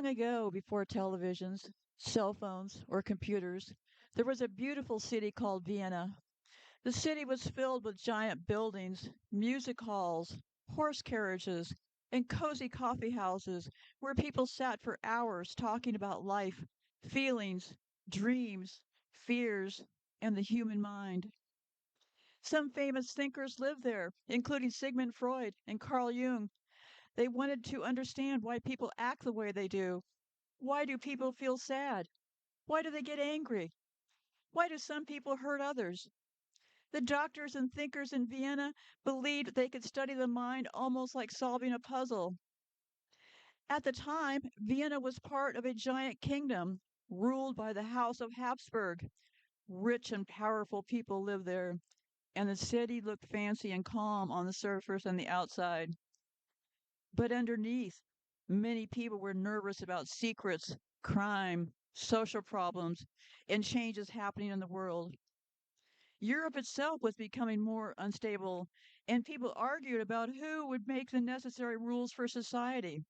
ago, before televisions, cell phones, or computers, there was a beautiful city called Vienna. The city was filled with giant buildings, music halls, horse carriages, and cozy coffee houses where people sat for hours talking about life, feelings, dreams, fears, and the human mind. Some famous thinkers lived there, including Sigmund Freud and Carl Jung. They wanted to understand why people act the way they do. Why do people feel sad? Why do they get angry? Why do some people hurt others? The doctors and thinkers in Vienna believed they could study the mind almost like solving a puzzle. At the time, Vienna was part of a giant kingdom ruled by the House of Habsburg. Rich and powerful people lived there, and the city looked fancy and calm on the surface and the outside. But underneath, many people were nervous about secrets, crime, social problems, and changes happening in the world. Europe itself was becoming more unstable, and people argued about who would make the necessary rules for society.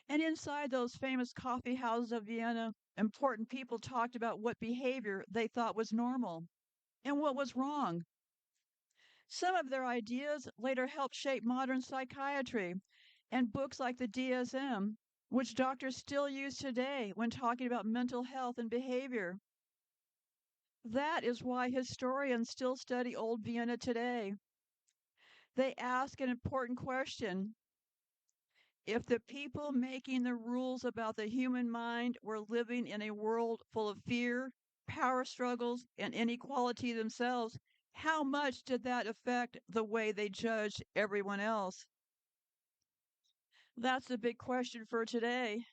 And inside those famous coffee houses of Vienna, important people talked about what behavior they thought was normal and what was wrong. Some of their ideas later helped shape modern psychiatry and books like the DSM, which doctors still use today when talking about mental health and behavior. That is why historians still study Old Vienna today. They ask an important question. If the people making the rules about the human mind were living in a world full of fear, power struggles, and inequality themselves, how much did that affect the way they judged everyone else? That's the big question for today.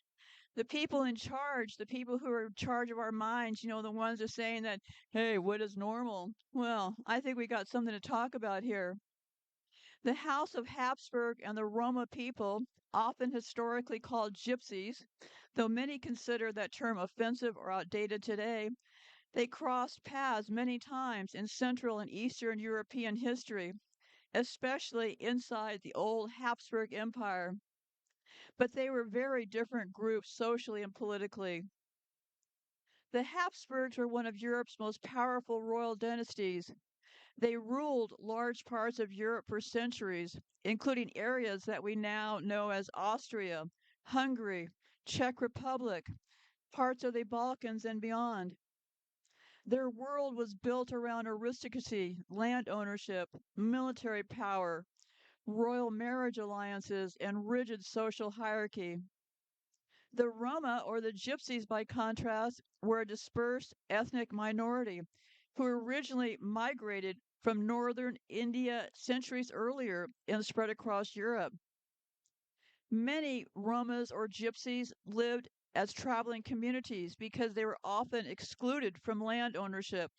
The people in charge, the people who are in charge of our minds, the ones that are saying that, hey, what is normal? Well, I think we got something to talk about here. The House of Habsburg and the Roma people, often historically called gypsies, though many consider that term offensive or outdated today, they crossed paths many times in Central and Eastern European history, especially inside the old Habsburg Empire. But they were very different groups socially and politically. The Habsburgs were one of Europe's most powerful royal dynasties. They ruled large parts of Europe for centuries, including areas that we now know as Austria, Hungary, Czech Republic, parts of the Balkans, and beyond. Their world was built around aristocracy, land ownership, military power, royal marriage alliances, and rigid social hierarchy. The Roma, or the Gypsies by contrast, were a dispersed ethnic minority who originally migrated from northern India centuries earlier and spread across Europe. Many Romas or Gypsies lived as traveling communities because they were often excluded from land ownership,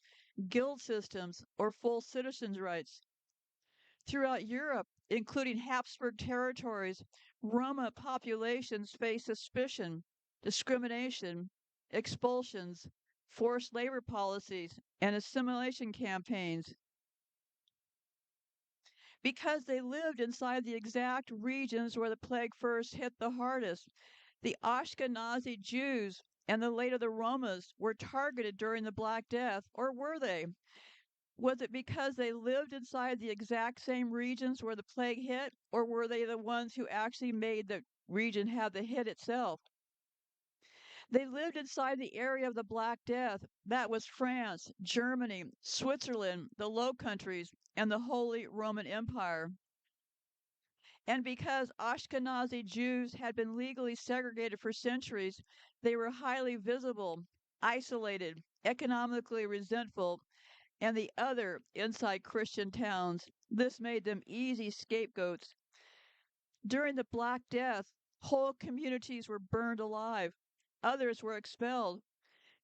guild systems, or full citizens' rights. Throughout Europe, including Habsburg territories, Roma populations faced suspicion, discrimination, expulsions, forced labor policies, and assimilation campaigns. Because they lived inside the exact regions where the plague first hit the hardest, the Ashkenazi Jews and later the Romas were targeted during the Black Death, or were they? Was it because they lived inside the exact same regions where the plague hit, or were they the ones who actually made the region have the hit itself? They lived inside the area of the Black Death. That was France, Germany, Switzerland, the Low Countries, and the Holy Roman Empire. And because Ashkenazi Jews had been legally segregated for centuries, they were highly visible, isolated, economically resentful, and the other inside Christian towns. This made them easy scapegoats. During the Black Death, whole communities were burned alive, others were expelled,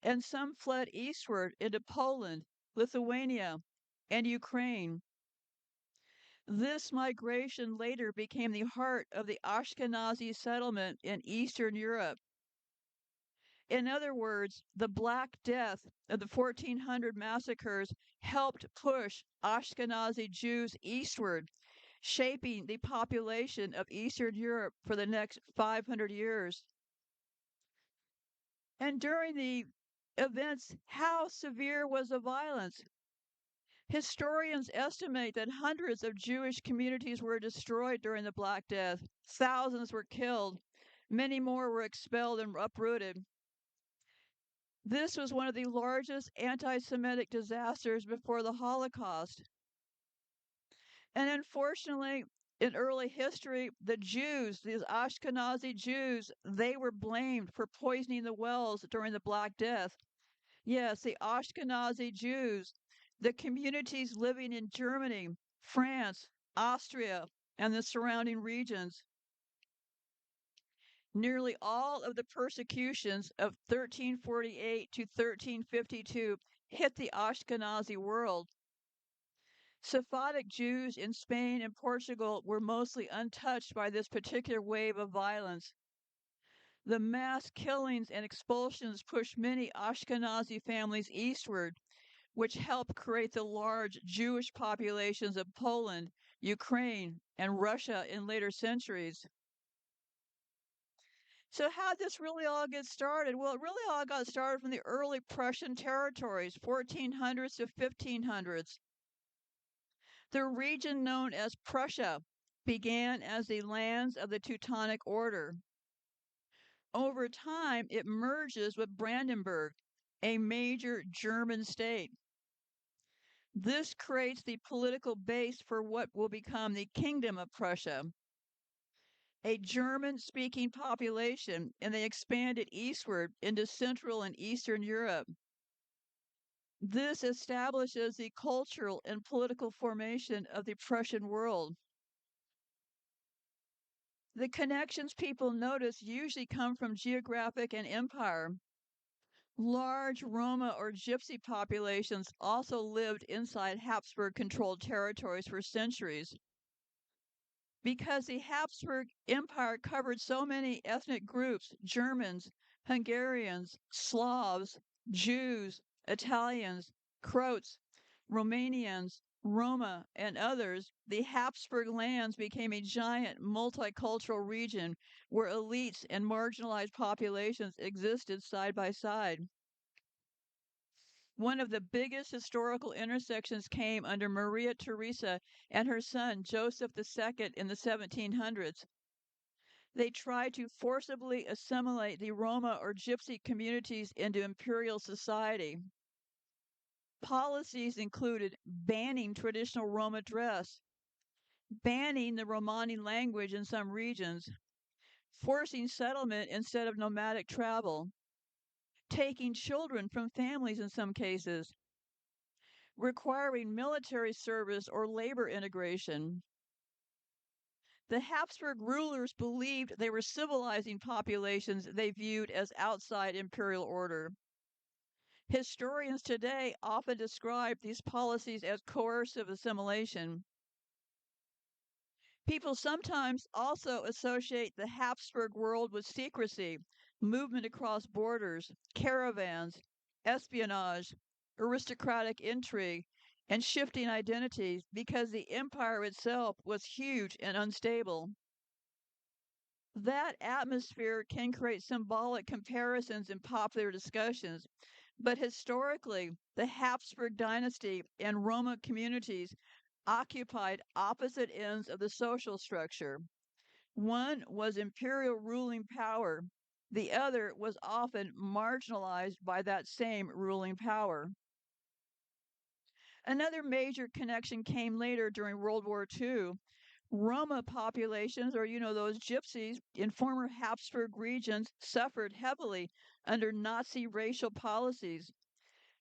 and some fled eastward into Poland, Lithuania, and Ukraine. This migration later became the heart of the Ashkenazi settlement in Eastern Europe. In other words, the Black Death of the 1400 massacres helped push Ashkenazi Jews eastward, shaping the population of Eastern Europe for the next 500 years. And during the events, how severe was the violence? Historians estimate that hundreds of Jewish communities were destroyed during the Black Death. Thousands were killed. Many more were expelled and uprooted. This was one of the largest anti Semitic disasters before the Holocaust. And unfortunately, in early history, the Jews, these Ashkenazi Jews, they were blamed for poisoning the wells during the Black Death. Yes, the Ashkenazi Jews, the communities living in Germany, France, Austria, and the surrounding regions. Nearly all of the persecutions of 1348 to 1352 hit the Ashkenazi world. Sephardic Jews in Spain and Portugal were mostly untouched by this particular wave of violence. The mass killings and expulsions pushed many Ashkenazi families eastward, which helped create the large Jewish populations of Poland, Ukraine, and Russia in later centuries. So, how did this really all get started? Well, it really all got started from the early Prussian territories, 1400s to 1500s. The region known as Prussia began as the lands of the Teutonic Order. Over time, it merges with Brandenburg, a major German state. This creates the political base for what will become the Kingdom of Prussia, a German speaking population, and they expanded eastward into Central and Eastern Europe. This establishes the cultural and political formation of the Prussian world. The connections people notice usually come from geographic and empire. Large Roma or Gypsy populations also lived inside Habsburg controlled territories for centuries. Because the Habsburg Empire covered so many ethnic groups Germans, Hungarians, Slavs, Jews, Italians, Croats, Romanians, Roma, and others, the Habsburg lands became a giant multicultural region where elites and marginalized populations existed side by side. One of the biggest historical intersections came under Maria Theresa and her son Joseph II in the 1700s. They tried to forcibly assimilate the Roma or Gypsy communities into imperial society. Policies included banning traditional Roma dress, banning the Romani language in some regions, forcing settlement instead of nomadic travel, taking children from families in some cases, requiring military service or labor integration. The Habsburg rulers believed they were civilizing populations they viewed as outside imperial order. Historians today often describe these policies as coercive assimilation. People sometimes also associate the Habsburg world with secrecy, movement across borders, caravans, espionage, aristocratic intrigue, and shifting identities because the empire itself was huge and unstable. That atmosphere can create symbolic comparisons in popular discussions, but historically, the Habsburg dynasty and Roma communities occupied opposite ends of the social structure. One was imperial ruling power, the other was often marginalized by that same ruling power. Another major connection came later during World War II. Roma populations, or those gypsies in former Habsburg regions, suffered heavily under Nazi racial policies.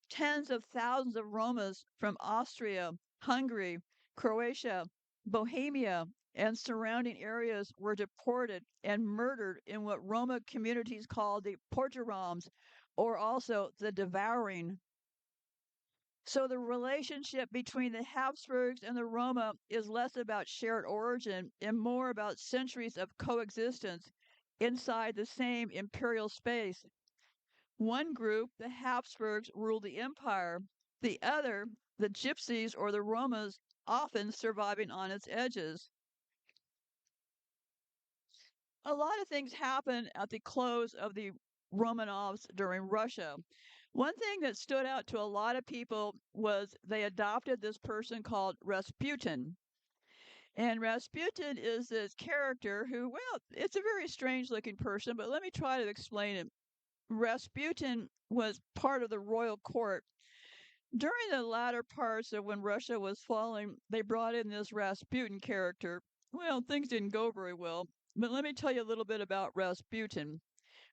Tens of thousands of Romas from Austria, Hungary, Croatia, Bohemia, and surrounding areas were deported and murdered in what Roma communities called the Pogroms, or also the devouring. So the relationship between the Habsburgs and the Roma is less about shared origin and more about centuries of coexistence inside the same imperial space. One group, the Habsburgs, ruled the empire, the other, the Gypsies or the Romas, often surviving on its edges. A lot of things happen at the close of the Romanovs during Russia. One thing that stood out to a lot of people was they adopted this person called Rasputin. And Rasputin is this character who, well, it's a very strange looking person, but let me try to explain it. Rasputin was part of the royal court. During the latter parts of when Russia was falling, they brought in this Rasputin character. Well, things didn't go very well, but let me tell you a little bit about Rasputin.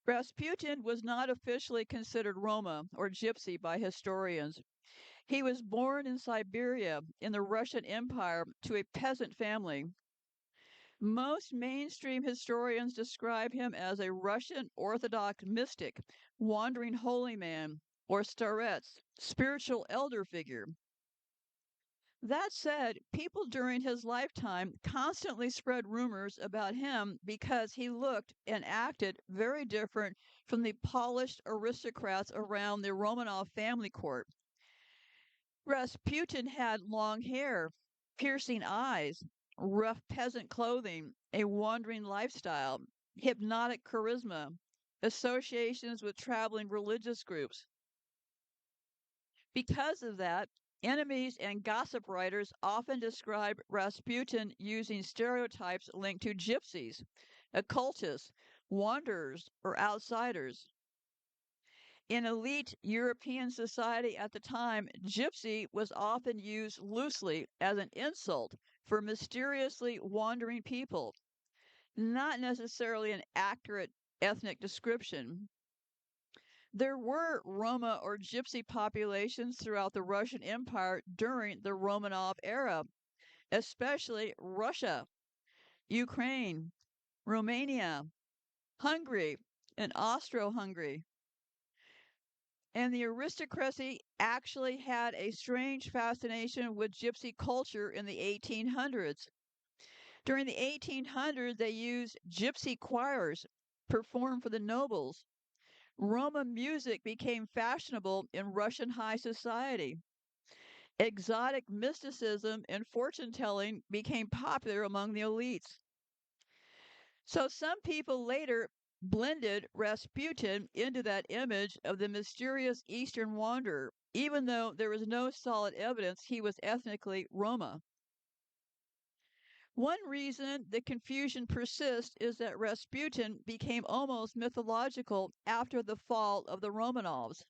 Rasputin was not officially considered Roma or Gypsy by historians. He was born in Siberia in the Russian Empire to a peasant family. Most mainstream historians describe him as a Russian Orthodox mystic, wandering holy man, or starets, spiritual elder figure. That said, people during his lifetime constantly spread rumors about him because he looked and acted very different from the polished aristocrats around the Romanov family court. Rasputin had long hair, piercing eyes, rough peasant clothing, a wandering lifestyle, hypnotic charisma, associations with traveling religious groups. Because of that, enemies and gossip writers often describe Rasputin using stereotypes linked to gypsies, occultists, wanderers, or outsiders. In elite European society at the time, gypsy was often used loosely as an insult for mysteriously wandering people, not necessarily an accurate ethnic description. There were Roma or gypsy populations throughout the Russian Empire during the Romanov era, especially Russia, Ukraine, Romania, Hungary, and Austro-Hungary. And the aristocracy actually had a strange fascination with gypsy culture in the 1800s. During the 1800s, they used gypsy choirs performed for the nobles. Roma music became fashionable in Russian high society. Exotic mysticism and fortune telling became popular among the elites. So some people later blended Rasputin into that image of the mysterious Eastern wanderer, even though there was no solid evidence he was ethnically Roma. One reason the confusion persists is that Rasputin became almost mythological after the fall of the Romanovs.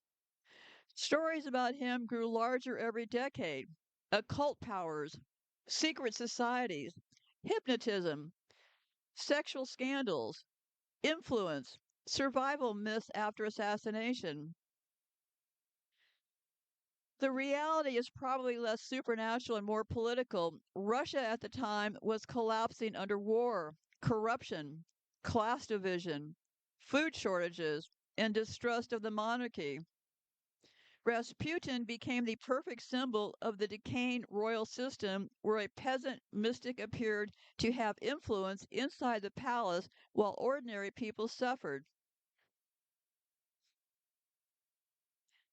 Stories about him grew larger every decade. Occult powers, secret societies, hypnotism, sexual scandals, influence, survival myths after assassination. The reality is probably less supernatural and more political. Russia at the time was collapsing under war, corruption, class division, food shortages, and distrust of the monarchy. Rasputin became the perfect symbol of the decaying royal system where a peasant mystic appeared to have influence inside the palace while ordinary people suffered.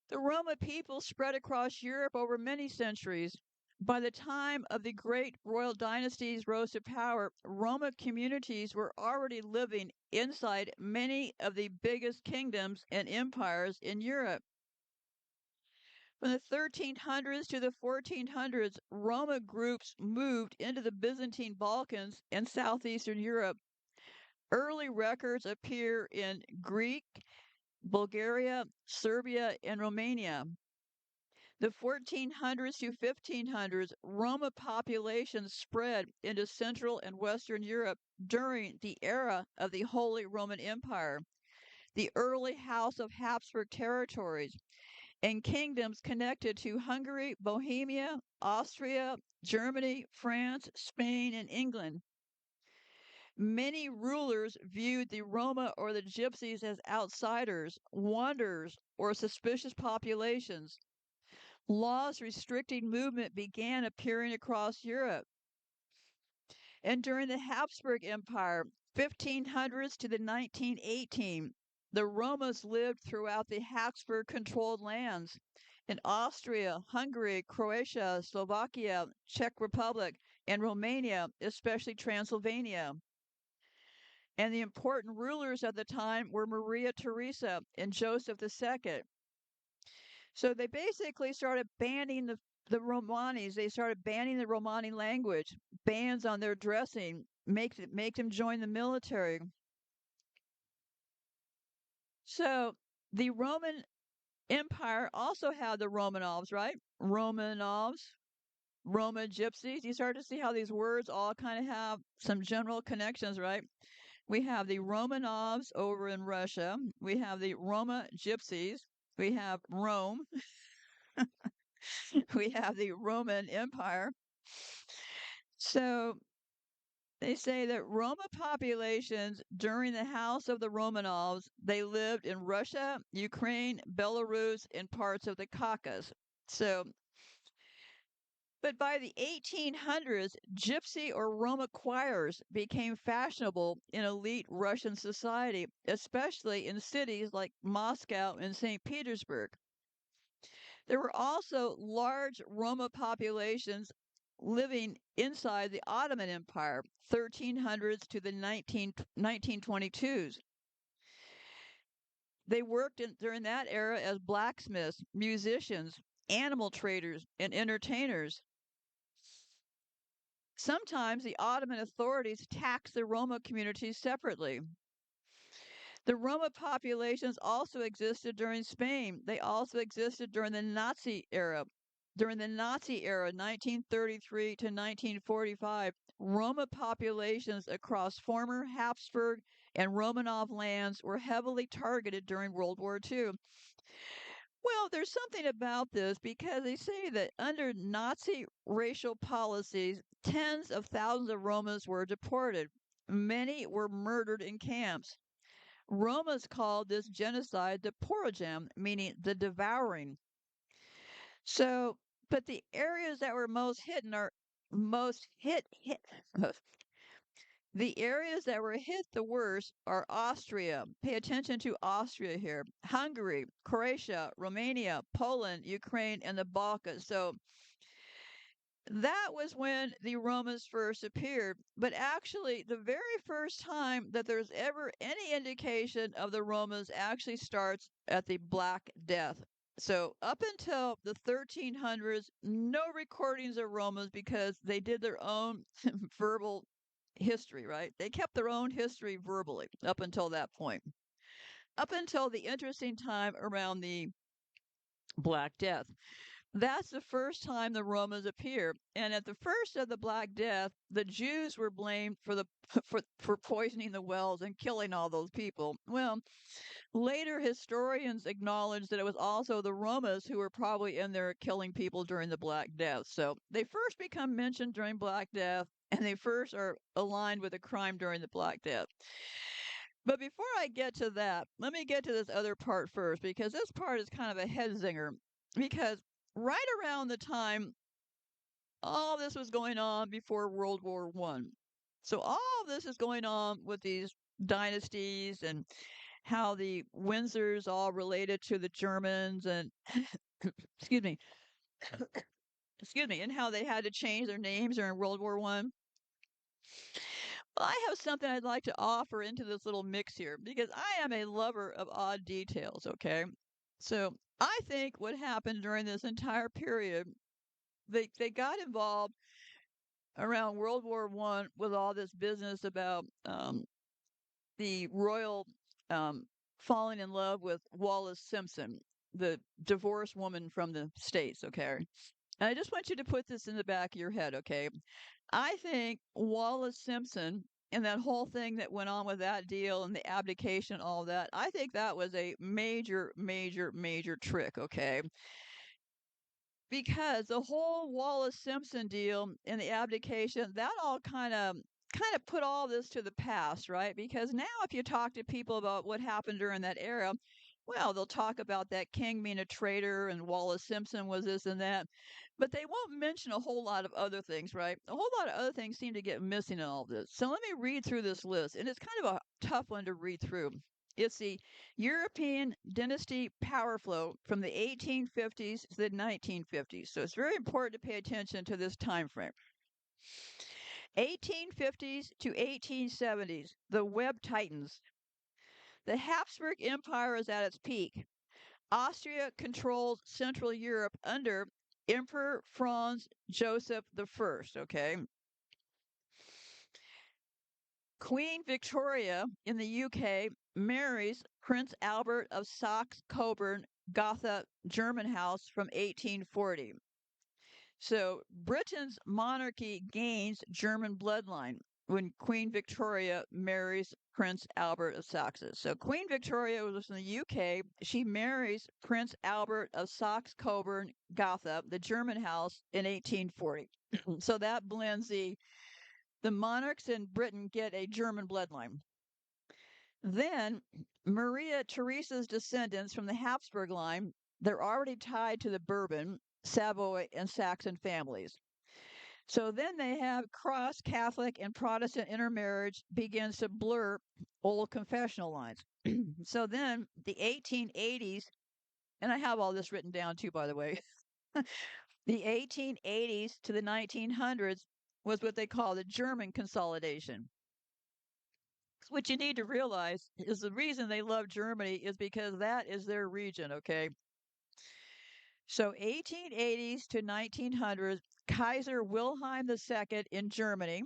The Roma people spread across Europe over many centuries. By the time of the great royal dynasties rose to power, Roma communities were already living inside many of the biggest kingdoms and empires in Europe. From the 1300s to the 1400s, Roma groups moved into the Byzantine Balkans and southeastern Europe. Early records appear in Greek, Bulgaria, Serbia, and Romania. The 1400s to 1500s, Roma populations spread into Central and Western Europe during the era of the Holy Roman Empire, the early House of Habsburg territories, and kingdoms connected to Hungary, Bohemia, Austria, Germany, France, Spain, and England. Many rulers viewed the Roma or the Gypsies as outsiders, wanderers, or suspicious populations. Laws restricting movement began appearing across Europe. And during the Habsburg Empire, 1500s to the 1918, the Romas lived throughout the Habsburg controlled lands in Austria, Hungary, Croatia, Slovakia, Czech Republic, and Romania, especially Transylvania. And the important rulers at the time were Maria Theresa and Joseph II. So they basically started banning the Romanis. They started banning the Romani language, bans on their dressing, make them join the military. So the Roman Empire also had the Romanovs, right? Romanovs, Roma gypsies. You start to see how these words all kind of have some general connections, right? We have the Romanovs over in Russia. We have the Roma gypsies. We have Rome. We have the Roman Empire. So they say that Roma populations during the House of the Romanovs, they lived in Russia, Ukraine, Belarus, and parts of the Caucasus. So, but by the 1800s, gypsy or Roma choirs became fashionable in elite Russian society, especially in cities like Moscow and St. Petersburg. There were also large Roma populations living inside the Ottoman Empire, 1300s to the 1922s. They worked during that era as blacksmiths, musicians, animal traders, and entertainers. Sometimes the Ottoman authorities taxed the Roma communities separately. The Roma populations also existed during Spain. They also existed during the Nazi era. During the Nazi era, 1933 to 1945, Roma populations across former Habsburg and Romanov lands were heavily targeted during World War II. Well, there's something about this because they say that under Nazi racial policies, tens of thousands of Romas were deported. Many were murdered in camps. Romans called this genocide the porogem, meaning the devouring. So, but the areas that were most hit the areas that were hit the worst are Austria. Pay attention to Austria here. Hungary, Croatia, Romania, Poland, Ukraine, and the Balkans. So that was when the Romans first appeared. But actually, the very first time that there's ever any indication of the Romans actually starts at the Black Death. So up until the 1300s, no recordings of Romans because they did their own verbal history, right? They kept their own history verbally up until that point. Up until the interesting time around the Black Death. That's the first time the Romans appear. And at the first of the Black Death, the Jews were blamed for the for poisoning the wells and killing all those people. Well, later historians acknowledged that it was also the Romans who were probably in there killing people during the Black Death. So they first become mentioned during Black Death, and they first are aligned with a crime during the Black Death. But before I get to that, let me get to this other part first, because this part is kind of a head zinger. Because right around the time all this was going on before World War One, so all this is going on with these dynasties and how the Windsors all related to the Germans and excuse me, excuse me, and how they had to change their names during World War One. Well, I have something I'd like to offer into this little mix here because I am a lover of odd details, okay? So I think what happened during this entire period, they got involved around World War One with all this business about the royal um, falling in love with Wallace Simpson, the divorced woman from the States, okay? And I just want you to put this in the back of your head, okay? I think Wallace Simpson and that whole thing that went on with that deal and the abdication, all that, I think that was a major, major, major trick, okay? Because the whole Wallace Simpson deal and the abdication, that all kind of put all this to the past, right? Because now if you talk to people about what happened during that era, well, they'll talk about that king being a traitor and Wallace Simpson was this and that, but they won't mention a whole lot of other things, right? A whole lot of other things seem to get missing in all of this. So let me read through this list, and it's kind of a tough one to read through. It's the European dynasty power flow from the 1850s to the 1950s. So it's very important to pay attention to this time frame. 1850s to 1870s, the Web Titans. The Habsburg Empire is at its peak. Austria controls Central Europe under Emperor Franz Joseph I. Okay. Queen Victoria in the UK marries Prince Albert of Saxe-Coburg Gotha German house from 1840. So Britain's monarchy gains German bloodline when Queen Victoria marries Prince Albert of Saxe. So Queen Victoria was in the UK. She marries Prince Albert of Saxe-Coburg Gotha, the German house, in 1840. So that blends the monarchs in Britain get a German bloodline. Then Maria Theresa's descendants from the Habsburg line, they're already tied to the Bourbon, Savoy, and Saxon families. So then they have cross Catholic and Protestant intermarriage begins to blur old confessional lines. So then the 1880s, and I have all this written down too, by the way. The 1880s to the 1900s was what they call the German consolidation. What you need to realize is the reason they love Germany is because that is their region, okay? So 1880s to 1900s, Kaiser Wilhelm II in Germany,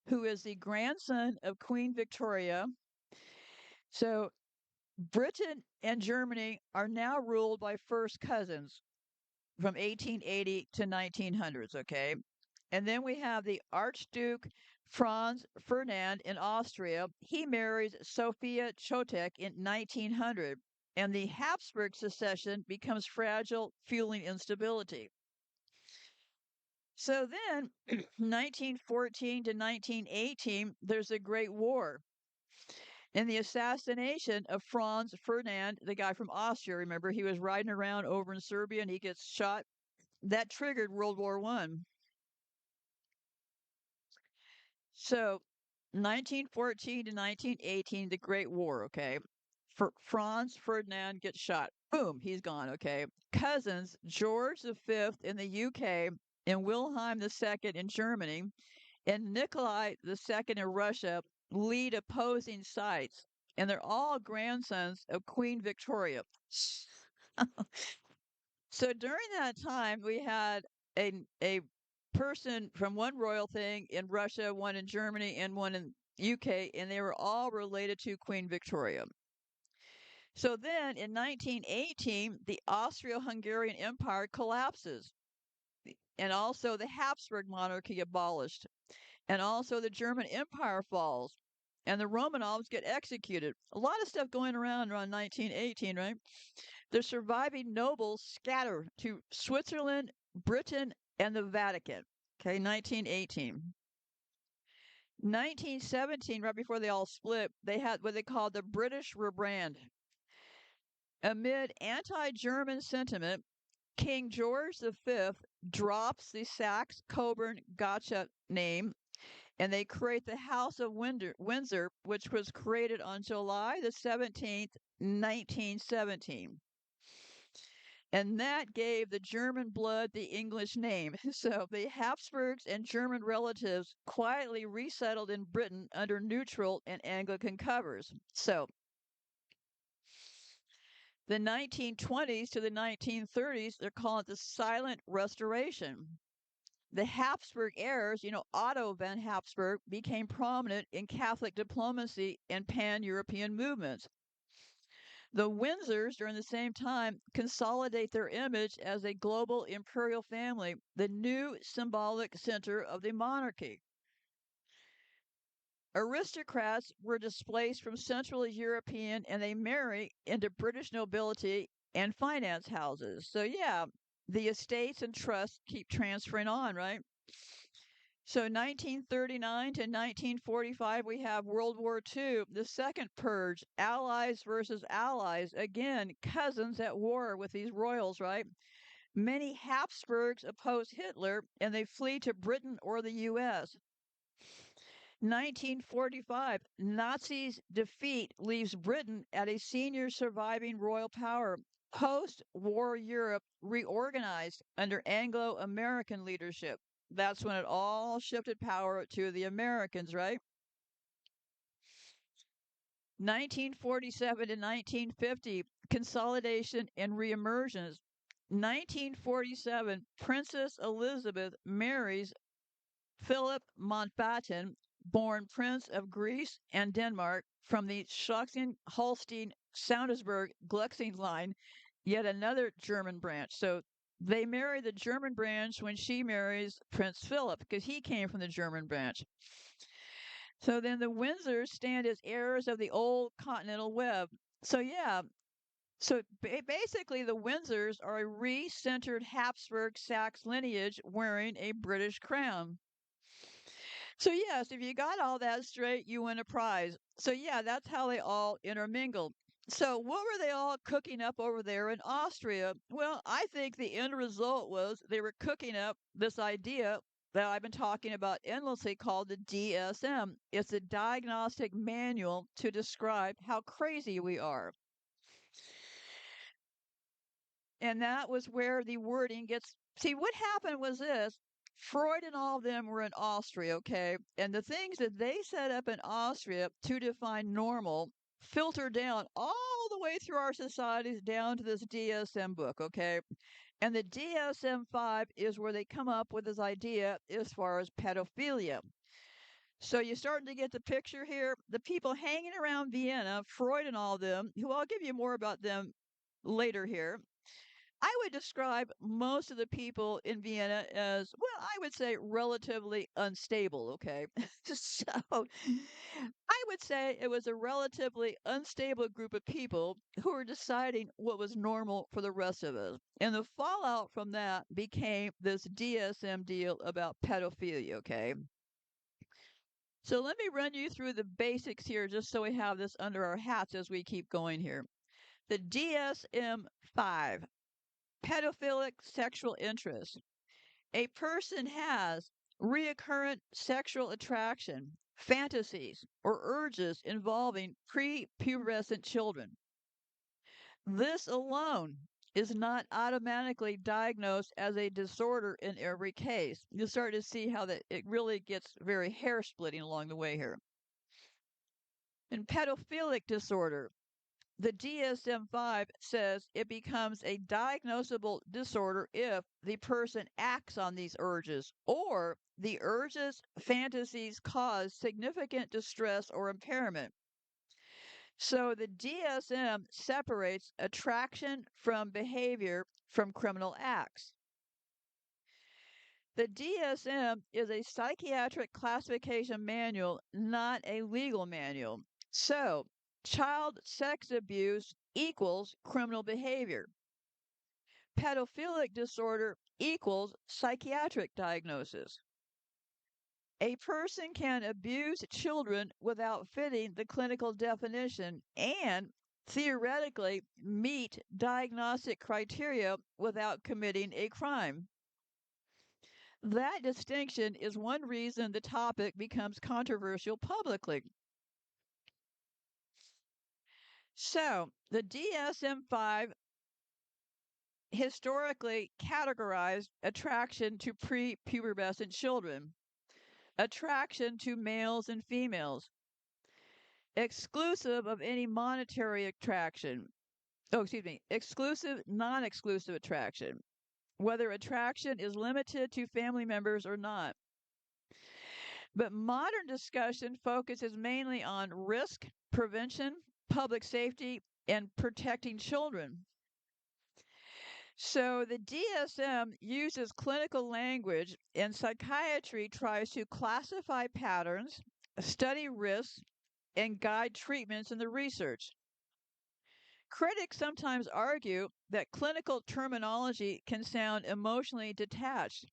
who is the grandson of Queen Victoria. So Britain and Germany are now ruled by first cousins from 1880 to 1900s, okay? And then we have the Archduke Franz Ferdinand in Austria. He marries Sophia Chotek in 1900, and the Habsburg succession becomes fragile, fueling instability. So then, 1914 to 1918, there's a Great War. And the assassination of Franz Ferdinand, the guy from Austria, remember, he was riding around over in Serbia and he gets shot. That triggered World War I. So 1914 to 1918, the Great War, okay? Franz Ferdinand gets shot. Boom, he's gone, okay? Cousins, George V in the UK and Wilhelm II in Germany and Nikolai II in Russia lead opposing sides. And they're all grandsons of Queen Victoria. So during that time, we had a person from one royal thing in Russia, one in Germany, and one in UK, and they were all related to Queen Victoria. So then in 1918, the Austro-Hungarian Empire collapses, and also the Habsburg monarchy abolished, and also the German Empire falls, and the Romanovs get executed. A lot of stuff going around 1918, right? The surviving nobles scatter to Switzerland, Britain, and the Vatican. Okay, 1918. 1917, right before they all split, they had what they called the British rebrand. Amid anti German sentiment, King George V drops the Saxe Coburn Gotha name and they create the House of Windsor, which was created on July the 17th, 1917. And that gave the German blood the English name. So the Habsburgs and German relatives quietly resettled in Britain under neutral and Anglican covers. So the 1920s to the 1930s, they're calling it the Silent Restoration. The Habsburg heirs, Otto von Habsburg, became prominent in Catholic diplomacy and pan-European movements. The Windsors, during the same time, consolidate their image as a global imperial family, the new symbolic center of the monarchy. Aristocrats were displaced from Central European and they marry into British nobility and finance houses. So, yeah, the estates and trusts keep transferring on, right? So 1939 to 1945, we have World War II, the second purge, allies versus allies. Again, cousins at war with these royals, right? Many Habsburgs oppose Hitler and they flee to Britain or the U.S. 1945, Nazis' defeat leaves Britain at a senior surviving royal power. Post war Europe reorganized under Anglo American leadership. That's when it all shifted power to the Americans, right? 1947 to 1950, consolidation and reemergence. 1947, Princess Elizabeth marries Philip Mountbatten, born Prince of Greece and Denmark, from the Schleswig-Holstein-Sonderburg-Glücksing line, yet another German branch. So they marry the German branch when she marries Prince Philip because he came from the German branch. So then the Windsors stand as heirs of the old continental web. So yeah, so basically the Windsors are a re-centered Habsburg Saxe lineage wearing a British crown. So yes, if you got all that straight, you win a prize. So yeah, that's how they all intermingled. So what were they all cooking up over there in Austria? Well, I think the end result was they were cooking up this idea that I've been talking about endlessly called the DSM. It's a diagnostic manual to describe how crazy we are. And that was where the wording gets. See, what happened was this: Freud and all of them were in Austria, okay? And the things that they set up in Austria to define normal filter down all the way through our societies down to this DSM book, okay? And the DSM 5 is where they come up with this idea as far as pedophilia. So you're starting to get the picture here. The people hanging around Vienna, Freud and all of them, who I'll give you more about them later here. I would describe most of the people in Vienna as, well, I would say relatively unstable, okay? So I would say it was a relatively unstable group of people who were deciding what was normal for the rest of us. And the fallout from that became this DSM deal about pedophilia, okay? So let me run you through the basics here just so we have this under our hats as we keep going here. The DSM 5, pedophilic sexual interest. A person has recurrent sexual attraction, fantasies, or urges involving prepubescent children. This alone is not automatically diagnosed as a disorder in every case. You'll start to see how that it really gets very hair splitting along the way here. In pedophilic disorder, the DSM-5 says it becomes a diagnosable disorder if the person acts on these urges or the urges, fantasies cause significant distress or impairment. So the DSM separates attraction from behavior from criminal acts. The DSM is a psychiatric classification manual, not a legal manual. So, child sex abuse equals criminal behavior. Pedophilic disorder equals psychiatric diagnosis. A person can abuse children without fitting the clinical definition and theoretically meet diagnostic criteria without committing a crime. That distinction is one reason the topic becomes controversial publicly. So, the DSM 5 historically categorized attraction to prepubescent children, attraction to males and females, exclusive of any monetary attraction. Oh, excuse me, exclusive, non exclusive attraction, whether attraction is limited to family members or not. But modern discussion focuses mainly on risk, prevention, public safety, and protecting children. So the DSM uses clinical language, and psychiatry tries to classify patterns, study risks, and guide treatments in the research. Critics sometimes argue that clinical terminology can sound emotionally detached,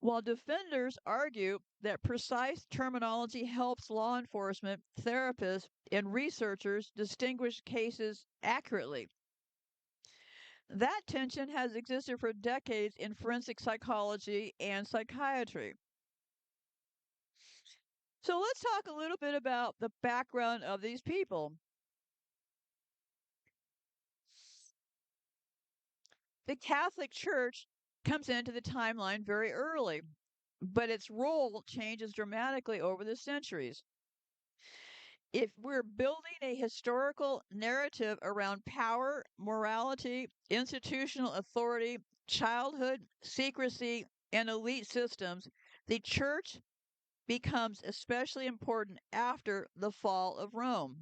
while defenders argue that precise terminology helps law enforcement, therapists, and researchers distinguish cases accurately. That tension has existed for decades in forensic psychology and psychiatry. So let's talk a little bit about the background of these people. The Catholic Church comes into the timeline very early. but its role changes dramatically over the centuries. If we're building a historical narrative around power, morality, institutional authority, childhood, secrecy, and elite systems, the church becomes especially important after the fall of Rome.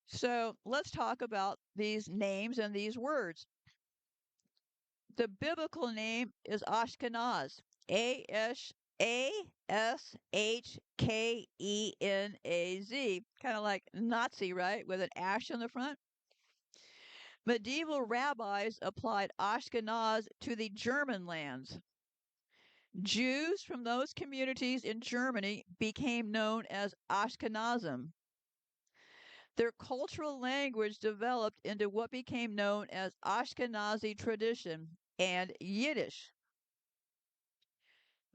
So let's talk about these names and these words. The biblical name is Ashkenaz, Ashkenaz, kind of like Nazi, right? With an ash in the front. Medieval rabbis applied Ashkenaz to the German lands. Jews from those communities in Germany became known as Ashkenazim. Their cultural language developed into what became known as Ashkenazi tradition and Yiddish.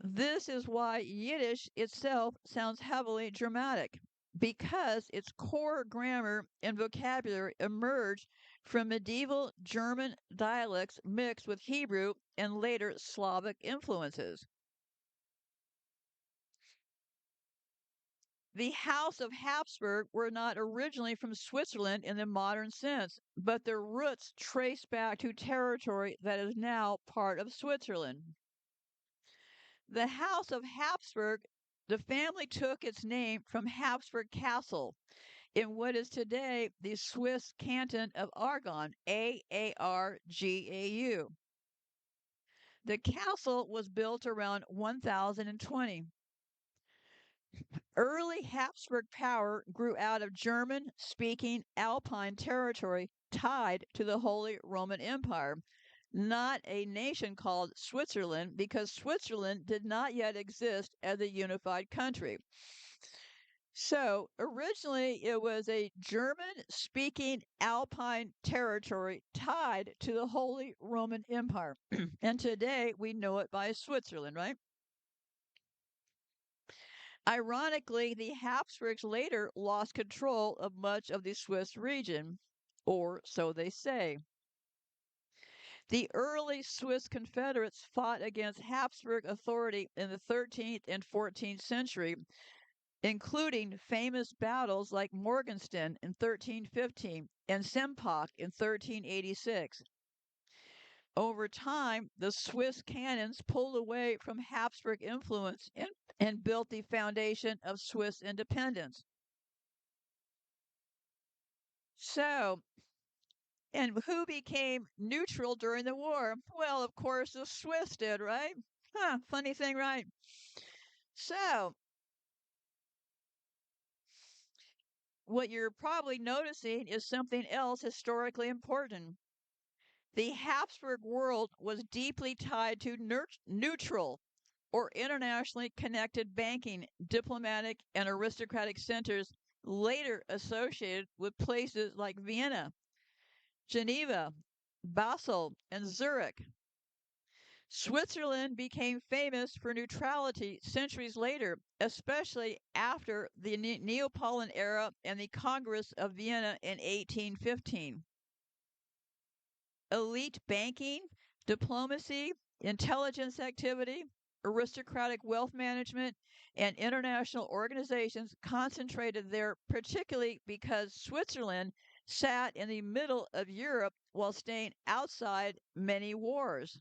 This is why Yiddish itself sounds heavily Germanic, because its core grammar and vocabulary emerged from medieval German dialects mixed with Hebrew and later Slavic influences. The House of Habsburg were not originally from Switzerland in the modern sense, but their roots trace back to territory that is now part of Switzerland. The House of Habsburg, the family took its name from Habsburg Castle in what is today the Swiss canton of Argonne, Aargau. The castle was built around 1020. Early Habsburg power grew out of German speaking Alpine territory tied to the Holy Roman Empire, not a nation called Switzerland, because Switzerland did not yet exist as a unified country. So originally it was a German speaking Alpine territory tied to the Holy Roman Empire. And today we know it by Switzerland, right? Ironically, the Habsburgs later lost control of much of the Swiss region, or so they say. The early Swiss Confederates fought against Habsburg authority in the 13th and 14th century, including famous battles like Morgenstern in 1315 and Sempach in 1386. Over time, the Swiss cannons pulled away from Habsburg influence and built the foundation of Swiss independence. So, and who became neutral during the war? Well, of course, the Swiss did, right? Huh, funny thing, right? So, what you're probably noticing is something else historically important. The Habsburg world was deeply tied to neutral or internationally connected banking, diplomatic, and aristocratic centers later associated with places like Vienna, Geneva, Basel, and Zurich. Switzerland became famous for neutrality centuries later, especially after the Neapolitan era and the Congress of Vienna in 1815. Elite banking, diplomacy, intelligence activity, aristocratic wealth management, and international organizations concentrated there, particularly because Switzerland sat in the middle of Europe while staying outside many wars.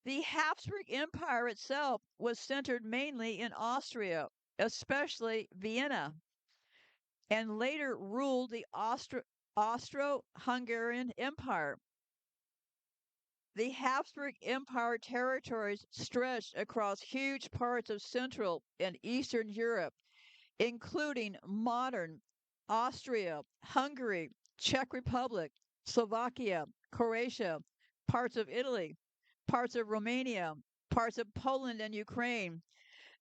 The Habsburg Empire itself was centered mainly in Austria, especially Vienna, and later ruled the Austro-Hungarian Empire. The Habsburg Empire territories stretched across huge parts of Central and Eastern Europe, including modern Austria, Hungary, Czech Republic, Slovakia, Croatia, parts of Italy, parts of Romania, parts of Poland and Ukraine.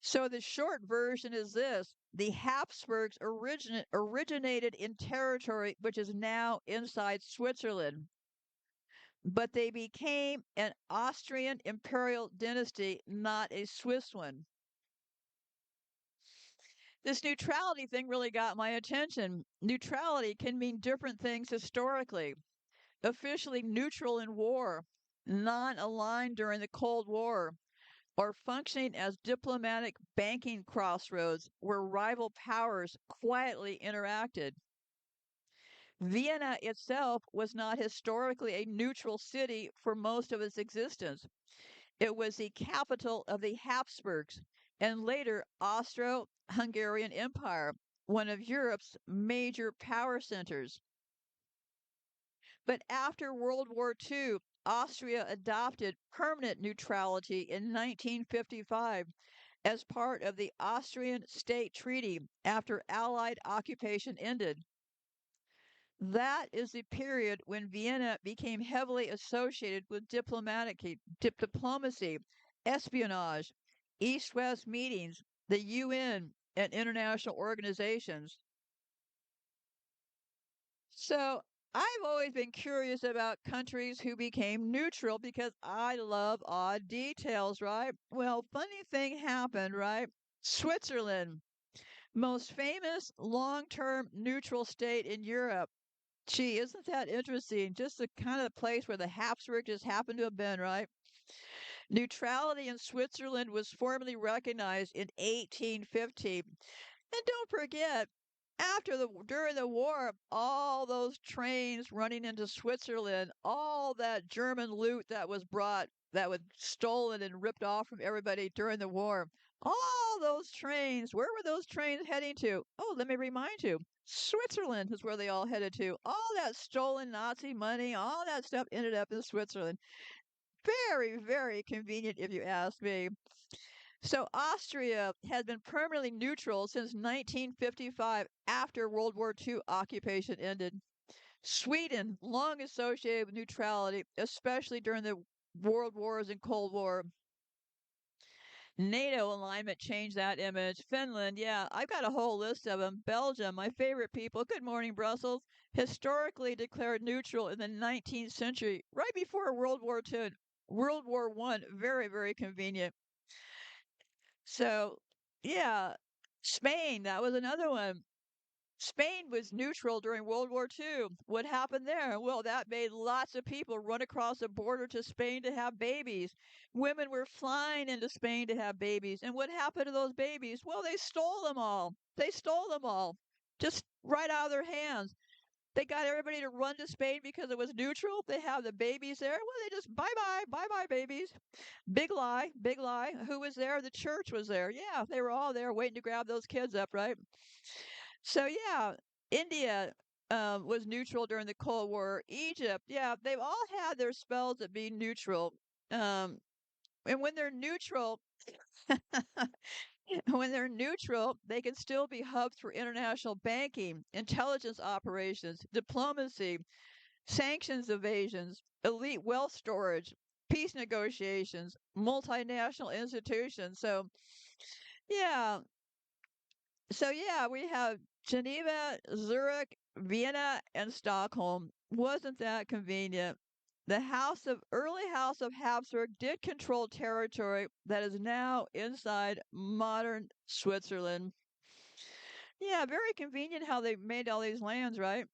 So the short version is this: the Habsburgs originated in territory which is now inside Switzerland, but they became an Austrian imperial dynasty, not a Swiss one. This neutrality thing really got my attention. Neutrality can mean different things historically. Officially neutral in war, non aligned during the Cold War, or functioning as diplomatic banking crossroads where rival powers quietly interacted. Vienna itself was not historically a neutral city for most of its existence. It was the capital of the Habsburgs and later Austro Hungarian Empire, one of Europe's major power centers. But after World War II, Austria adopted permanent neutrality in 1955 as part of the Austrian State Treaty after Allied occupation ended. That is the period when Vienna became heavily associated with diplomacy, espionage, East West meetings, the UN, and international organizations. So I've always been curious about countries who became neutral because I love odd details, right? Well, funny thing happened, right? Switzerland, most famous long term neutral state in Europe. Gee, isn't that interesting? Just the kind of place where the Habsburg just happened to have been, right? Neutrality in Switzerland was formally recognized in 1850. And don't forget, during the war, all those trains running into Switzerland, all that German loot that was brought, that was stolen and ripped off from everybody during the war, all those trains, where were those trains heading to? Oh, let me remind you. Switzerland is where they all headed to. All that stolen Nazi money, all that stuff ended up in Switzerland. Very, very convenient if you ask me. So Austria has been permanently neutral since 1955 after World War II occupation ended. Sweden, long associated with neutrality, especially during the World Wars and Cold War. NATO alignment changed that image. Finland, yeah, I've got a whole list of them. Belgium, my favorite people. Good morning, Brussels. Historically declared neutral in the 19th century, right before World War II. World War One, very, very convenient. So, yeah, Spain, that was another one. Spain was neutral during World War II. What happened there? Well, that made lots of people run across the border to Spain to have babies. Women were flying into Spain to have babies. And what happened to those babies? Well, they stole them all. They stole them all. Just right out of their hands. They got everybody to run to Spain because it was neutral. They have the babies there. Well, they just bye bye babies. Big lie, big lie. Who was there? The church was there. Yeah, they were all there waiting to grab those kids up, right? So yeah, India was neutral during the Cold War. Egypt, yeah, they've all had their spells at being neutral. Um, and when they're neutral, when they're neutral, they can still be hubs for international banking, intelligence operations, diplomacy, sanctions evasions, elite wealth storage, peace negotiations, multinational institutions. Yeah, yeah, we have Geneva, Zurich, Vienna, and Stockholm. Wasn't that convenient? The early House of Habsburg did control territory that is now inside modern Switzerland. Yeah, very convenient how they made all these lands, right?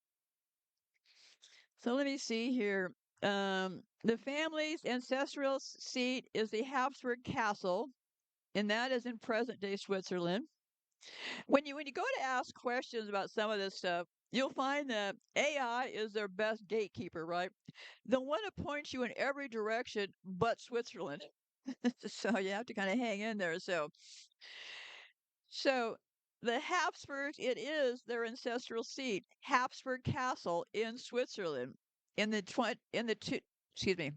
So let me see here. The family's ancestral seat is the Habsburg Castle, and that is in present-day Switzerland. When you go to ask questions about some of this stuff, you'll find that AI is their best gatekeeper, right? They'll want to point you in every direction but Switzerland. So you have to kind of hang in there. So the Habsburgs, it is their ancestral seat, Habsburg Castle in Switzerland. In the tw- in the two, excuse me,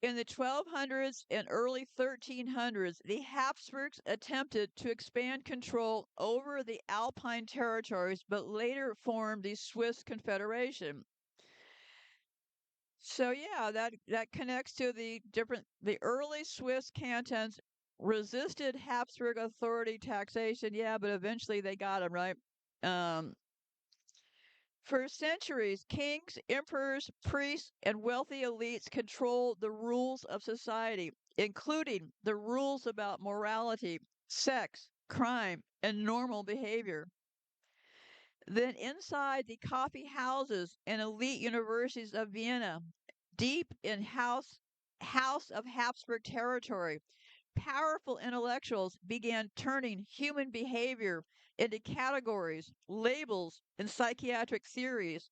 In the 1200s and early 1300s, the Habsburgs attempted to expand control over the Alpine territories, but later formed the Swiss Confederation. So yeah, that connects to the early Swiss cantons resisted Habsburg authority taxation. Yeah, but eventually they got them right. Um, For centuries, kings, emperors, priests, and wealthy elites controlled the rules of society, including the rules about morality, sex, crime, and normal behavior. Then inside the coffee houses and elite universities of Vienna, deep in House of Habsburg territory, powerful intellectuals began turning human behavior into categories, labels, and psychiatric theories.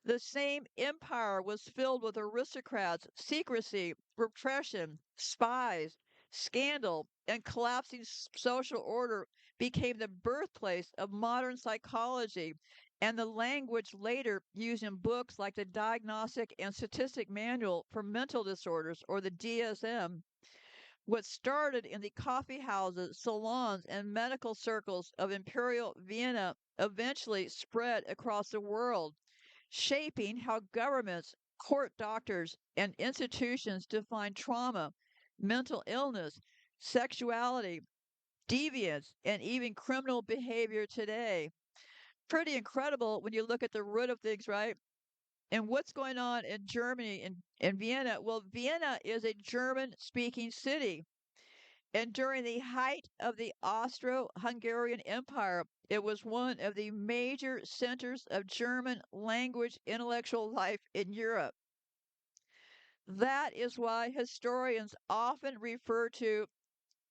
The same empire was filled with aristocrats, secrecy, repression, spies, scandal, and collapsing social order became the birthplace of modern psychology and the language later used in books like the Diagnostic and Statistic Manual for Mental Disorders or the DSM. What started in the coffee houses, salons, and medical circles of Imperial Vienna eventually spread across the world, shaping how governments, court doctors, and institutions define trauma, mental illness, sexuality, deviance, and even criminal behavior today. Pretty incredible when you look at the root of things, right? And what's going on in Germany and Vienna? Well, Vienna is a German speaking city. And during the height of the Austro Hungarian Empire, it was one of the major centers of German language intellectual life in Europe. That is why historians often refer to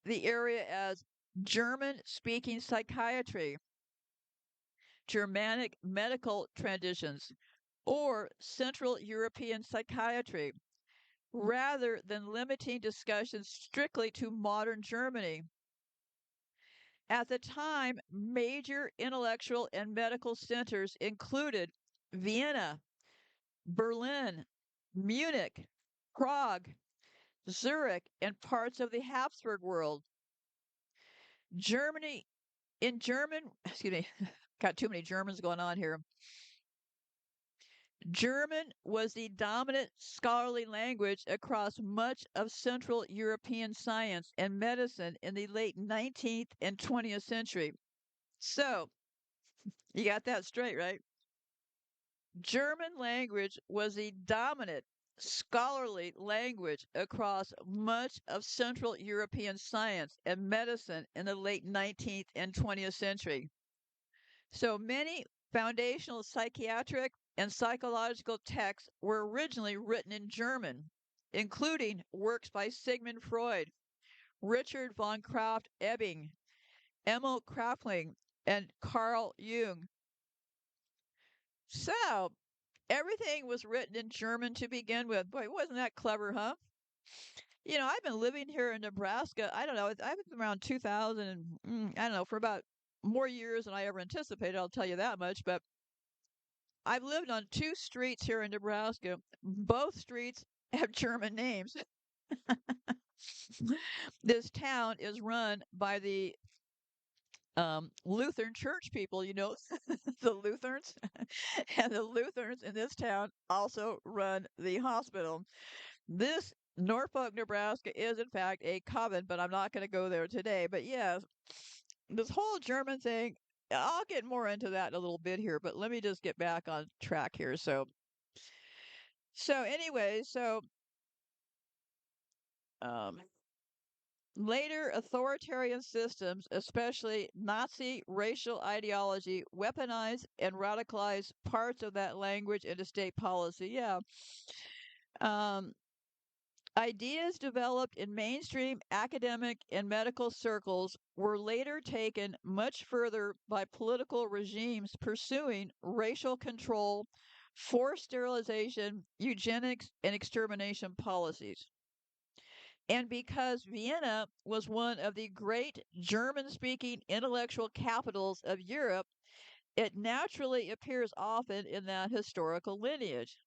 the area as German speaking psychiatry, Germanic medical traditions, or Central European psychiatry, rather than limiting discussions strictly to modern Germany. At the time, major intellectual and medical centers included Vienna, Berlin, Munich, Prague, Zurich, and parts of the Habsburg world. Germany, in German, excuse me, got too many Germans going on here. German was the dominant scholarly language across much of Central European science and medicine in the late 19th and 20th century. So, you got that straight, right? German language was the dominant scholarly language across much of Central European science and medicine in the late 19th and 20th century. So many foundational psychiatric and psychological texts were originally written in German, including works by Sigmund Freud, Richard von Krafft-Ebing, Emil Kraepelin, and Carl Jung. So, everything was written in German to begin with. Boy, wasn't that clever, huh? I've been living here in Nebraska. I don't know. I've been around 2000, and, I don't know, for about more years than I ever anticipated. I'll tell you that much. But I've lived on two streets here in Nebraska. Both streets have German names. This town is run by the Lutheran church people, the Lutherans. And the Lutherans in this town also run the hospital. This Norfolk, Nebraska is in fact a coven, but I'm not going to go there today. But yes, this whole German thing, I'll get more into that in a little bit here, but let me just get back on track here. So anyway, um, later authoritarian systems, especially Nazi racial ideology, weaponized and radicalized parts of that language into state policy. Yeah. Um, Ideas developed in mainstream academic and medical circles were later taken much further by political regimes pursuing racial control, forced sterilization, eugenics, and extermination policies. And because Vienna was one of the great German speaking intellectual capitals of Europe, it naturally appears often in that historical lineage.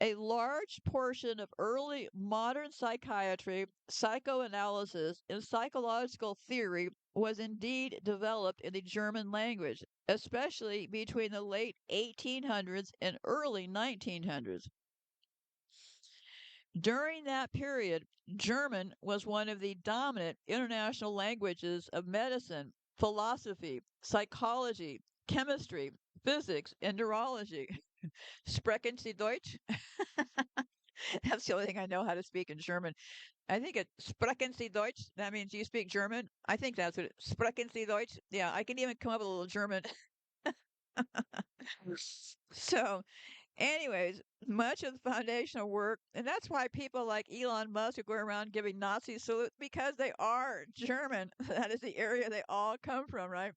A large portion of early modern psychiatry, psychoanalysis, and psychological theory was indeed developed in the German language, especially between the late 1800s and early 1900s. During that period, German was one of the dominant international languages of medicine, philosophy, psychology, chemistry, physics, and neurology. Sprechen Sie Deutsch? That's the only thing I know how to speak in German. I think it sprechen Sie Deutsch. That means you speak German. I think that's what it sprechen Sie Deutsch. Yeah, I can even come up with a little German. So, anyways, much of the foundational work, and that's why people like Elon Musk who go around giving Nazi salutes because they are German. That is the area they all come from, right?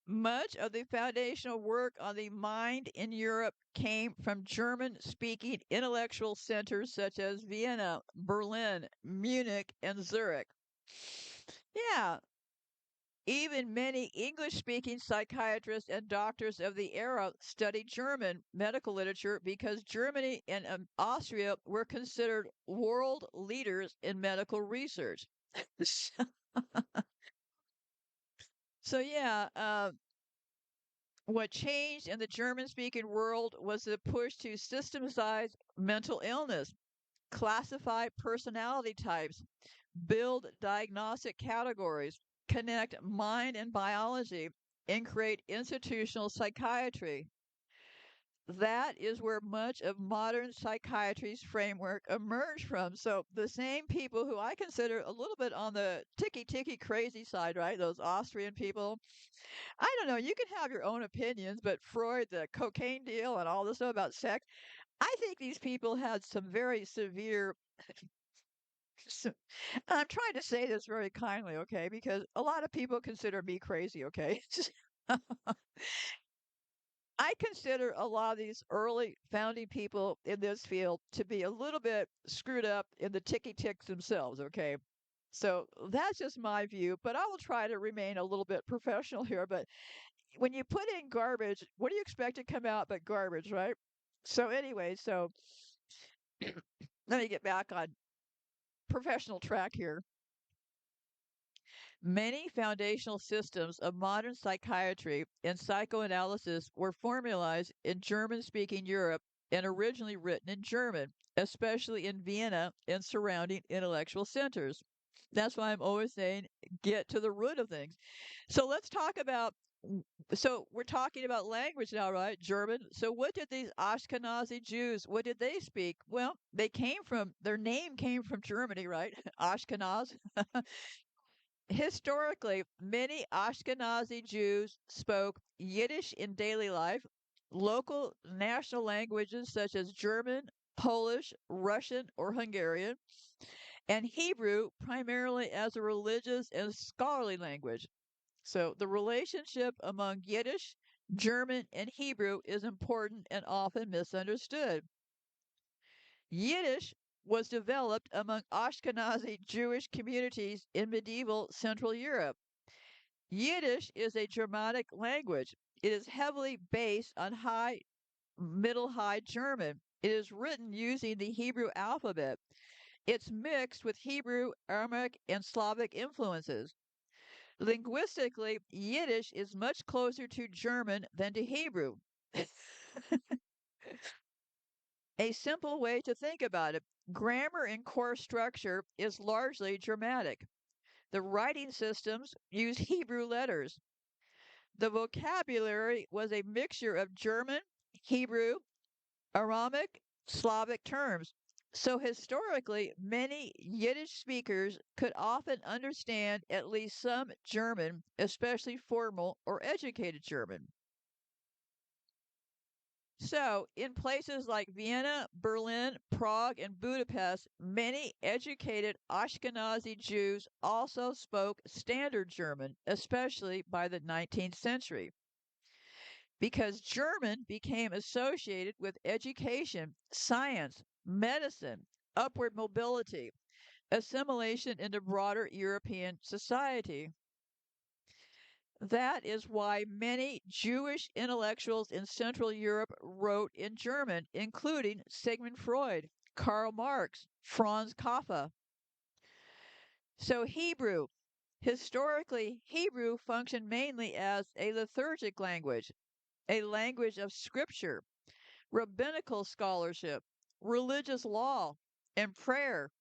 Much of the foundational work on the mind in Europe came from German speaking intellectual centers such as Vienna, Berlin, Munich, and Zurich. Yeah, even many English speaking psychiatrists and doctors of the era studied German medical literature because Germany and Austria were considered world leaders in medical research. So, yeah, what changed in the German speaking world was the push to systematize mental illness, classify personality types, build diagnostic categories, connect mind and biology, and create institutional psychiatry. That is where much of modern psychiatry's framework emerged from. So the same people who I consider a little bit on the ticky crazy side, right? Those Austrian people. I don't know. You can have your own opinions, but Freud, the cocaine deal, and all this stuff about sex, I think these people had some very severe. I'm trying to say this very kindly, okay? Because a lot of people consider me crazy, okay? I consider a lot of these early founding people in this field to be a little bit screwed up in the ticky ticks themselves, okay? So that's just my view, but I will try to remain a little bit professional here. But when you put in garbage, what do you expect to come out but garbage, right? So, anyway, so let me get back on professional track here. Many foundational systems of modern psychiatry and psychoanalysis were formalized in German speaking Europe and originally written in German, especially in Vienna and surrounding intellectual centers. That's why I'm always saying get to the root of things. So let's talk about. So we're talking about language now, right? German. So what did these Ashkenazi Jews? What did they speak? Well, they came from their name came from Germany, right? Ashkenaz. Historically, many Ashkenazi Jews spoke Yiddish in daily life, local national languages such as German, Polish, Russian, or Hungarian, and Hebrew primarily as a religious and scholarly language. So the relationship among Yiddish, German, and Hebrew is important and often misunderstood. Yiddish was developed among Ashkenazi Jewish communities in medieval Central Europe. Yiddish is a Germanic language. It is heavily based on Middle High German. It is written using the Hebrew alphabet. It's mixed with Hebrew, Aramaic, and Slavic influences. Linguistically, Yiddish is much closer to German than to Hebrew. A simple way to think about it, grammar and core structure is largely Germanic. The writing systems use Hebrew letters. The vocabulary was a mixture of German, Hebrew, Aramaic, Slavic terms. So historically, many Yiddish speakers could often understand at least some German, especially formal or educated German. So, in places like Vienna, Berlin, Prague, and Budapest, many educated Ashkenazi Jews also spoke Standard German, especially by the 19th century, because German became associated with education, science, medicine, upward mobility, assimilation into broader European society. That is why many Jewish intellectuals in Central Europe wrote in German, including Sigmund Freud, Karl Marx, Franz Kafka. So, Hebrew. Historically, Hebrew functioned mainly as a liturgic language, a language of scripture, rabbinical scholarship, religious law, and prayer.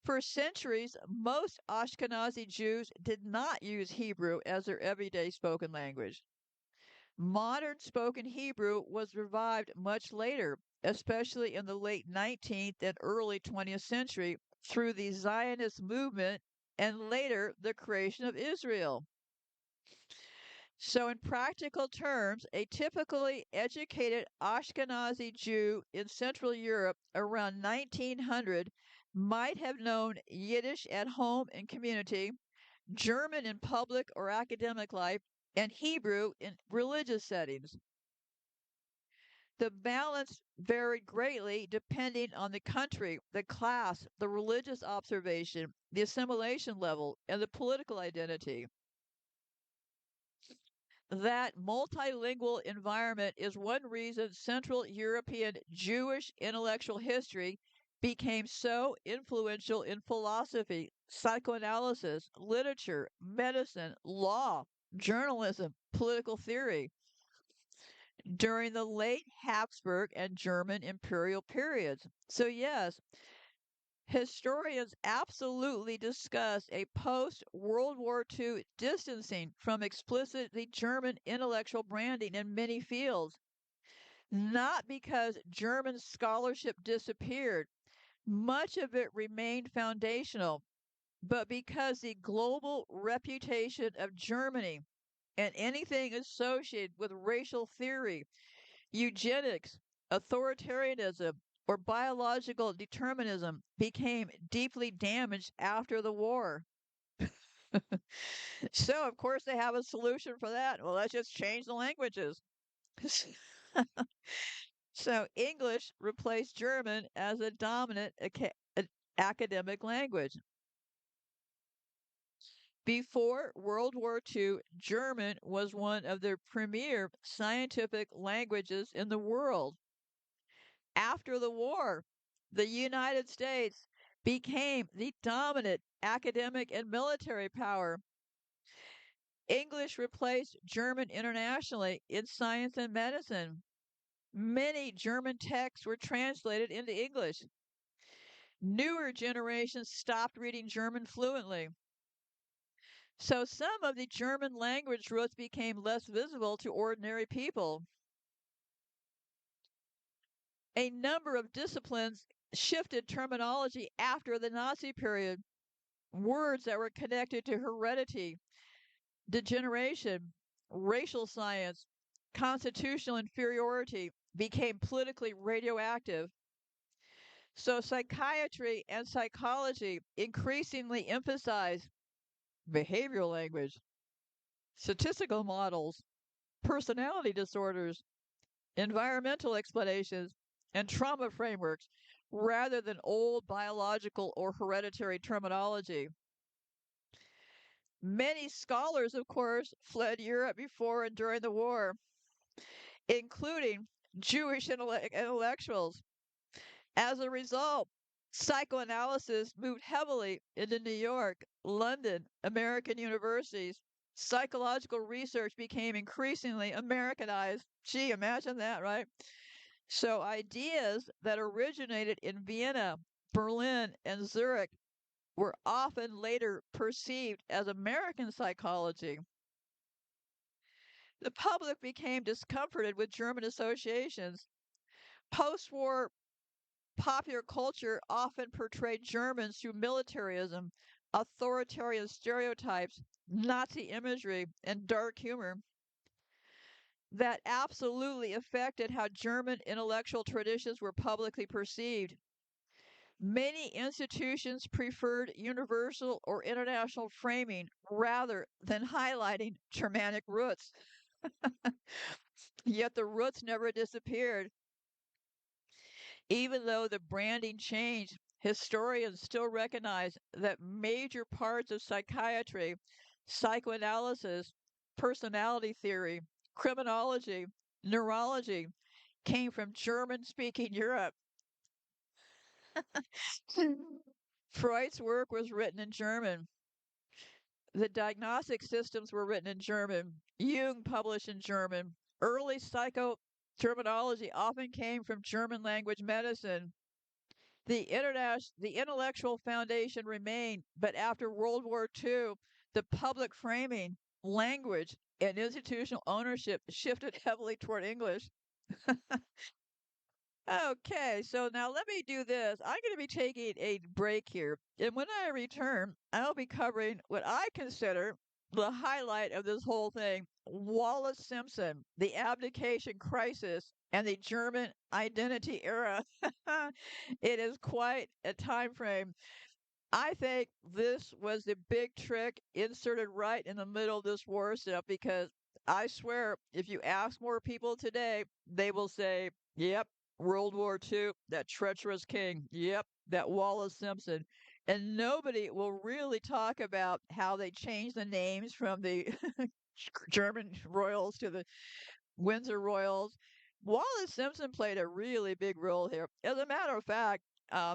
For centuries, most Ashkenazi Jews did not use Hebrew as their everyday spoken language. Modern spoken Hebrew was revived much later, especially in the late 19th and early 20th century, through the Zionist movement and later the creation of Israel. So, in practical terms, a typically educated Ashkenazi Jew in Central Europe around 1900 might have known Yiddish at home and community, German in public or academic life, and Hebrew in religious settings. The balance varied greatly depending on the country, the class, the religious observation, the assimilation level, and the political identity. That multilingual environment is one reason Central European Jewish intellectual history became so influential in philosophy, psychoanalysis, literature, medicine, law, journalism, political theory during the late Habsburg and German imperial periods. So, yes, historians absolutely discuss a post World War II distancing from explicitly German intellectual branding in many fields, not because German scholarship disappeared, much of it remained foundational, but because the global reputation of Germany and anything associated with racial theory, eugenics, authoritarianism, or biological determinism became deeply damaged after the war. So, of course, they have a solution for that. Well, let's just change the languages. So, English replaced German as a dominant academic language. Before World War II, German was one of the premier scientific languages in the world. After the war, the United States became the dominant academic and military power. English replaced German internationally in science and medicine. Many German texts were translated into English. Newer generations stopped reading German fluently. So some of the German language roots became less visible to ordinary people. A number of disciplines shifted terminology after the Nazi period. Words that were connected to heredity, degeneration, racial science, constitutional inferiority became politically radioactive. So psychiatry and psychology increasingly emphasize behavioral language, statistical models, personality disorders, environmental explanations, and trauma frameworks rather than old biological or hereditary terminology. Many scholars, of course, fled Europe before and during the war, including Jewish intellectuals. As a result, psychoanalysis moved heavily into New York, London, American universities. Psychological research became increasingly Americanized. Gee, imagine that, right? So ideas that originated in Vienna, Berlin, and Zurich were often later perceived as American psychology. The public became discomforted with German associations. Post war popular culture often portrayed Germans through militarism, authoritarian stereotypes, Nazi imagery, and dark humor. That absolutely affected how German intellectual traditions were publicly perceived. Many institutions preferred universal or international framing rather than highlighting Germanic roots. Yet the roots never disappeared. Even though the branding changed, historians still recognize that major parts of psychiatry, psychoanalysis, personality theory, criminology, neurology came from German speaking Europe. Freud's work was written in German. The diagnostic systems were written in German. Jung published in German. Early psychoterminology often came from German language medicine. The intellectual foundation remained, but after World War II, the public framing, language, and institutional ownership shifted heavily toward English. Okay, so now let me do this. I'm going to be taking a break here. And when I return, I'll be covering what I consider the highlight of this whole thing, Wallace Simpson, the abdication crisis, and the German identity era. It is quite a time frame. I think this was the big trick inserted right in the middle of this war stuff because I swear, if you ask more people today, they will say, yep, World War II, that treacherous king. Yep, that Wallace Simpson. And nobody will really talk about how they changed the names from the German royals to the Windsor Royals. Wallace Simpson played a really big role here. As a matter of fact, I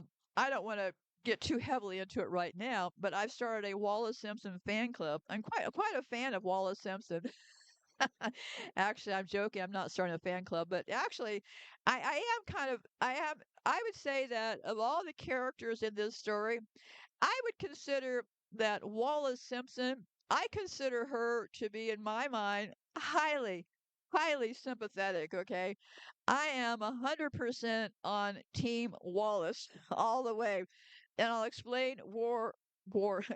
don't want to get too heavily into it right now, but I've started a Wallace Simpson fan club. I'm quite a fan of Wallace Simpson. Actually, I'm joking. I'm not starting a fan club, but actually, I am kind of I would say that of all the characters in this story, I would consider that Wallace Simpson, I consider her to be, in my mind, highly sympathetic. Okay. I am 100% on Team Wallace all the way. And I'll explain war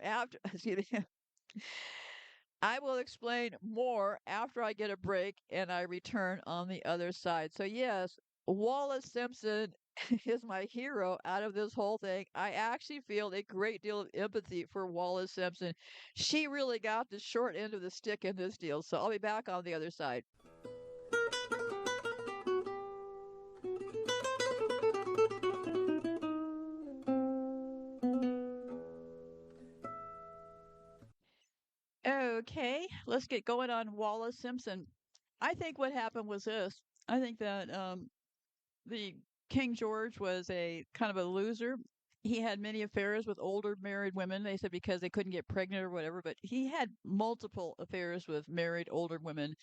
after, excuse me, I will explain more after I get a break and I return on the other side. So, yes, Wallace Simpson is my hero out of this whole thing. I actually feel a great deal of empathy for Wallace Simpson. She really got the short end of the stick in this deal. So, I'll be back on the other side. Okay, let's get going on Wallace Simpson. I think what happened was this. I think that the King George was a kind of a loser. He had many affairs with older married women. They said because they couldn't get pregnant or whatever, but he had multiple affairs with married older women.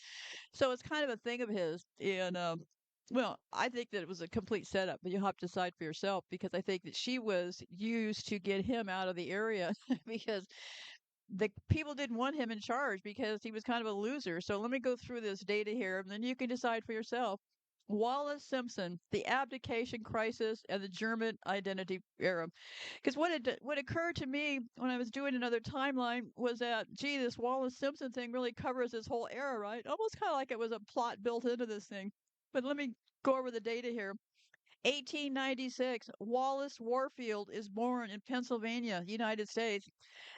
So it's kind of a thing of his. And well, I think that it was a complete setup, but you'll have to decide for yourself because I think that she was used to get him out of the area because the people didn't want him in charge because he was kind of a loser. So let me go through this data here, and then you can decide for yourself. Wallace Simpson, the abdication crisis, and the German identity era. Because what occurred to me when I was doing another timeline was that, gee, this Wallace Simpson thing really covers this whole era, right? Almost kind of like it was a plot built into this thing. But let me go over the data here. 1896, Wallace Warfield is born in Pennsylvania, United States.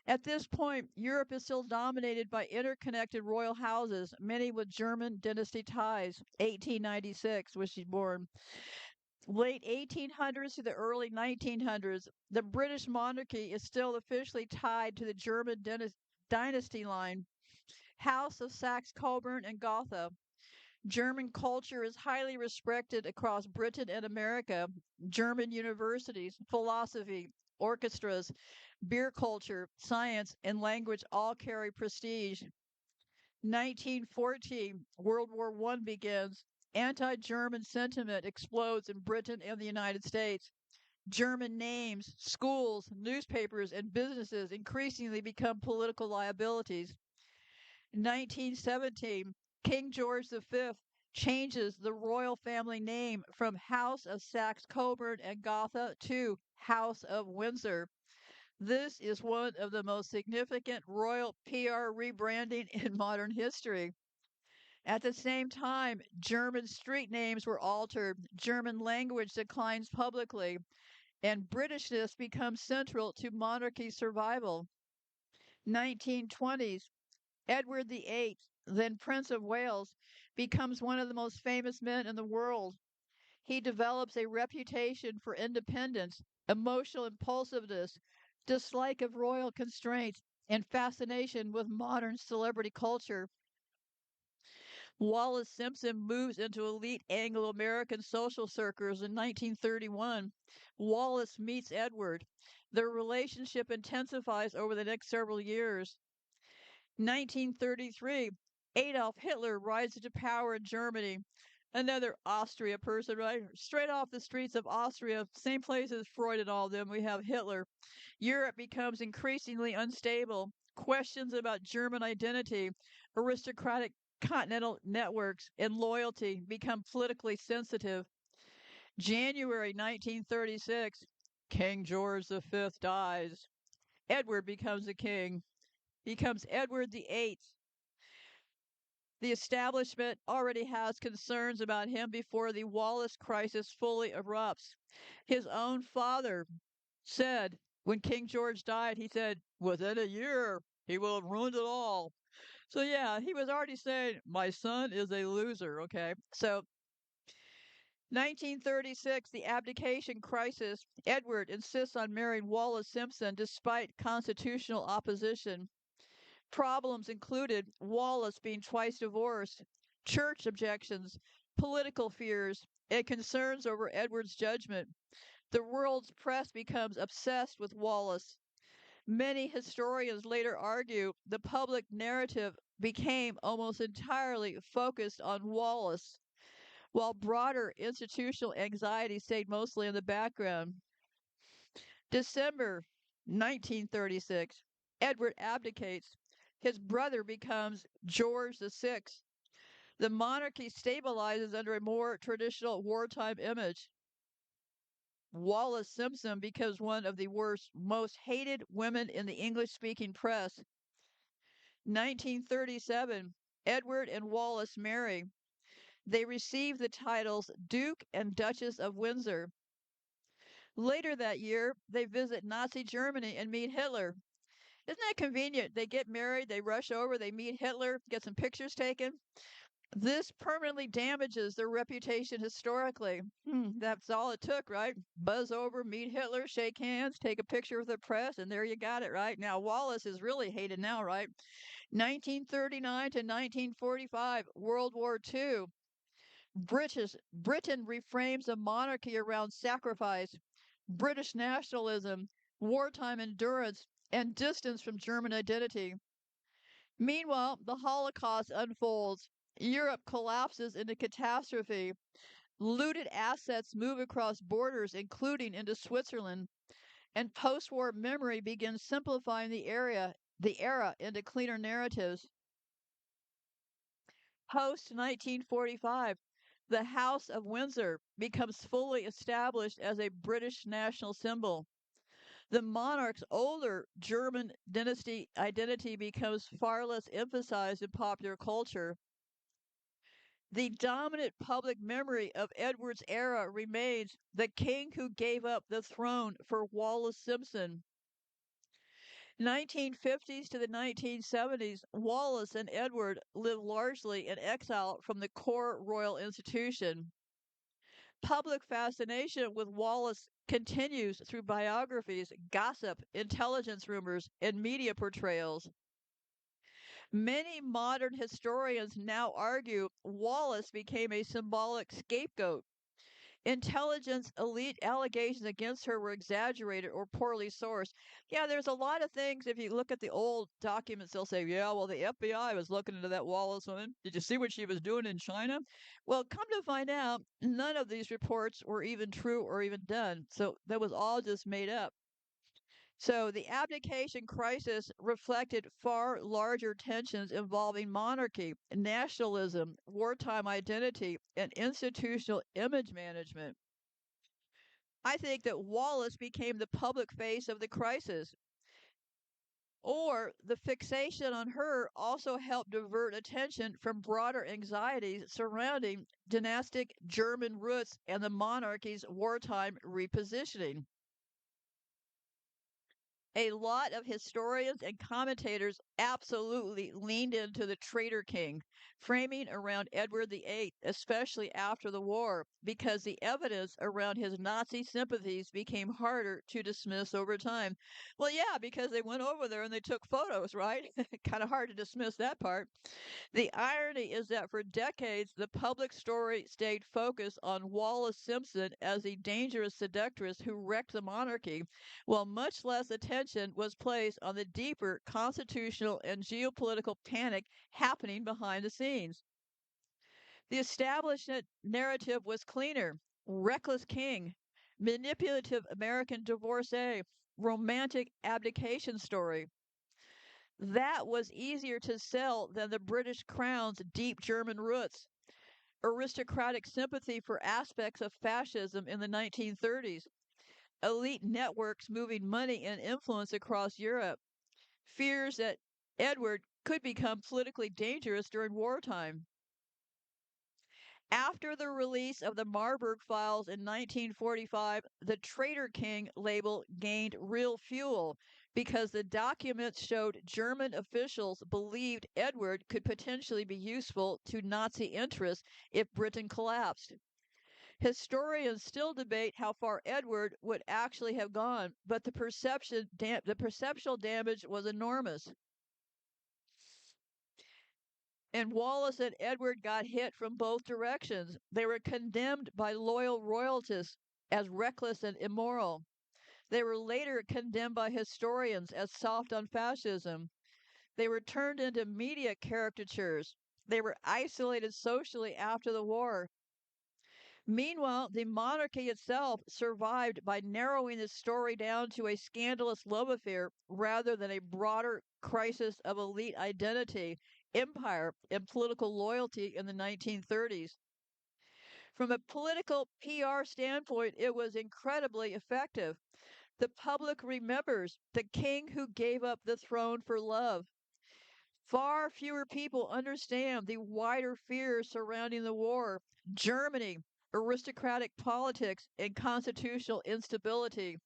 At this point, Europe is still dominated by interconnected royal houses, many with German dynasty ties. 1896 was she born. Late 1800s to the early 1900s, the British monarchy is still officially tied to the German dynasty line. House of Saxe-Coburg and Gotha. German culture is highly respected across Britain and America. German universities, philosophy, orchestras, beer culture, science, and language all carry prestige. 1914, World War I begins. Anti-German sentiment explodes in Britain and the United States. German names, schools, newspapers, and businesses increasingly become political liabilities. 1917, King George V changes the royal family name from House of Saxe-Coburg and Gotha to House of Windsor. This is one of the most significant royal PR rebranding in modern history. At the same time, German street names were altered, German language declines publicly, and Britishness becomes central to monarchy survival. 1920s, Edward VIII, then Prince of Wales, becomes one of the most famous men in the world. He develops a reputation for independence, emotional impulsiveness, dislike of royal constraints, and fascination with modern celebrity culture. Wallace Simpson moves into elite Anglo American social circles in 1931. Wallace meets Edward. Their relationship intensifies over the next several years. 1933, Adolf Hitler rises to power in Germany. Another Austria person, right? Straight off the streets of Austria, same place as Freud and all of them, we have Hitler. Europe becomes increasingly unstable. Questions about German identity, aristocratic continental networks, and loyalty become politically sensitive. January 1936, King George V dies. Edward becomes the king, becomes Edward VIII. The establishment already has concerns about him before the Wallace crisis fully erupts. His own father said, when King George died, he said, within a year, he will have ruined it all. So, yeah, he was already saying, my son is a loser, okay? So, 1936, the abdication crisis. Edward insists on marrying Wallace Simpson despite constitutional opposition. Problems included Wallace being twice divorced, church objections, political fears, and concerns over Edward's judgment. The world's press becomes obsessed with Wallace. Many historians later argue the public narrative became almost entirely focused on Wallace, while broader institutional anxiety stayed mostly in the background. December 1936, Edward abdicates. His brother becomes George VI. The monarchy stabilizes under a more traditional wartime image. Wallace Simpson becomes one of the worst, most hated women in the English speaking press. 1937, Edward and Wallace marry. They receive the titles Duke and Duchess of Windsor. Later that year, they visit Nazi Germany and meet Hitler. Isn't that convenient? They get married, they rush over, they meet Hitler, get some pictures taken. This permanently damages their reputation historically. That's all it took, right? Buzz over, meet Hitler, shake hands, take a picture with the press, and there you got it, right? Now, Wallace is really hated now, right? 1939 to 1945, World War II. Britain reframes a monarchy around sacrifice, British nationalism, wartime endurance, and distance from German identity. Meanwhile, the Holocaust unfolds. Europe collapses into catastrophe. Looted assets move across borders, including into Switzerland, and post-war memory begins simplifying the era into cleaner narratives. Post 1945, the House of Windsor becomes fully established as a British national symbol. The monarch's older German dynasty identity becomes far less emphasized in popular culture. The dominant public memory of Edward's era remains the king who gave up the throne for Wallace Simpson. 1950s to the 1970s, Wallace and Edward lived largely in exile from the core royal institution. Public fascination with Wallace continues through biographies, gossip, intelligence rumors, and media portrayals. Many modern historians now argue Wallace became a symbolic scapegoat. Intelligence elite allegations against her were exaggerated or poorly sourced. Yeah, there's a lot of things. If you look at the old documents, they'll say, yeah, well, the FBI was looking into that Wallace woman. Did you see what she was doing in China? Well, come to find out, none of these reports were even true or even done. So that was all just made up. So the abdication crisis reflected far larger tensions involving monarchy, nationalism, wartime identity, and institutional image management. I think that Wallace became the public face of the crisis, or the fixation on her also helped divert attention from broader anxieties surrounding dynastic German roots and the monarchy's wartime repositioning. A lot of historians and commentators absolutely leaned into the traitor king, framing around Edward VIII, especially after the war, because the evidence around his Nazi sympathies became harder to dismiss over time. Well, yeah, because they went over there and they took photos, right? Kind of hard to dismiss that part. The irony is that for decades, the public story stayed focused on Wallace Simpson as the dangerous seductress who wrecked the monarchy, while much less attention was placed on the deeper constitutional and geopolitical panic happening behind the scenes. The establishment narrative was cleaner: reckless king, manipulative American divorcee, romantic abdication story. That was easier to sell than the British Crown's deep German roots, aristocratic sympathy for aspects of fascism in the 1930s, elite networks moving money and influence across Europe, fears that Edward could become politically dangerous during wartime. After the release of the Marburg Files in 1945, the Traitor King label gained real fuel because the documents showed German officials believed Edward could potentially be useful to Nazi interests if Britain collapsed. Historians still debate how far Edward would actually have gone, but the perceptual damage was enormous. And Wallace and Edward got hit from both directions. They were condemned by loyal royalties as reckless and immoral. They were later condemned by historians as soft on fascism. They were turned into media caricatures. They were isolated socially after the war. Meanwhile, the monarchy itself survived by narrowing the story down to a scandalous love affair rather than a broader crisis of elite identity, empire, and political loyalty in the 1930s. From a political PR standpoint, it was incredibly effective. The public remembers the king who gave up the throne for love. Far fewer people understand the wider fears surrounding the war. Germany, aristocratic politics, and constitutional instability.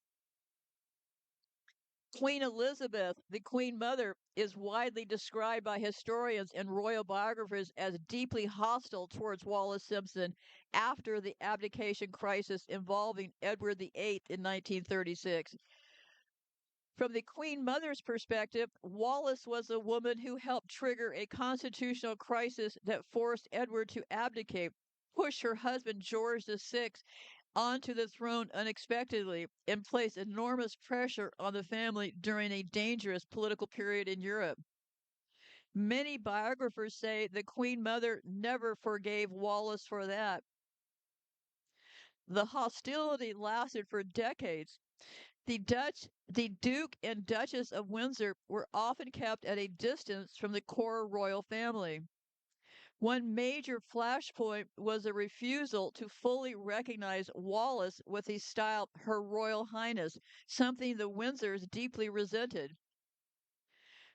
Queen Elizabeth, the Queen Mother, is widely described by historians and royal biographers as deeply hostile towards Wallace Simpson after the abdication crisis involving Edward VIII in 1936. From the Queen Mother's perspective, Wallace was a woman who helped trigger a constitutional crisis that forced Edward to abdicate, push her husband George VI onto the throne unexpectedly, and place enormous pressure on the family during a dangerous political period in Europe. Many biographers say the Queen Mother never forgave Wallace for that. The hostility lasted for decades. The Duke and Duchess of Windsor were often kept at a distance from the core royal family. One major flashpoint was a refusal to fully recognize Wallace with the style Her Royal Highness, something the Windsors deeply resented.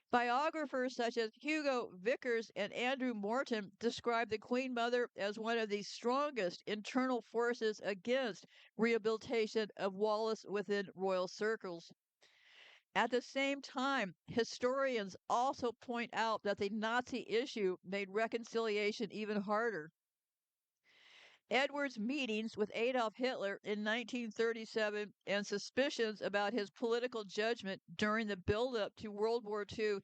Biographers such as Hugo Vickers and Andrew Morton describe the Queen Mother as one of the strongest internal forces against rehabilitation of Wallace within royal circles. At the same time, historians also point out that the Nazi issue made reconciliation even harder. Edward's meetings with Adolf Hitler in 1937 and suspicions about his political judgment during the buildup to World War II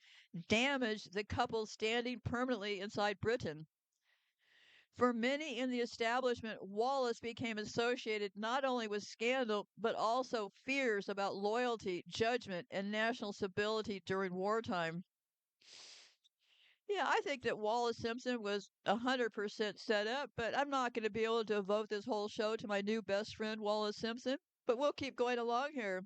damaged the couple's standing permanently inside Britain. For many in the establishment, Wallace became associated not only with scandal, but also fears about loyalty, judgment, and national stability during wartime. Yeah, I think that Wallace Simpson was 100% set up, but I'm not going to be able to devote this whole show to my new best friend, Wallace Simpson. But we'll keep going along here.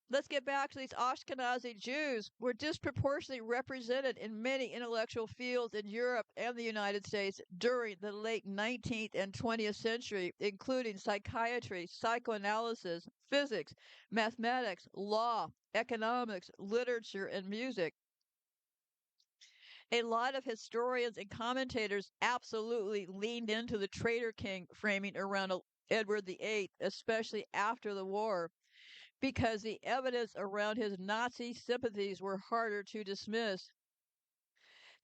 Let's get back to these Ashkenazi Jews were disproportionately represented in many intellectual fields in Europe and the United States during the late 19th and 20th century, including psychiatry, psychoanalysis, physics, mathematics, law, economics, literature, and music. A lot of historians and commentators absolutely leaned into the traitor king framing around Edward VIII, especially after the war, because the evidence around his Nazi sympathies were harder to dismiss.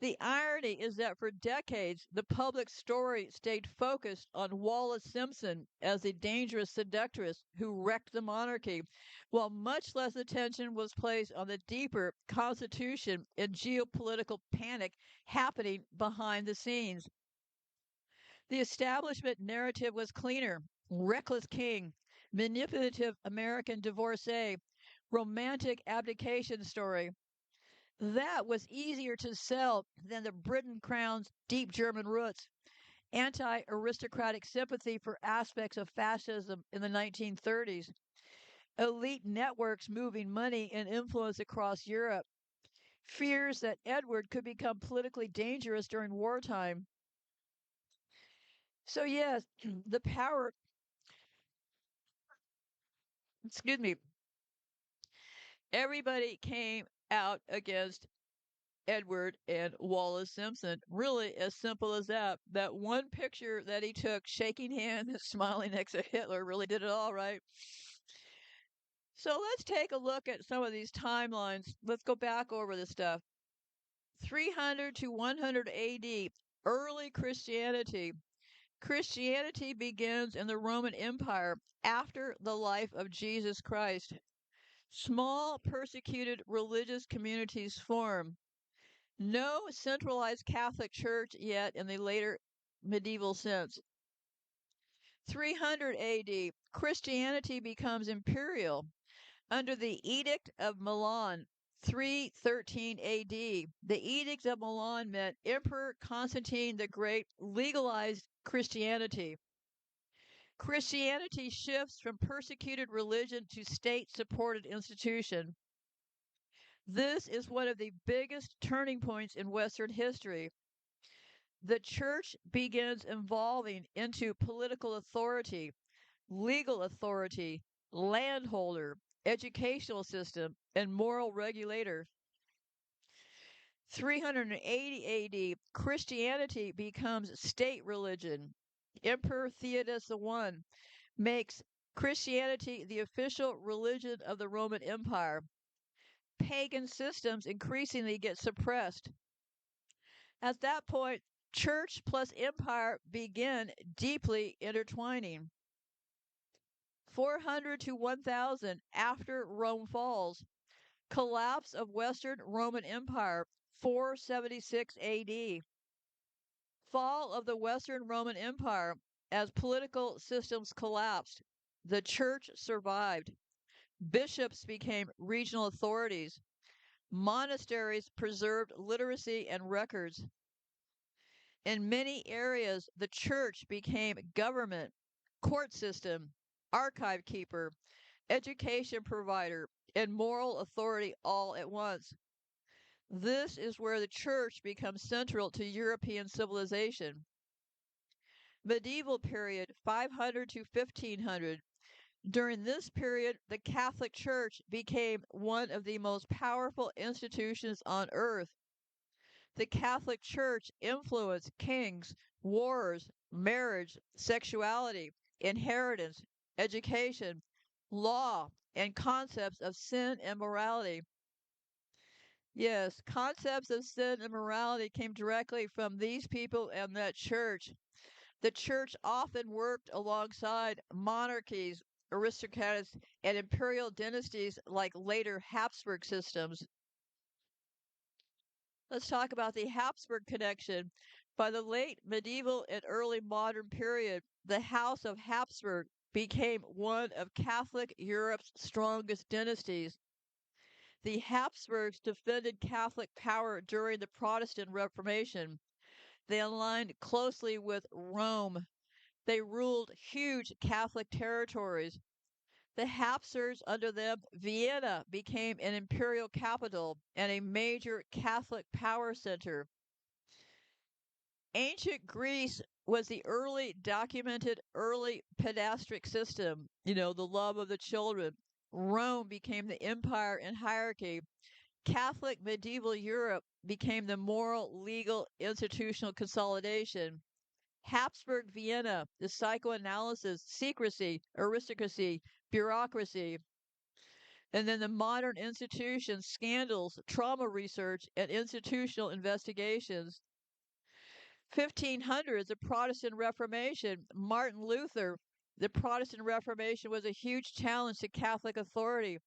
The irony is that for decades, the public story stayed focused on Wallis Simpson as a dangerous seductress who wrecked the monarchy, while much less attention was placed on the deeper constitution and geopolitical panic happening behind the scenes. The establishment narrative was cleaner: reckless king, manipulative American divorcee, romantic abdication story. That was easier to sell than the Britain Crown's deep German roots, anti aristocratic sympathy for aspects of fascism in the 1930s. elite networks moving money and influence across Europe, fears that Edward could become politically dangerous during wartime. So, yes, the power, excuse me, everybody came out against Edward and Wallace Simpson. Really, as simple as that. That one picture that he took, shaking hands and smiling next to Hitler, really did it all, right? So let's take a look at some of these timelines. Let's go back over this stuff. 300 to 100 AD, early Christianity. Christianity begins in the Roman Empire after the life of Jesus Christ. Small persecuted religious communities form. No centralized Catholic Church yet in the later medieval sense. 300 AD, Christianity becomes imperial under the Edict of Milan. 313 AD. The Edict of Milan meant Emperor Constantine the Great legalized Christianity. Christianity shifts from persecuted religion to state supported institution. This is one of the biggest turning points in Western history. The church begins evolving into political authority, legal authority, landholder, educational system, and moral regulator. 380 AD, Christianity becomes state religion. Emperor Theodos I makes Christianity the official religion of the Roman Empire. Pagan systems increasingly get suppressed. At that point, church plus empire begin deeply intertwining. 400 to 1000 after Rome falls. Collapse of Western Roman Empire, 476 AD. Fall of the Western Roman Empire as political systems collapsed. The church survived. Bishops became regional authorities. Monasteries preserved literacy and records. In many areas, the church became government, court system, archive keeper, education provider, and moral authority all at once. This is where the church becomes central to European civilization. Medieval period 500 to 1500. During this period, the Catholic Church became one of the most powerful institutions on earth. The Catholic Church influenced kings, wars, marriage, sexuality, inheritance, education, law, and concepts of sin and morality. Yes, concepts of sin and morality came directly from these people and that church. The church often worked alongside monarchies, aristocrats, and imperial dynasties like later Habsburg systems. Let's talk about the Habsburg connection. By the late medieval and early modern period, the House of Habsburg became one of Catholic Europe's strongest dynasties. The Habsburgs defended Catholic power during the Protestant Reformation. They aligned closely with Rome. They ruled huge Catholic territories. The Habsburgs, under them, Vienna became an imperial capital and a major Catholic power center. Ancient Greece was the early documented early pedastric system, the love of the children. Rome became the empire and hierarchy. Catholic medieval Europe became the moral, legal, institutional consolidation. Habsburg Vienna, the psychoanalysis, secrecy, aristocracy, bureaucracy. And then the modern institutions, scandals, trauma research, and institutional investigations. 1500s, the Protestant Reformation. Martin Luther. The Protestant Reformation was a huge challenge to Catholic authority.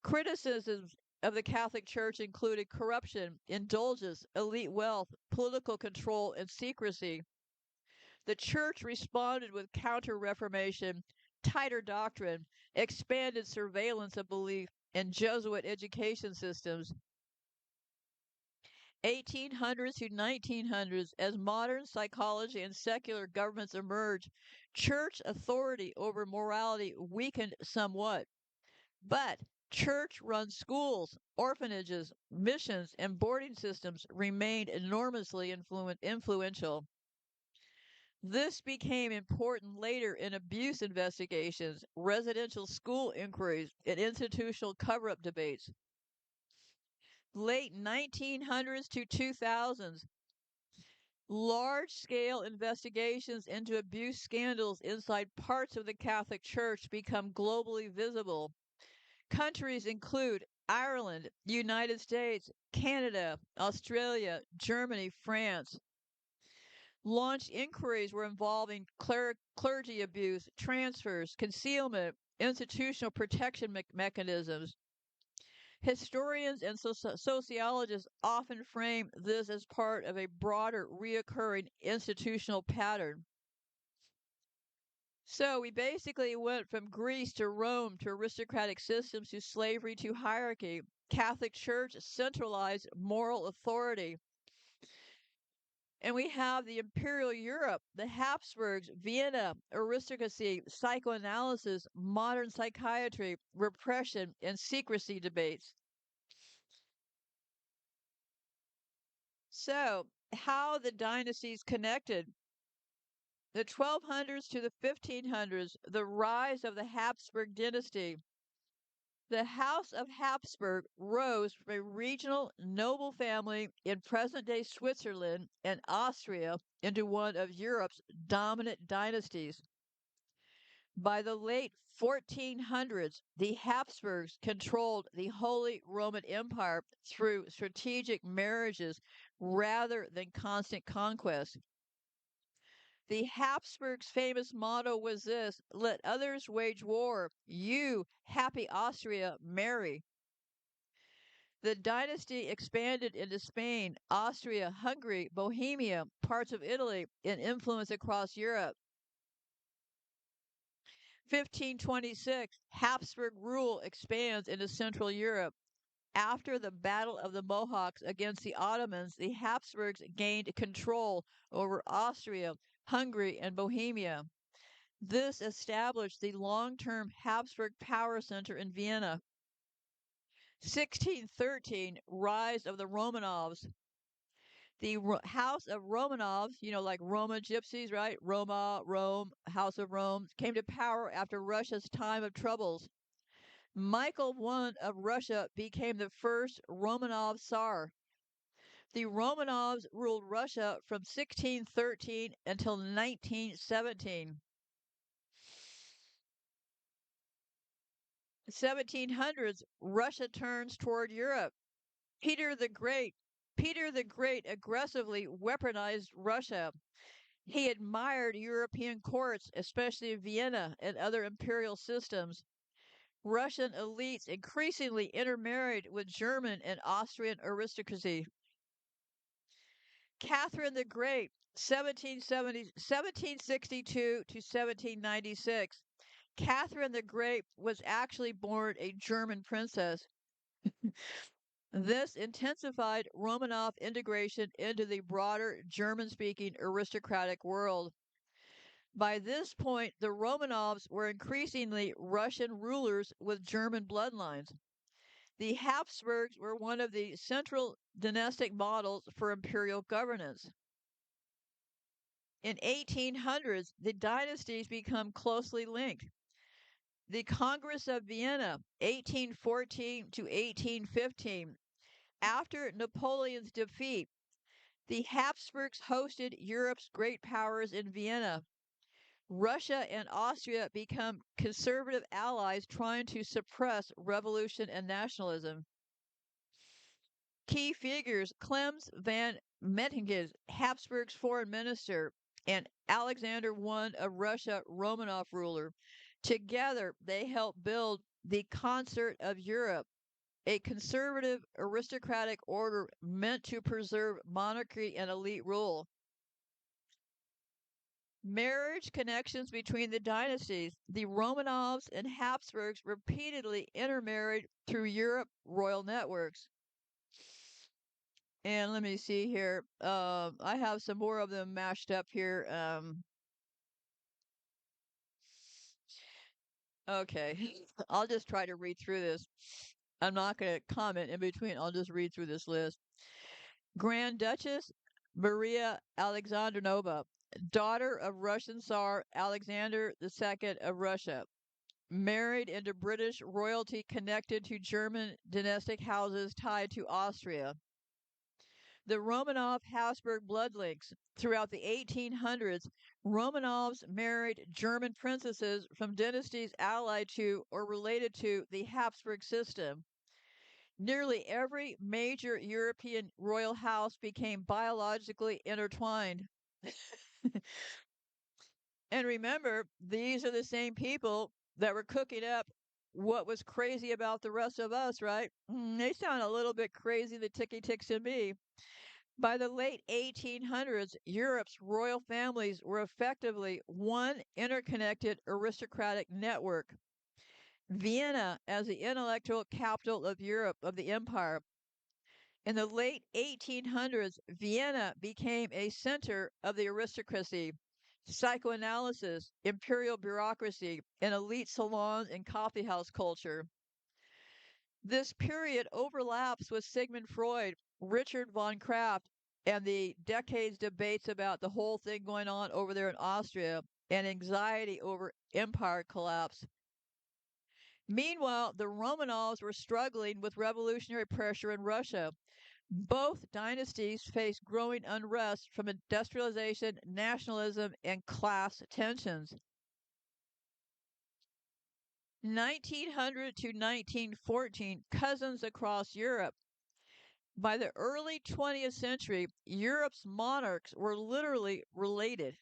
Criticisms of the Catholic Church included corruption, indulgence, elite wealth, political control, and secrecy. The Church responded with Counter Reformation, tighter doctrine, expanded surveillance of belief, and Jesuit education systems. 1800s to 1900s, as modern psychology and secular governments emerged, church authority over morality weakened somewhat. But church run schools, orphanages, missions, and boarding systems remained enormously influential. This became important later in abuse investigations, residential school inquiries, and institutional cover up debates. Late 1900s to 2000s, large scale investigations into abuse scandals inside parts of the Catholic Church become globally visible. Countries include Ireland, United States, Canada, Australia, Germany, France. Launched inquiries were involving clergy abuse, transfers, concealment, institutional protection mechanisms. Historians and sociologists often frame this as part of a broader, reoccurring institutional pattern. So we basically went from Greece to Rome to aristocratic systems to slavery to hierarchy. Catholic Church centralized moral authority. And we have the Imperial Europe, the Habsburgs, Vienna, aristocracy, psychoanalysis, modern psychiatry, repression, and secrecy debates. So, how the dynasties connected. The 1200s to the 1500s, the rise of the Habsburg dynasty. The House of Habsburg rose from a regional noble family in present day Switzerland and Austria into one of Europe's dominant dynasties. By the late 1400s, the Habsburgs controlled the Holy Roman Empire through strategic marriages rather than constant conquest. The Habsburgs' famous motto was this: let others wage war, you, happy Austria, marry. The dynasty expanded into Spain, Austria, Hungary, Bohemia, parts of Italy, and influence across Europe. 1526, Habsburg rule expands into Central Europe. After the Battle of the Mohawks against the Ottomans, the Habsburgs gained control over Austria, Hungary, and Bohemia. This established the long-term Habsburg power center in Vienna. 1613, rise of the Romanovs. The House of Romanovs, like Roma gypsies, right? Roma, Rome, House of Rome, came to power after Russia's time of troubles. Michael I of Russia became the first Romanov Tsar. The Romanovs ruled Russia from 1613 until 1917. 1700s, Russia turns toward Europe. Peter the Great. Peter the Great aggressively weaponized Russia. He admired European courts, especially Vienna and other imperial systems. Russian elites increasingly intermarried with German and Austrian aristocracy. Catherine the Great, 1762 to 1796. Catherine the Great was actually born a German princess. This intensified Romanov integration into the broader German speaking aristocratic world. By this point, the Romanovs were increasingly Russian rulers with German bloodlines. The Habsburgs were one of the central dynastic models for imperial governance. In 1800s, the dynasties become closely linked. The Congress of Vienna, 1814 to 1815. After Napoleon's defeat, the Habsburgs hosted Europe's great powers in Vienna. Russia and Austria become conservative allies trying to suppress revolution and nationalism. Key figures: Clemens van Mettingen, Habsburg's foreign minister, and Alexander I of Russia, Romanov ruler. Together, they helped build the Concert of Europe, a conservative aristocratic order meant to preserve monarchy and elite rule. Marriage connections between the dynasties. The Romanovs and Habsburgs repeatedly intermarried through Europe royal networks. And let me see here. I have some more of them mashed up here. Okay. I'll just try to read through this. I'm not going to comment in between. I'll just read through this list. Grand Duchess Maria Alexandrovna, daughter of Russian Tsar Alexander II of Russia, married into British royalty connected to German dynastic houses tied to Austria. The Romanov Habsburg blood links. Throughout the 1800s, Romanovs married German princesses from dynasties allied to or related to the Habsburg system. Nearly every major European royal house became biologically intertwined. And remember, these are the same people that were cooking up what was crazy about the rest of us, right? They sound a little bit crazy, the ticky ticks to me. By the late 1800s, Europe's royal families were effectively one interconnected aristocratic network. Vienna, as the intellectual capital of Europe, of the empire. In the late 1800s, Vienna became a center of the aristocracy, psychoanalysis, imperial bureaucracy, and elite salons and coffeehouse culture. This period overlaps with Sigmund Freud, Richard von Kraft, and the decades debates about the whole thing going on over there in Austria and anxiety over empire collapse. Meanwhile, the Romanovs were struggling with revolutionary pressure in Russia. Both dynasties faced growing unrest from industrialization, nationalism, and class tensions. 1900 to 1914, cousins across Europe. By the early 20th century, Europe's monarchs were literally related.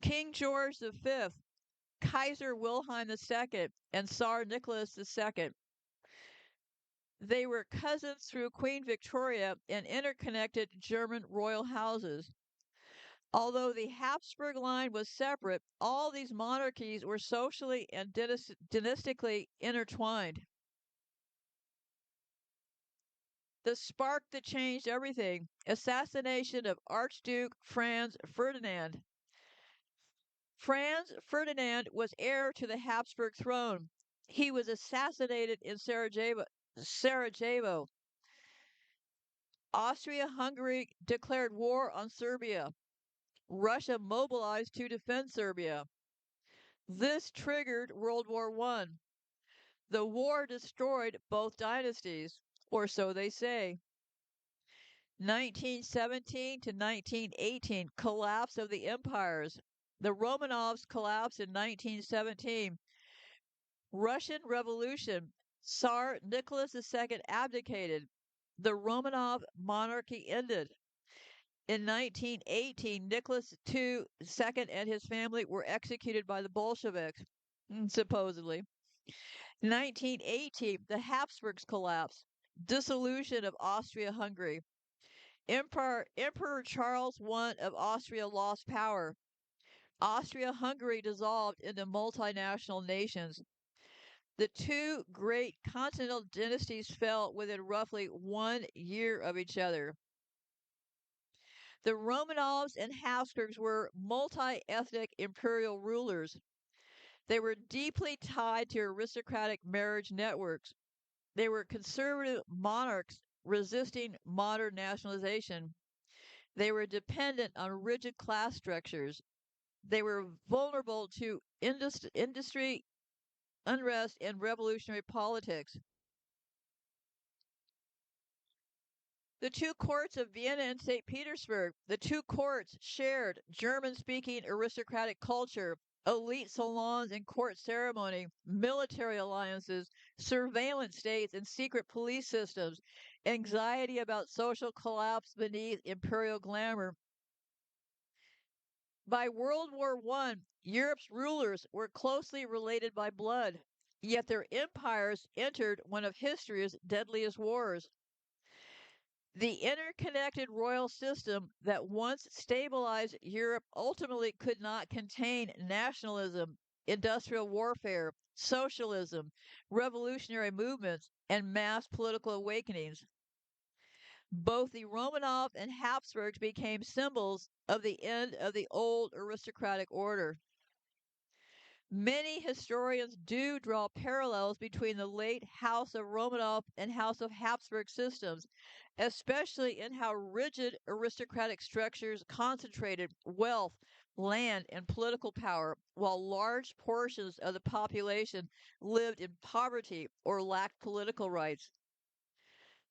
King George V, Kaiser Wilhelm II, and Tsar Nicholas II. They were cousins through Queen Victoria and interconnected German royal houses. Although the Habsburg line was separate, all these monarchies were socially and dynastically intertwined. The spark that changed everything: assassination of Archduke Franz Ferdinand. Franz Ferdinand was heir to the Habsburg throne. He was assassinated in Sarajevo. Austria-Hungary declared war on Serbia. Russia mobilized to defend Serbia. This triggered World War I. The war destroyed both dynasties, or so they say. 1917 to 1918, collapse of the empires. The Romanovs collapsed in 1917. Russian Revolution. Tsar Nicholas II abdicated. The Romanov monarchy ended. In 1918, Nicholas II and his family were executed by the Bolsheviks, supposedly. 1918, the Habsburgs collapsed. Dissolution of Austria-Hungary. Emperor Charles I of Austria lost power. Austria-Hungary dissolved into multinational nations. The two great continental dynasties fell within roughly 1 year of each other. The Romanovs and Habsburgs were multi-ethnic imperial rulers. They were deeply tied to aristocratic marriage networks. They were conservative monarchs resisting modern nationalization. They were dependent on rigid class structures. They were vulnerable to industry unrest and revolutionary politics. The two courts of Vienna and St. Petersburg, the two courts shared German speaking aristocratic culture, elite salons and court ceremony, military alliances, surveillance states, and secret police systems, anxiety about social collapse beneath imperial glamour. By World War I, Europe's rulers were closely related by blood, yet their empires entered one of history's deadliest wars. The interconnected royal system that once stabilized Europe ultimately could not contain nationalism, industrial warfare, socialism, revolutionary movements, and mass political awakenings. Both the Romanov and Habsburgs became symbols of the end of the old aristocratic order. Many historians do draw parallels between the late House of Romanov and House of Habsburg systems, especially in how rigid aristocratic structures concentrated wealth, land, and political power, while large portions of the population lived in poverty or lacked political rights.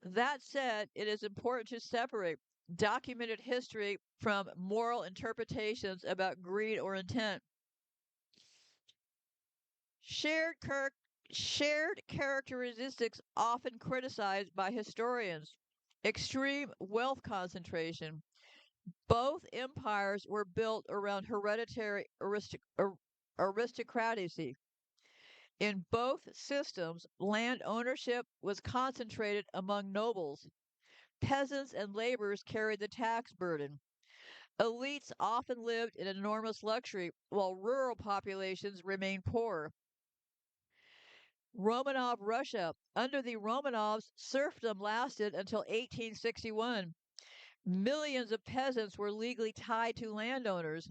That said, it is important to separate documented history from moral interpretations about greed or intent. Shared, char- Shared characteristics often criticized by historians. Extreme wealth concentration. Both empires were built around hereditary aristocracy. In both systems, land ownership was concentrated among nobles. Peasants and laborers carried the tax burden. Elites often lived in enormous luxury, while rural populations remained poor. Romanov Russia. Under the Romanovs, serfdom lasted until 1861. Millions of peasants were legally tied to landowners.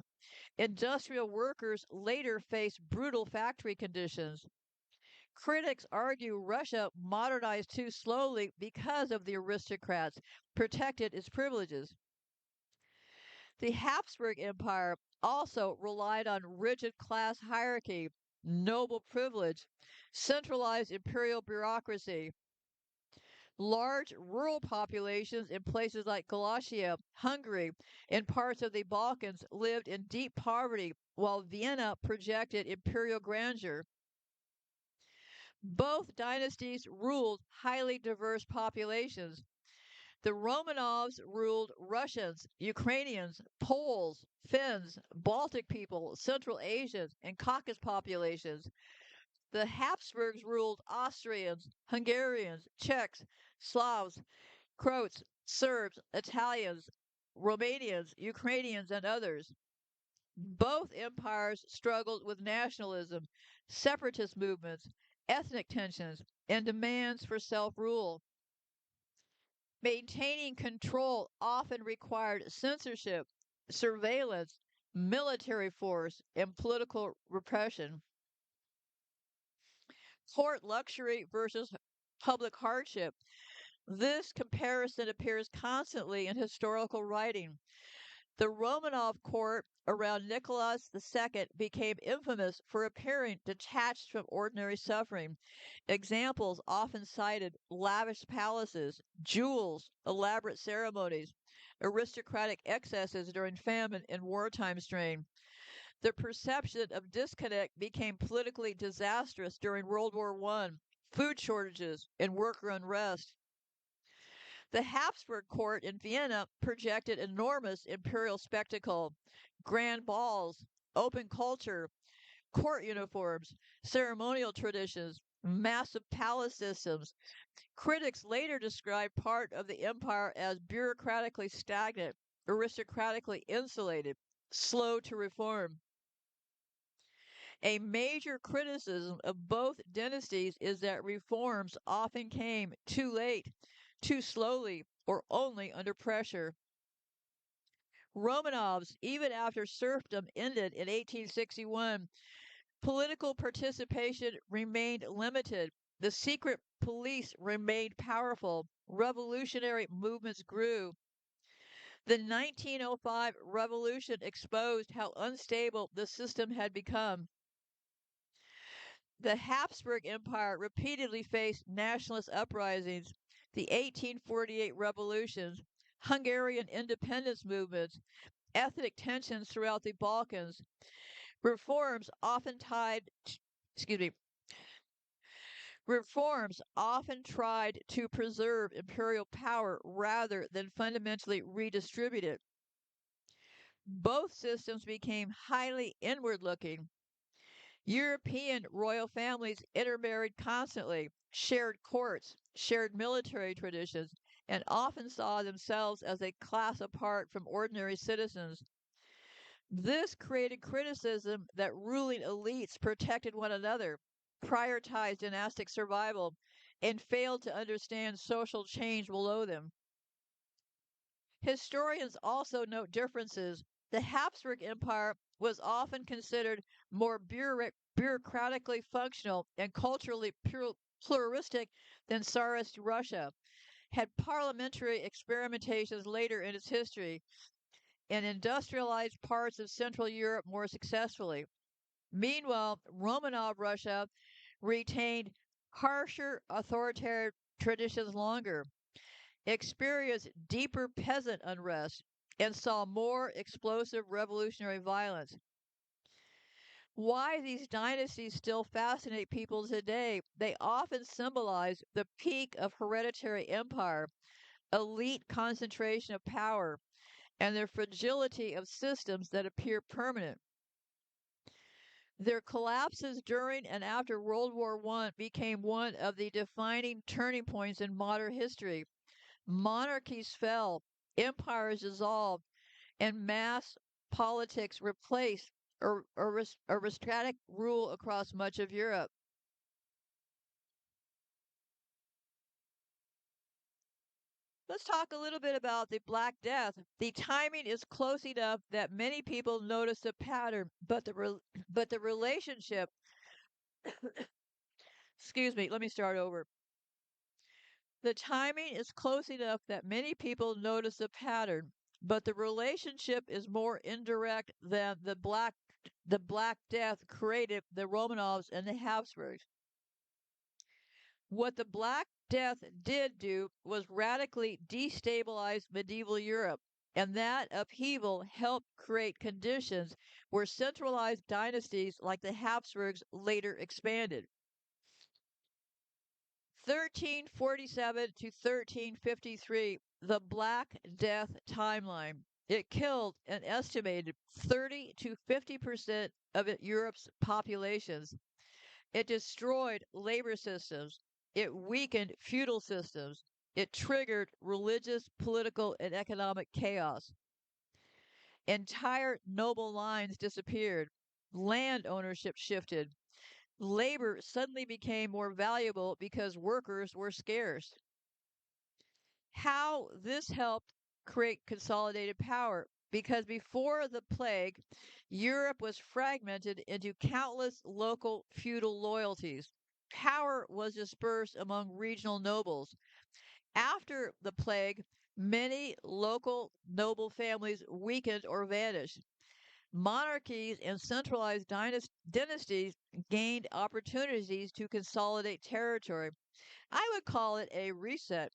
Industrial workers later faced brutal factory conditions. Critics argue Russia modernized too slowly because of the aristocrats protected its privileges. The Habsburg Empire also relied on rigid class hierarchy, noble privilege, centralized imperial bureaucracy. Large rural populations in places like Galicia, Hungary, and parts of the Balkans lived in deep poverty, while Vienna projected imperial grandeur. Both dynasties ruled highly diverse populations. The Romanovs ruled Russians, Ukrainians, Poles, Finns, Baltic people, Central Asians, and Caucasus populations. The Habsburgs ruled Austrians, Hungarians, Czechs, Slavs, Croats, Serbs, Italians, Romanians, Ukrainians, and others. Both empires struggled with nationalism, separatist movements, ethnic tensions, and demands for self rule. Maintaining control often required censorship, surveillance, military force, and political repression. Court luxury versus public hardship. This comparison appears constantly in historical writing. The Romanov court around Nicholas II became infamous for appearing detached from ordinary suffering. Examples often cited lavish palaces, jewels, elaborate ceremonies, aristocratic excesses during famine and wartime strain. The perception of disconnect became politically disastrous during World War I, food shortages, and worker unrest. The Habsburg court in Vienna projected enormous imperial spectacle, grand balls, open culture, court uniforms, ceremonial traditions, massive palace systems. Critics later described part of the empire as bureaucratically stagnant, aristocratically insulated, slow to reform. A major criticism of both dynasties is that reforms often came too late, too slowly, or only under pressure. Romanovs, even after serfdom ended in 1861, political participation remained limited. The secret police remained powerful. Revolutionary movements grew. The 1905 revolution exposed how unstable the system had become. The Habsburg Empire repeatedly faced nationalist uprisings, the 1848 revolutions, Hungarian independence movements, ethnic tensions throughout the Balkans. Reforms often tied, excuse me, reforms often tried to preserve imperial power rather than fundamentally redistribute it. Both systems became highly inward looking. European royal families intermarried constantly, shared courts, shared military traditions, and often saw themselves as a class apart from ordinary citizens. This created criticism that ruling elites protected one another, prioritized dynastic survival, and failed to understand social change below them. Historians also note differences. The Habsburg Empire was often considered more bureaucratically functional and culturally pluralistic than Tsarist Russia, had parliamentary experimentations later in its history, and industrialized parts of Central Europe more successfully. Meanwhile, Romanov Russia retained harsher authoritarian traditions longer, experienced deeper peasant unrest, and saw more explosive revolutionary violence. Why these dynasties still fascinate people today? They often symbolize the peak of hereditary empire, elite concentration of power, and the fragility of systems that appear permanent. Their collapses during and after World War I became one of the defining turning points in modern history. Monarchies fell, empires dissolved, and mass politics replaced aristocratic rule across much of Europe. Let's talk a little bit about the Black Death. The timing is close enough that many people notice the pattern, but but the relationship, excuse me, let me start over. The timing is close enough that many people notice the pattern, but the relationship is more indirect than the Black Death created the Romanovs and the Habsburgs. What the Black Death did do was radically destabilize medieval Europe, and that upheaval helped create conditions where centralized dynasties like the Habsburgs later expanded. 1347 to 1353, the Black Death timeline. It killed an estimated 30 to 50% of Europe's populations. It destroyed labor systems. It weakened feudal systems. It triggered religious, political, and economic chaos. Entire noble lines disappeared. Land ownership shifted. Labor suddenly became more valuable because workers were scarce. How this helped create consolidated power? Because before the plague, Europe was fragmented into countless local feudal loyalties. Power was dispersed among regional nobles. After the plague, many local noble families weakened or vanished. Monarchies and centralized dynasties gained opportunities to consolidate territory. I would call it a reset.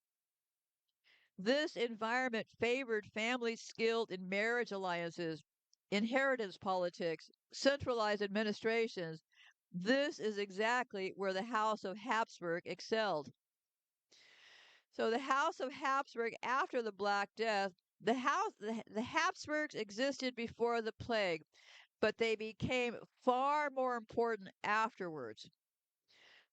This environment favored families skilled in marriage alliances, inheritance politics, centralized administrations. This is exactly where the House of Habsburg excelled. So the House of Habsburg after the Black Death, the Habsburgs existed before the plague, but they became far more important afterwards.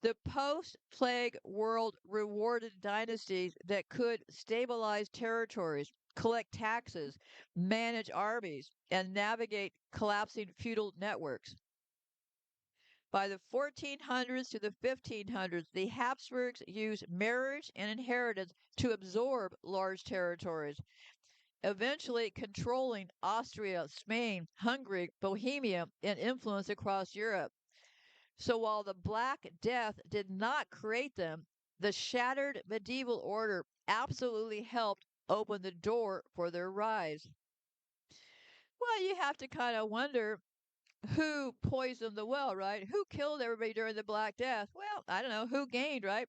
The post plague world rewarded dynasties that could stabilize territories, collect taxes, manage armies, and navigate collapsing feudal networks. By the 1400s to the 1500s, the Habsburgs used marriage and inheritance to absorb large territories, eventually controlling Austria, Spain, Hungary, Bohemia, and influence across Europe. So while the Black Death did not create them, the shattered medieval order absolutely helped open the door for their rise. Well, you have to kind of wonder who poisoned the well, right? Who killed everybody during the Black Death? Well, I don't know. Who gained, right?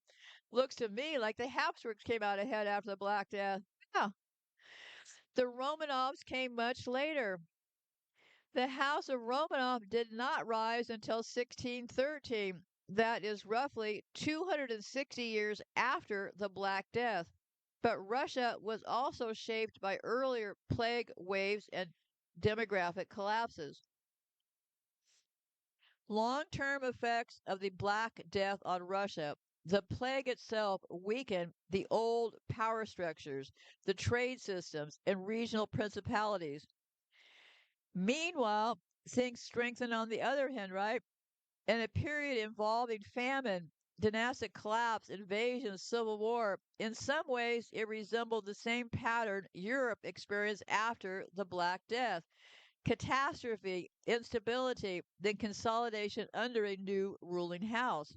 Looks to me like the Habsburgs came out ahead after the Black Death. Yeah. The Romanovs came much later. The House of Romanov did not rise until 1613. That is roughly 260 years after the Black Death. But Russia was also shaped by earlier plague waves and demographic collapses. Long term effects of the Black Death on Russia. The plague itself weakened the old power structures, the trade systems, and regional principalities. Meanwhile, things strengthened on the other hand, right? In a period involving famine, dynastic collapse, invasion, civil war, in some ways it resembled the same pattern Europe experienced after the Black Death. catastrophe, instability, then consolidation under a new ruling house.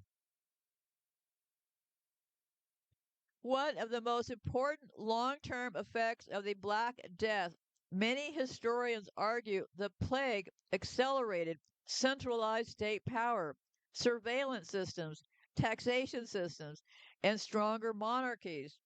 One of the most important long term effects of the Black Death, many historians argue the plague accelerated centralized state power, surveillance systems, taxation systems, and stronger monarchies.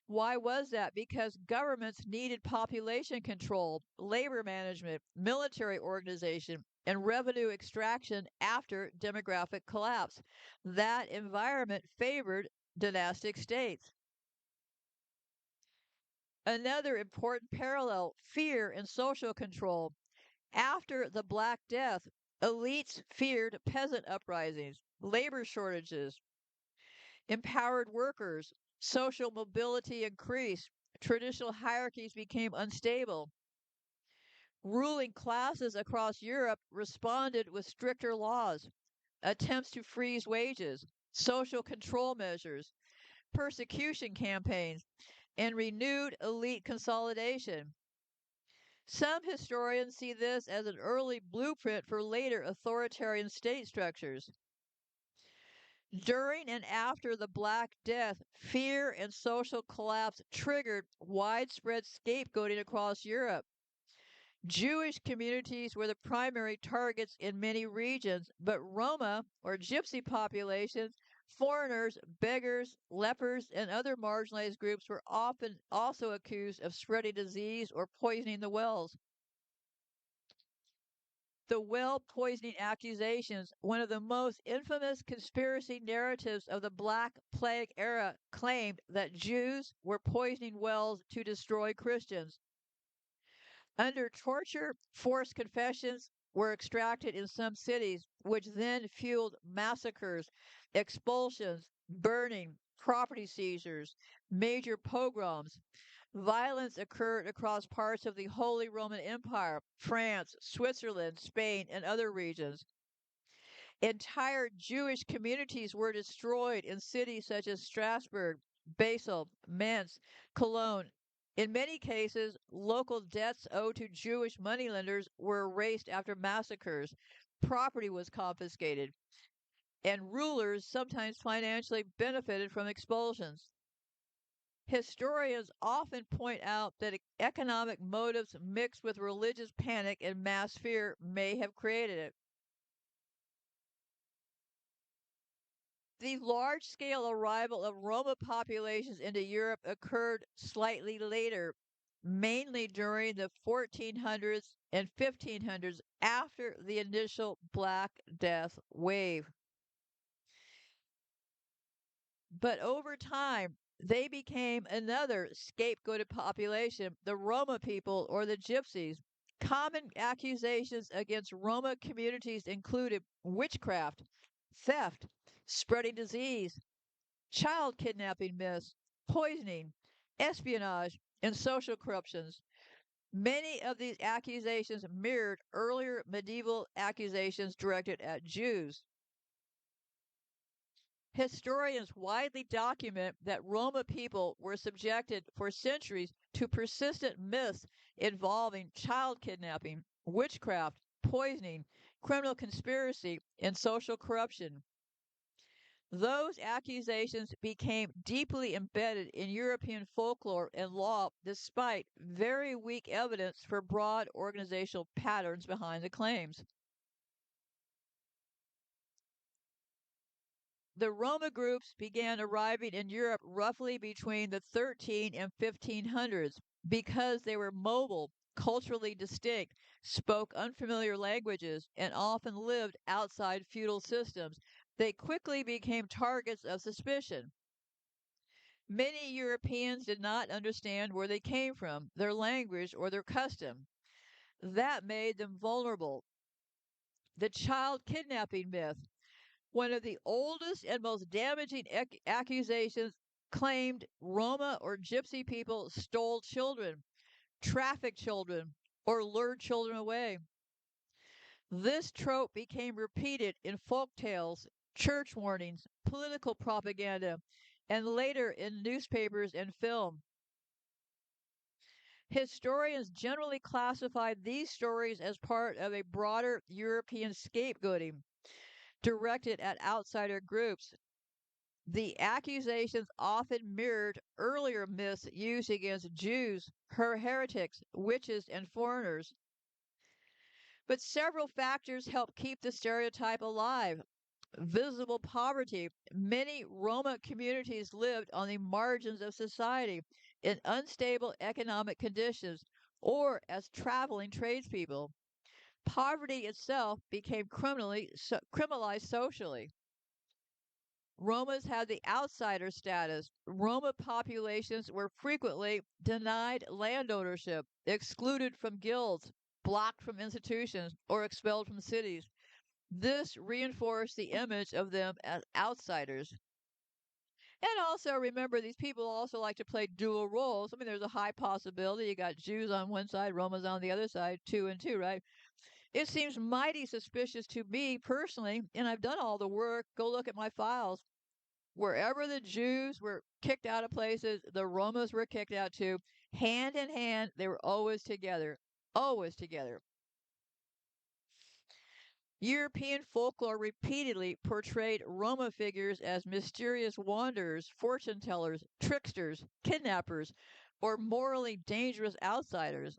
Why was that? Because governments needed population control, labor management, military organization, and revenue extraction after demographic collapse. That environment favored dynastic states. Another important parallel, fear and social control. After the Black Death, elites feared peasant uprisings, labor shortages, empowered workers, social mobility increased, traditional hierarchies became unstable. Ruling classes across Europe responded with stricter laws, attempts to freeze wages, social control measures, persecution campaigns, and renewed elite consolidation. Some historians see this as an early blueprint for later authoritarian state structures. During and after the Black Death, fear and social collapse triggered widespread scapegoating across Europe. Jewish communities were the primary targets in many regions, but Roma or gypsy populations, foreigners, beggars, lepers, and other marginalized groups were often also accused of spreading disease or poisoning the wells. The well poisoning accusations, one of the most infamous conspiracy narratives of the Black Plague era, claimed that Jews were poisoning wells to destroy Christians. Under torture, forced confessions were extracted in some cities, which then fueled massacres, expulsions, burning, property seizures, major pogroms. Violence occurred across parts of the Holy Roman Empire, France, Switzerland, Spain, and other regions. Entire Jewish communities were destroyed in cities such as Strasbourg, Basel, Mainz, Cologne. In many cases, local debts owed to Jewish moneylenders were erased after massacres. Property was confiscated, and rulers sometimes financially benefited from expulsions. Historians often point out that economic motives mixed with religious panic and mass fear may have created it. The large scale arrival of Roma populations into Europe occurred slightly later, mainly during the 1400s and 1500s after the initial Black Death wave. But over time, they became another scapegoated population, the Roma people or the Gypsies. Common accusations against Roma communities included witchcraft, theft, spreading disease, child kidnapping myths, poisoning, espionage, and social corruptions. Many of these accusations mirrored earlier medieval accusations directed at Jews. Historians widely document that Roma people were subjected for centuries to persistent myths involving child kidnapping, witchcraft, poisoning, criminal conspiracy, and social corruption. Those accusations became deeply embedded in European folklore and law despite very weak evidence for broad organizational patterns behind the claims. The Roma groups began arriving in Europe roughly between the 13 and 1500s because they were mobile, culturally distinct, spoke unfamiliar languages, and often lived outside feudal systems. They quickly became targets of suspicion. Many Europeans did not understand where they came from, their language, or their custom. That made them vulnerable. The child kidnapping myth, one of the oldest and most damaging accusations, claimed Roma or Gypsy people stole children, trafficked children, or lured children away. This trope became repeated in folk tales, church warnings, political propaganda, and later in newspapers and film. Historians generally classify these stories as part of a broader European scapegoating directed at outsider groups. The accusations often mirrored earlier myths used against Jews, heretics, witches, and foreigners. But several factors help keep the stereotype alive. Visible poverty. Many Roma communities lived on the margins of society in unstable economic conditions or as traveling tradespeople. Poverty itself became criminalized socially. Romas had the outsider status. Roma populations were frequently denied land ownership, excluded from guilds, blocked from institutions, or expelled from cities. This reinforced the image of them as outsiders. And also remember, these people also like to play dual roles. I mean, there's a high possibility you got Jews on one side, Romans on the other side, two and two, right? It seems mighty suspicious to me personally, and I've done all the work. Go look at my files. Wherever the Jews were kicked out of places, the Romans were kicked out too. Hand in hand, they were always together. Always together. European folklore repeatedly portrayed Roma figures as mysterious wanderers, fortune tellers, tricksters, kidnappers, or morally dangerous outsiders.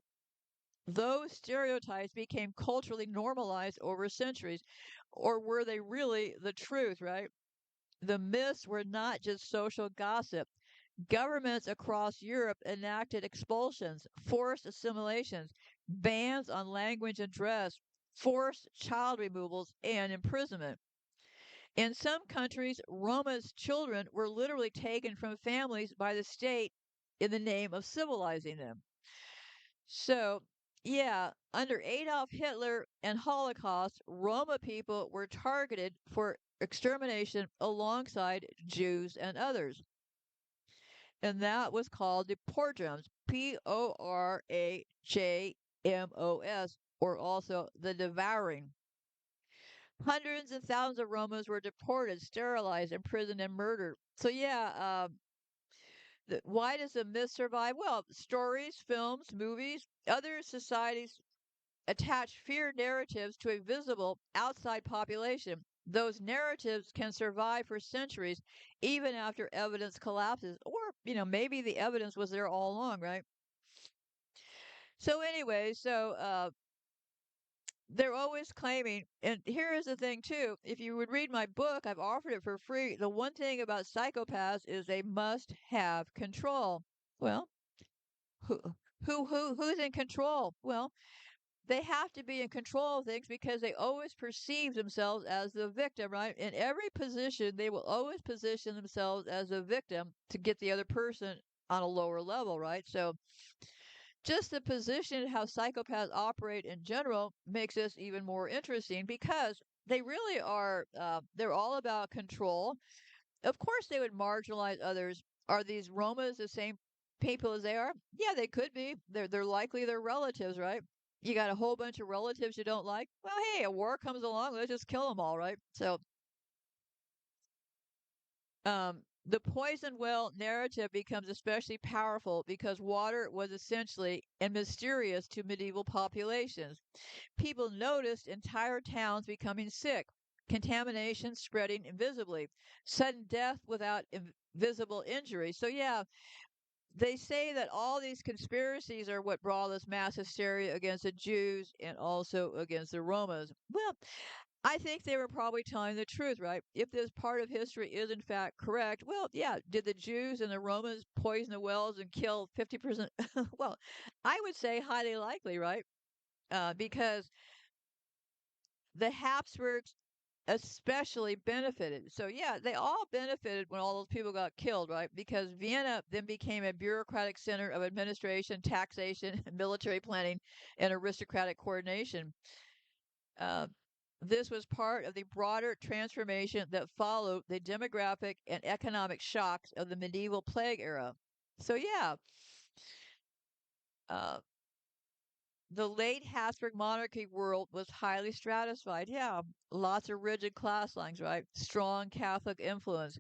Those stereotypes became culturally normalized over centuries, or were they really the truth, right? The myths were not just social gossip. Governments across Europe enacted expulsions, forced assimilations, bans on language and dress, forced child removals, and imprisonment. In some countries, Roma's children were literally taken from families by the state in the name of civilizing them. So, yeah, under Adolf Hitler and Holocaust, Roma people were targeted for extermination alongside Jews and others. And that was called the Porjams, Porajmos, or also the devouring. Hundreds and thousands of Romans were deported, sterilized, imprisoned, and murdered. So, yeah, why does the myth survive? Well, stories, films, movies, other societies attach fear narratives to a visible outside population. Those narratives can survive for centuries, even after evidence collapses. Or, maybe the evidence was there all along, right? So, anyway, they're always claiming, and here is the thing too. If you would read my book, I've offered it for free. The one thing about psychopaths is they must have control. Well, who who's in control? Well, they have to be in control of things because they always perceive themselves as the victim, right? In every position, they will always position themselves as a victim to get the other person on a lower level, right? So just the position, how psychopaths operate in general, makes this even more interesting because they really are, they're all about control. Of course, they would marginalize others. Are these Romas the same people as they are? Yeah, they could be. They're likely their relatives, right? You got a whole bunch of relatives you don't like. Well, hey, a war comes along, let's just kill them all, right? So, the poison well narrative becomes especially powerful because water was essentially and mysterious to medieval populations. People noticed entire towns becoming sick, contamination spreading invisibly, sudden death without visible injury. So, yeah, they say that all these conspiracies are what brought this mass hysteria against the Jews and also against the Romans. Well, I think they were probably telling the truth, right? If this part of history is in fact correct, well, yeah, did the Jews and the Romans poison the wells and kill 50%? Well, I would say highly likely, right? Because the Habsburgs especially benefited. So, yeah, they all benefited when all those people got killed, right? Because Vienna then became a bureaucratic center of administration, taxation, military planning, and aristocratic coordination. Uh, this was part of the broader transformation that followed the demographic and economic shocks of the medieval plague era. So, yeah, uh, the late Habsburg monarchy world was highly stratified. Yeah, lots of rigid class lines, right? Strong Catholic influence.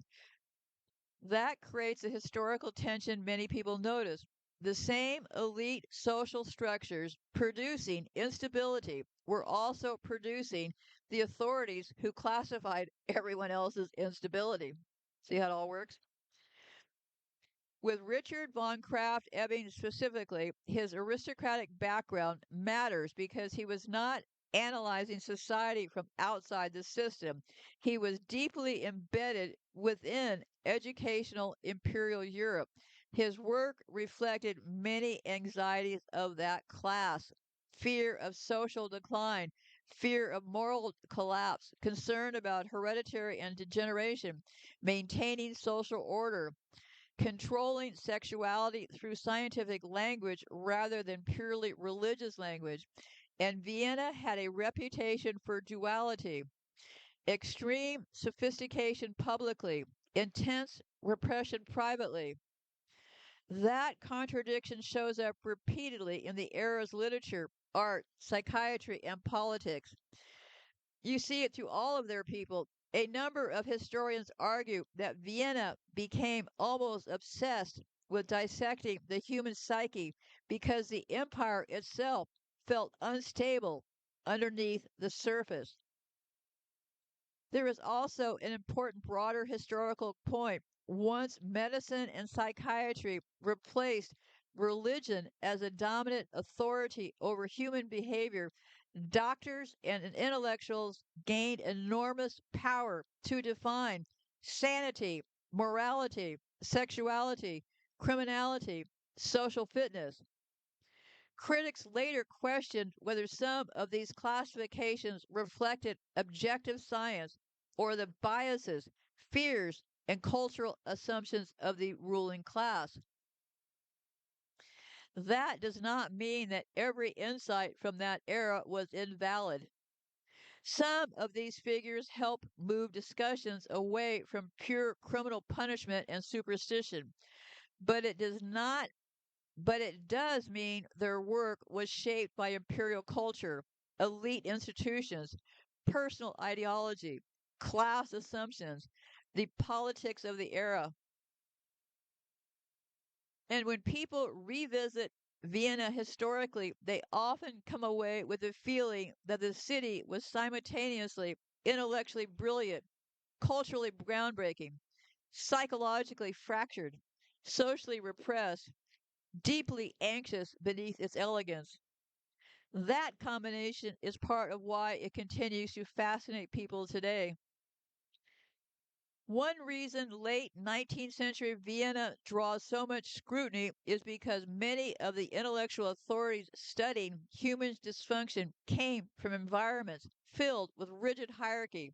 That creates a historical tension many people notice. the same elite social structures producing instability were also producing the authorities who classified everyone else's instability. See how it all works? With Richard von Krafft-Ebing specifically, his aristocratic background matters because he was not analyzing society from outside the system. He was deeply embedded within educational imperial Europe. His work reflected many anxieties of that class: fear of social decline, fear of moral collapse, concern about hereditary and degeneration, maintaining social order, controlling sexuality through scientific language rather than purely religious language. And Vienna had a reputation for duality: extreme sophistication publicly, intense repression privately. That contradiction shows up repeatedly in the era's literature, art, psychiatry, and politics. You see it through all of their people. A number of historians argue that Vienna became almost obsessed with dissecting the human psyche because the empire itself felt unstable underneath the surface. There is also an important broader historical point. Once medicine and psychiatry replaced religion as a dominant authority over human behavior, doctors and intellectuals gained enormous power to define sanity, morality, sexuality, criminality, social fitness. Critics later questioned whether some of these classifications reflected objective science or the biases, fears, and cultural assumptions of the ruling class. That does not mean that every insight from that era was invalid. Some of these figures help move discussions away from pure criminal punishment and superstition, but it does mean their work was shaped by imperial culture, elite institutions, personal ideology, class assumptions, the politics of the era. And when people revisit Vienna historically, they often come away with the feeling that the city was simultaneously intellectually brilliant, culturally groundbreaking, psychologically fractured, socially repressed, deeply anxious beneath its elegance. That combination is part of why it continues to fascinate people today. One reason late 19th century Vienna draws so much scrutiny is because many of the intellectual authorities studying human dysfunction came from environments filled with rigid hierarchy,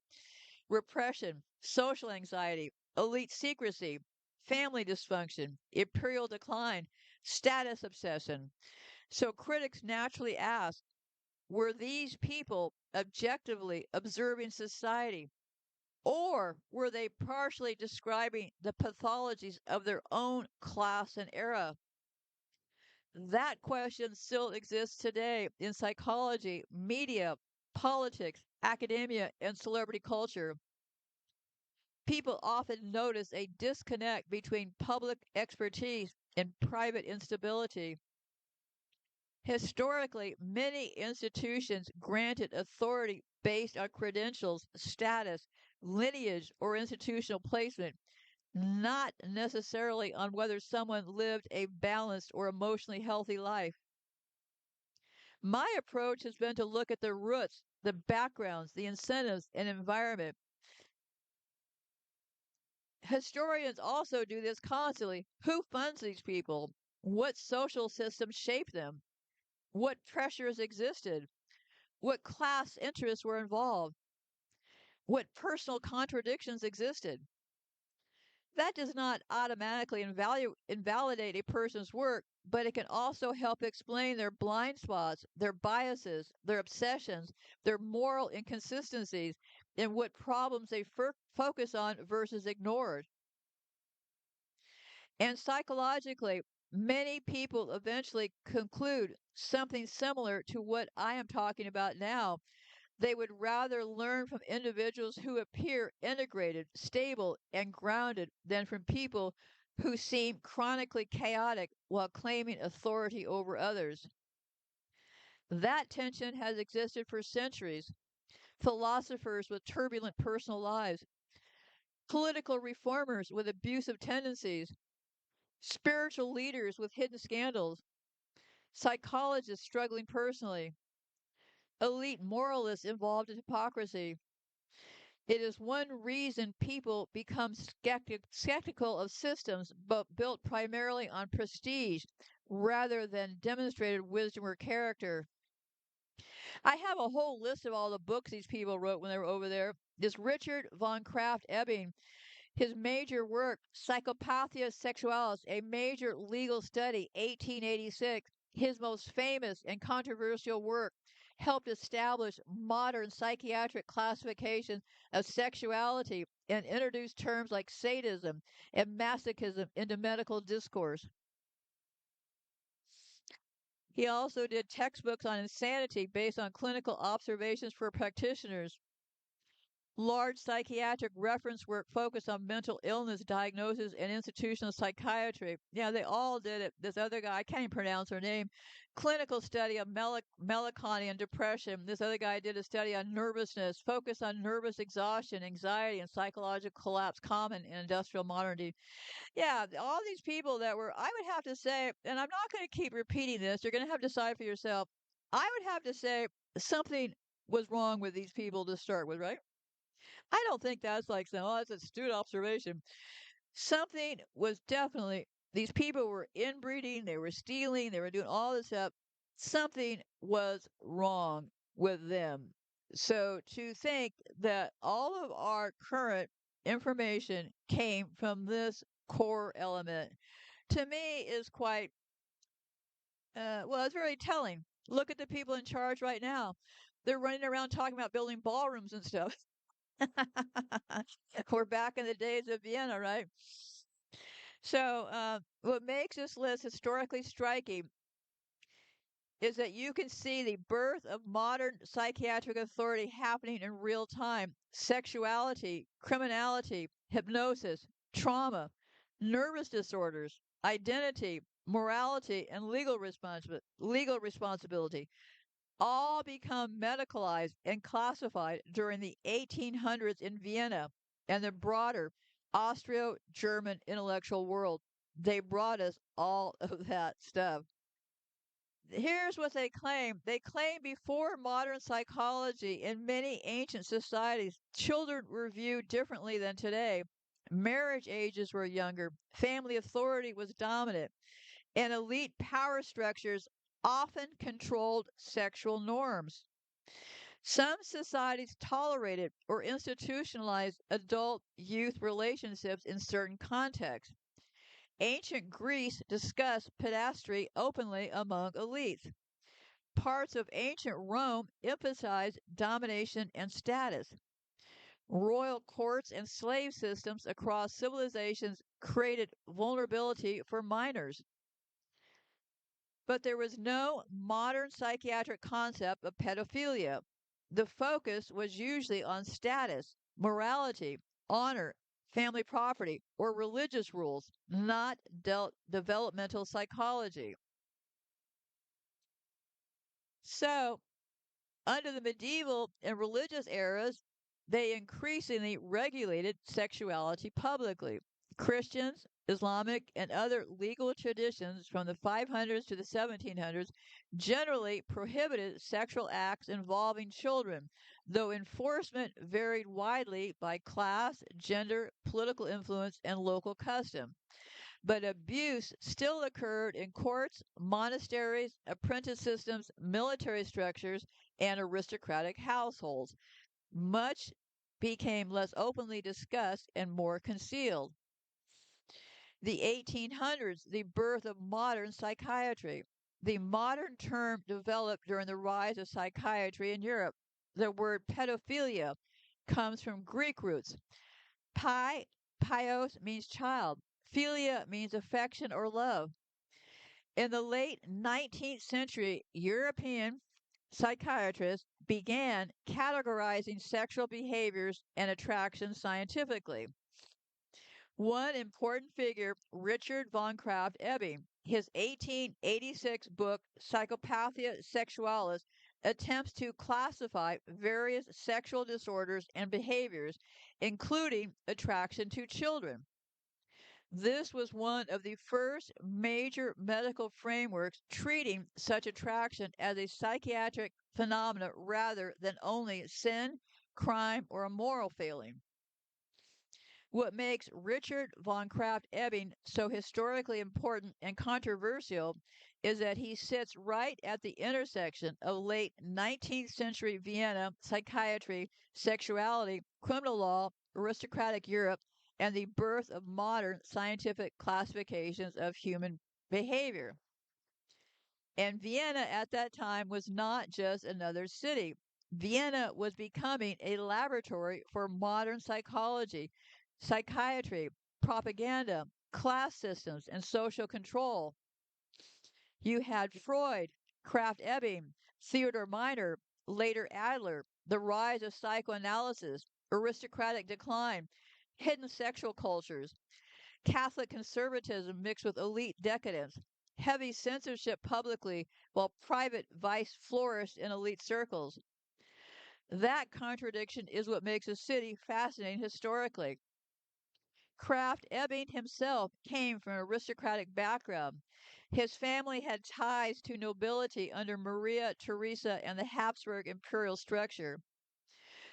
repression, social anxiety, elite secrecy, family dysfunction, imperial decline, status obsession. So critics naturally ask, were these people objectively observing society, or were they partially describing the pathologies of their own class and era? That question still exists today in psychology, media, politics, academia, and celebrity culture. People often notice a disconnect between public expertise and private instability. Historically, many institutions granted authority based on credentials, status, lineage, or institutional placement, not necessarily on whether someone lived a balanced or emotionally healthy life. My approach has been to look at the roots, the backgrounds, the incentives, and environment. Historians also do this constantly. Who funds these people? What social systems shape them? What pressures existed? What class interests were involved? What personal contradictions existed? That does not automatically invalidate a person's work, but it can also help explain their blind spots, their biases, their obsessions, their moral inconsistencies, and what problems they focus on versus ignored. And psychologically, many people eventually conclude something similar to what I am talking about now. They would rather learn from individuals who appear integrated, stable, and grounded than from people who seem chronically chaotic while claiming authority over others. That tension has existed for centuries. Philosophers with turbulent personal lives, political reformers with abusive tendencies, spiritual leaders with hidden scandals, psychologists struggling personally, elite moralists involved in hypocrisy. It is one reason people become skeptical of systems but built primarily on prestige rather than demonstrated wisdom or character. I have a whole list of all the books these people wrote when they were over there. This Richard von Krafft-Ebing, his major work, Psychopathia Sexualis, a major legal study, 1886, his most famous and controversial work, helped establish modern psychiatric classification of sexuality and introduced terms like sadism and masochism into medical discourse. He also did textbooks on insanity based on clinical observations for practitioners. Large psychiatric reference work focused on mental illness diagnosis and institutional psychiatry. Yeah, they all did it. This other guy, I can't even pronounce her name. Clinical study of melancholy and depression. This other guy did a study on nervousness, focused on nervous exhaustion, anxiety, and psychological collapse common in industrial modernity. Yeah, all these people that were, I would have to say, and I'm not going to keep repeating this, you're going to have to decide for yourself. I would have to say something was wrong with these people to start with, right? I don't think that's like saying, oh, that's an astute observation. Something was definitely, these people were inbreeding, they were stealing, they were doing all this stuff. Something was wrong with them. So to think that all of our current information came from this core element, to me, is quite, well, it's very telling. Look at the people in charge right now. They're running around talking about building ballrooms and stuff. We're back in the days of Vienna, right? So, what makes this list historically striking is that you can see the birth of modern psychiatric authority happening in real time. Sexuality, criminality, hypnosis, trauma, nervous disorders, identity, morality, and legal responsibility all become medicalized and classified during the 1800s in Vienna and the broader Austro German intellectual world. They brought us all of that stuff. Here's what they claim. They claim before modern psychology in many ancient societies, children were viewed differently than today. Marriage ages were younger, family authority was dominant, and elite power structures often controlled sexual norms. Some societies tolerated or institutionalized adult youth relationships in certain contexts. Ancient Greece discussed pedastry openly among elites. Parts of ancient Rome emphasized domination and status. Royal courts and slave systems across civilizations created vulnerability for minors. But there was no modern psychiatric concept of pedophilia. The focus was usually on status, morality, honor, family property, or religious rules, not developmental psychology. So, under the medieval and religious eras, they increasingly regulated sexuality publicly. Christians, Islamic, and other legal traditions from the 500s to the 1700s generally prohibited sexual acts involving children, though enforcement varied widely by class, gender, political influence, and local custom. But abuse still occurred in courts, monasteries, apprentice systems, military structures, and aristocratic households. Much became less openly discussed and more concealed. The 1800s, the birth of modern psychiatry. The modern term developed during the rise of psychiatry in Europe. The word pedophilia comes from Greek roots. Pi, pios means child. Philia means affection or love. In the late 19th century, European psychiatrists began categorizing sexual behaviors and attractions scientifically. One important figure, Richard von Krafft-Ebing, his 1886 book Psychopathia Sexualis attempts to classify various sexual disorders and behaviors, including attraction to children. This was one of the first major medical frameworks treating such attraction as a psychiatric phenomena rather than only sin, crime, or a moral failing. What makes Richard von Krafft-Ebing so historically important and controversial is that he sits right at the intersection of late 19th century Vienna psychiatry, sexuality, criminal law, aristocratic Europe, and the birth of modern scientific classifications of human behavior. And Vienna at that time was not just another city. Vienna was becoming a laboratory for modern psychology, psychiatry, propaganda, class systems, and social control. You had Freud, Krafft-Ebing, Theodor Meiner, later Adler, the rise of psychoanalysis, aristocratic decline, hidden sexual cultures, Catholic conservatism mixed with elite decadence, heavy censorship publicly while private vice flourished in elite circles. That contradiction is what makes a city fascinating historically. Krafft-Ebing himself came from an aristocratic background. His family had ties to nobility under Maria Theresa and the Habsburg imperial structure.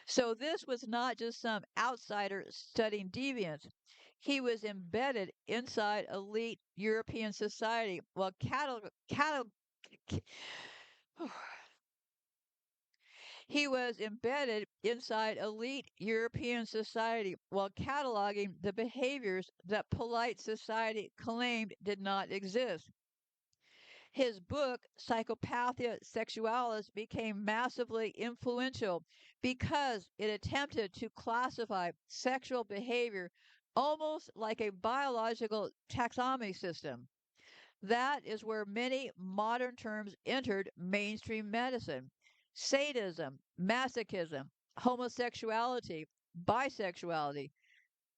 So this was not just some outsider studying deviance. He was embedded inside elite European society while he was embedded inside elite European society while cataloging the behaviors that polite society claimed did not exist. His book, Psychopathia Sexualis, became massively influential because it attempted to classify sexual behavior almost like a biological taxonomy system. That is where many modern terms entered mainstream medicine: sadism, masochism, homosexuality, bisexuality,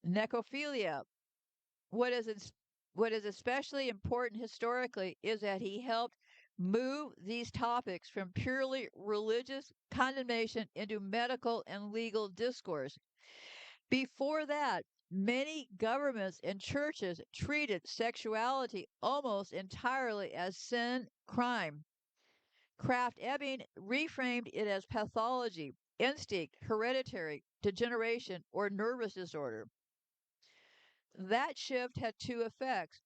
necrophilia. What is what is especially important historically is that he helped move these topics from purely religious condemnation into medical and legal discourse. Before that, many governments and churches treated sexuality almost entirely as sin, crime. Krafft-Ebing reframed it as pathology, instinct, hereditary, degeneration, or nervous disorder. That shift had two effects.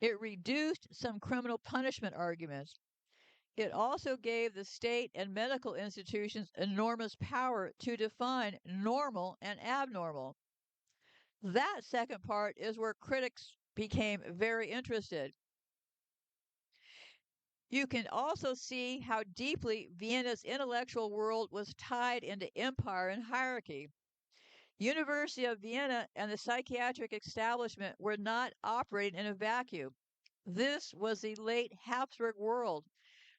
It reduced some criminal punishment arguments. It also gave the state and medical institutions enormous power to define normal and abnormal. That second part is where critics became very interested. You can also see how deeply Vienna's intellectual world was tied into empire and hierarchy. University of Vienna and the psychiatric establishment were not operating in a vacuum. This was the late Habsburg world: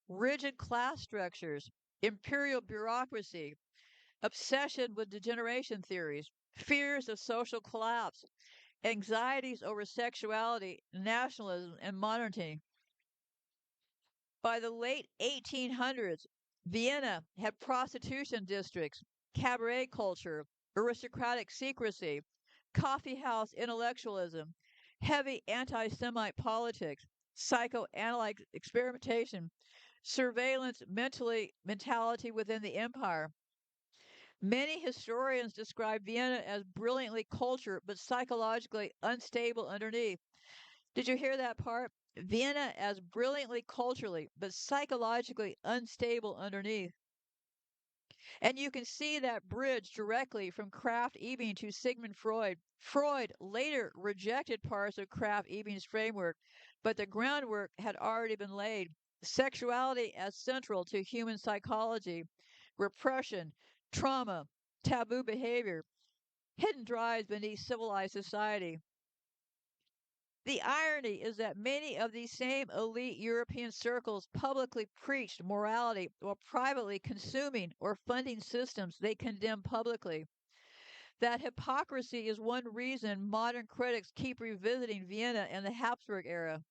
rigid class structures, imperial bureaucracy, obsession with degeneration theories, fears of social collapse, anxieties over sexuality, nationalism, and modernity. By the late 1800s, Vienna had prostitution districts, cabaret culture, aristocratic secrecy, coffeehouse intellectualism, heavy anti Semite politics, psychoanalytic experimentation, surveillance mentality within the empire. Many historians describe Vienna as brilliantly cultured but psychologically unstable underneath. Did you hear that part? Vienna as brilliantly culturally but psychologically unstable underneath. And you can see that bridge directly from Krafft-Ebing to Sigmund Freud. Freud later rejected parts of Krafft-Ebing's framework, but the groundwork had already been laid. Sexuality as central to human psychology, repression, trauma, taboo behavior, hidden drives beneath civilized society. The irony is that many of these same elite European circles publicly preached morality while privately consuming or funding systems they condemned publicly. That hypocrisy is one reason modern critics keep revisiting Vienna and the Habsburg era.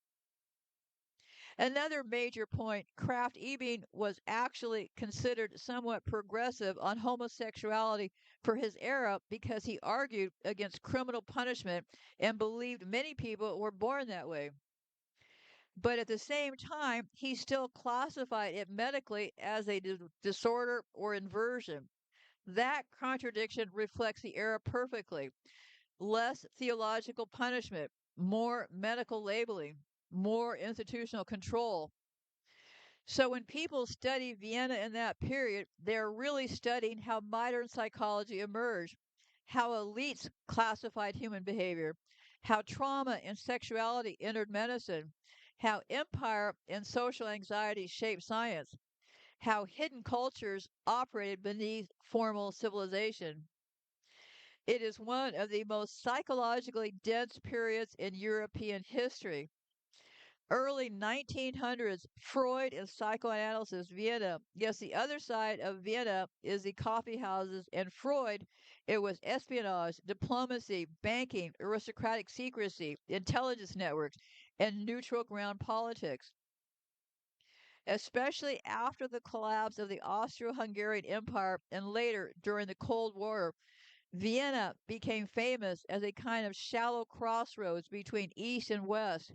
Another major point, Kraft Ebing was actually considered somewhat progressive on homosexuality for his era because he argued against criminal punishment and believed many people were born that way. But at the same time, he still classified it medically as a disorder or inversion. That contradiction reflects the era perfectly. Less theological punishment, more medical labeling, more institutional control. So when people study Vienna in that period, they're really studying how modern psychology emerged, how elites classified human behavior, how trauma and sexuality entered medicine, how empire and social anxiety shaped science, how hidden cultures operated beneath formal civilization. It is one of the most psychologically dense periods in European history. Early 1900s, Freud and psychoanalysis, Vienna. Yes, the other side of Vienna is the coffee houses, and Freud, it was espionage, diplomacy, banking, aristocratic secrecy, intelligence networks, and neutral ground politics. Especially after the collapse of the Austro Hungarian Empire and later during the Cold War, Vienna became famous as a kind of shallow crossroads between East and West.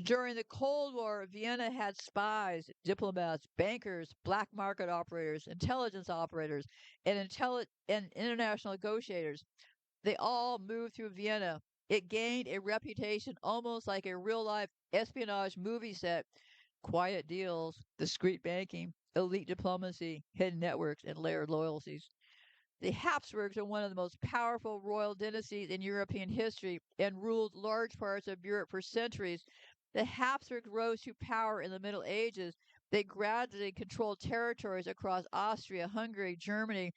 During the Cold War, Vienna had spies, diplomats, bankers, black market operators, intelligence operators, and international negotiators. They all moved through Vienna. It gained a reputation almost like a real life espionage movie set. Quiet deals, discreet banking, elite diplomacy, hidden networks, and layered loyalties. The Habsburgs are one of the most powerful royal dynasties in European history and ruled large parts of Europe for centuries. The Habsburgs rose to power in the Middle Ages. They gradually controlled territories across Austria, Hungary, Germany,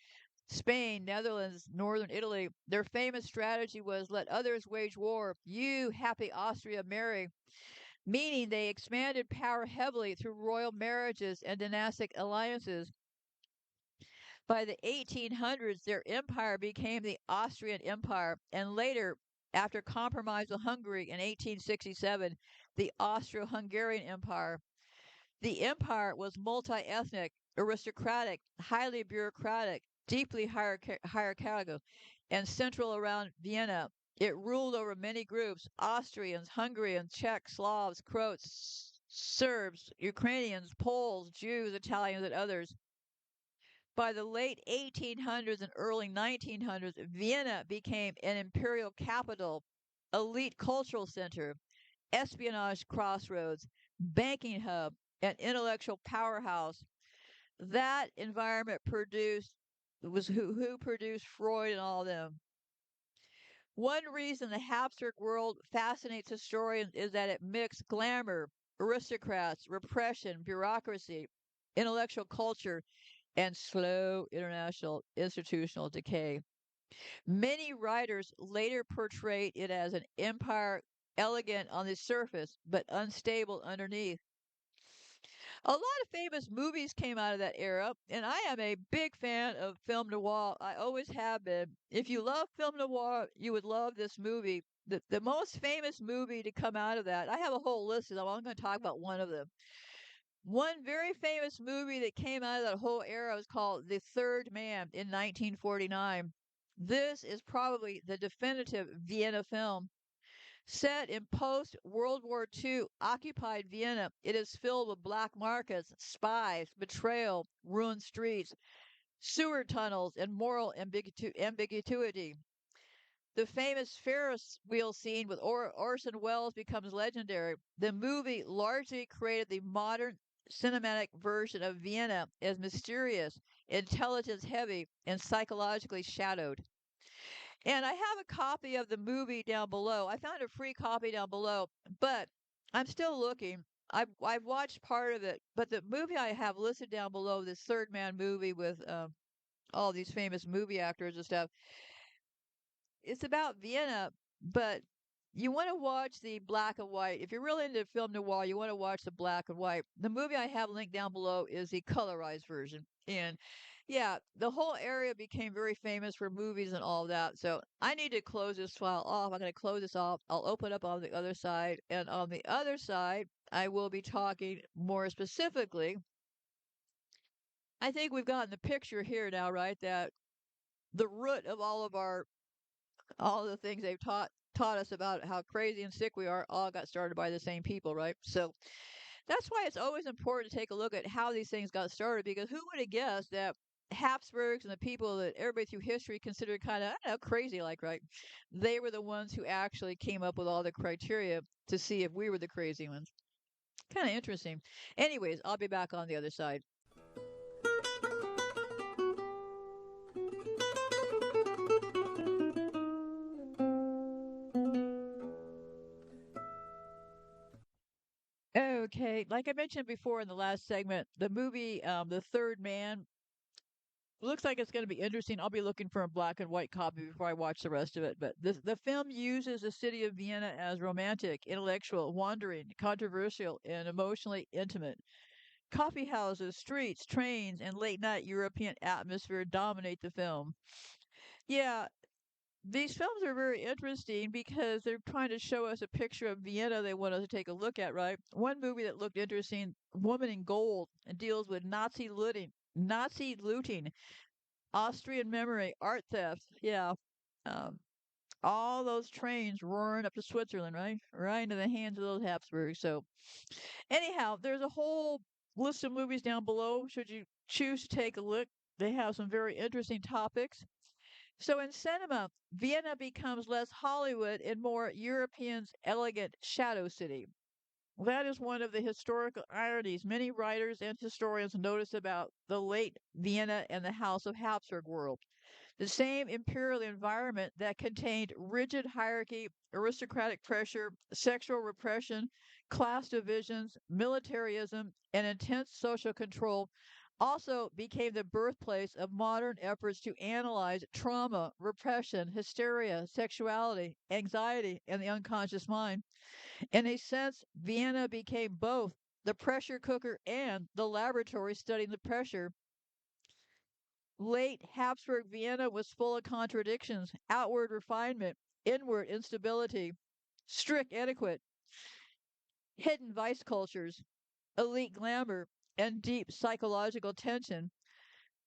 Spain, Netherlands, northern Italy. Their famous strategy was let others wage war, you happy Austria marry, meaning they expanded power heavily through royal marriages and dynastic alliances. By the 1800s, their empire became the Austrian Empire, and later, after compromise with Hungary in 1867, the Austro Hungarian Empire. The empire was multi ethnic, aristocratic, highly bureaucratic, deeply hierarchical, and central around Vienna. It ruled over many groups Austrians, Hungarians, Czechs, Slavs, Croats, Serbs, Ukrainians, Poles, Jews, Italians, and others. By the late 1800s and early 1900s, Vienna became an imperial capital, elite cultural center, espionage crossroads, banking hub, and intellectual powerhouse. That environment produced was who produced Freud and all of them. One reason the Habsburg world fascinates historians is that it mixed glamour, aristocrats, repression, bureaucracy, intellectual culture, and slow international institutional decay. Many writers later portrayed it as an empire elegant on the surface but unstable underneath. A lot of famous movies came out of that era, and I am a big fan of film noir. I always have been. If you love film noir, you would love this movie. The most famous movie to come out of that, I have a whole list of them. I'm going to talk about one of them. One very famous movie that came out of that whole era was called The Third Man in 1949. This is probably the definitive Vienna film. Set in post World War II occupied Vienna, it is filled with black markets, spies, betrayal, ruined streets, sewer tunnels, and moral ambiguity. The famous Ferris wheel scene with Orson Welles becomes legendary. The movie largely created the modern cinematic version of Vienna as mysterious, intelligence heavy, and psychologically shadowed. And I have a copy of the movie down below. I found a free copy down below, but I'm still looking. I've watched part of it, but the movie I have listed down below, this Third Man movie with all these famous movie actors and stuff, it's about Vienna, but you want to watch the black and white. If you're really into film noir, you want to watch the black and white. The movie I have linked down below is the colorized version. And yeah, the whole area became very famous for movies and all that. So I need to close this file off. I'm going to close this off. I'll open up on the other side. And on the other side, I will be talking more specifically. I think we've gotten the picture here now, right? That the root of all the things they've taught us about how crazy and sick we are all got started by the same people, right? So that's why it's always important to take a look at how these things got started, because who would have guessed that Habsburgs and the people that everybody through history considered kind of, I don't know, crazy, like, right? They were the ones who actually came up with all the criteria to see if we were the crazy ones. Kind of interesting. Anyways, I'll be back on the other side. Okay, like I mentioned before in the last segment, the movie The Third Man looks like it's going to be interesting. I'll be looking for a black and white copy before I watch the rest of it. But the film uses the city of Vienna as romantic, intellectual, wandering, controversial, and emotionally intimate. Coffee houses, streets, trains, and late night European atmosphere dominate the film. Yeah, these films are very interesting because they're trying to show us a picture of Vienna they want us to take a look at, right? One movie that looked interesting, Woman in Gold, and deals with Nazi looting, Austrian memory, art theft. Yeah. Um, all those trains roaring up to Switzerland, right? Right into the hands of those Habsburgs. So, anyhow, there's a whole list of movies down below. Should you choose to take a look, they have some very interesting topics. So, in cinema, Vienna becomes less Hollywood and more Europeans' elegant shadow city. That is one of the historical ironies many writers and historians notice about the late Vienna and the House of Habsburg world. The same imperial environment that contained rigid hierarchy, aristocratic pressure, sexual repression, class divisions, militarism, and intense social control also became the birthplace of modern efforts to analyze trauma, repression, hysteria, sexuality, anxiety, and the unconscious mind. In a sense, Vienna became both the pressure cooker and the laboratory studying the pressure. Late Habsburg Vienna was full of contradictions, outward refinement, inward instability, strict etiquette, hidden vice cultures, elite glamour, and deep psychological tension.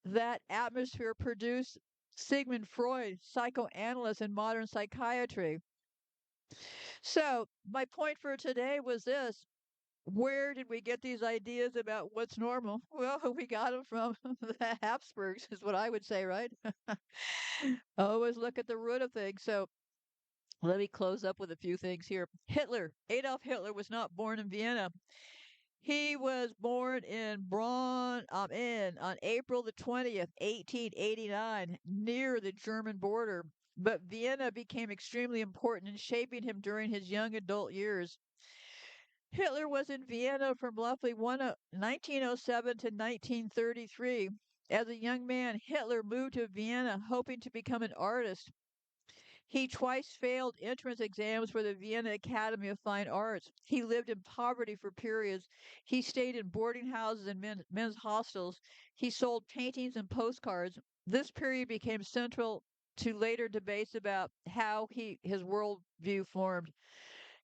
That atmosphere produced Sigmund Freud, psychoanalyst in modern psychiatry. So, my point for today was this. Where did we get these ideas about what's normal? Well, we got them from the Habsburgs, is what I would say, right? Always look at the root of things. So let me close up with a few things here. Hitler, Adolf Hitler, was not born in Vienna. He was born in on April the 20th, 1889, near the German border. But Vienna became extremely important in shaping him during his young adult years. Hitler was in Vienna from roughly 1907 to 1933. As a young man, Hitler moved to Vienna hoping to become an artist. He twice failed entrance exams for the Vienna Academy of Fine Arts. He lived in poverty for periods. He stayed in boarding houses and men's hostels. He sold paintings and postcards. This period became central to later debates about how his worldview formed.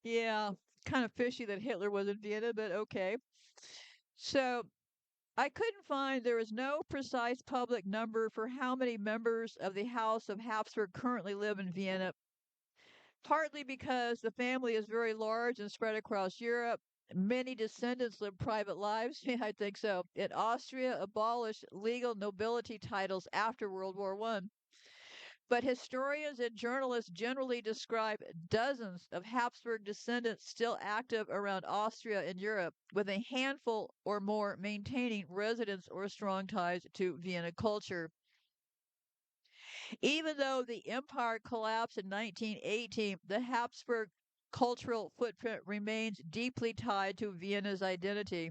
Yeah, kind of fishy that Hitler was in Vienna, but okay. So I couldn't find there is no precise public number for how many members of the House of Habsburg currently live in Vienna, partly because the family is very large and spread across Europe. Many descendants live private lives. Yeah, I think so. And Austria abolished legal nobility titles after World War One. But historians and journalists generally describe dozens of Habsburg descendants still active around Austria and Europe, with a handful or more maintaining residence or strong ties to Vienna culture. Even though the empire collapsed in 1918, the Habsburg cultural footprint remains deeply tied to Vienna's identity.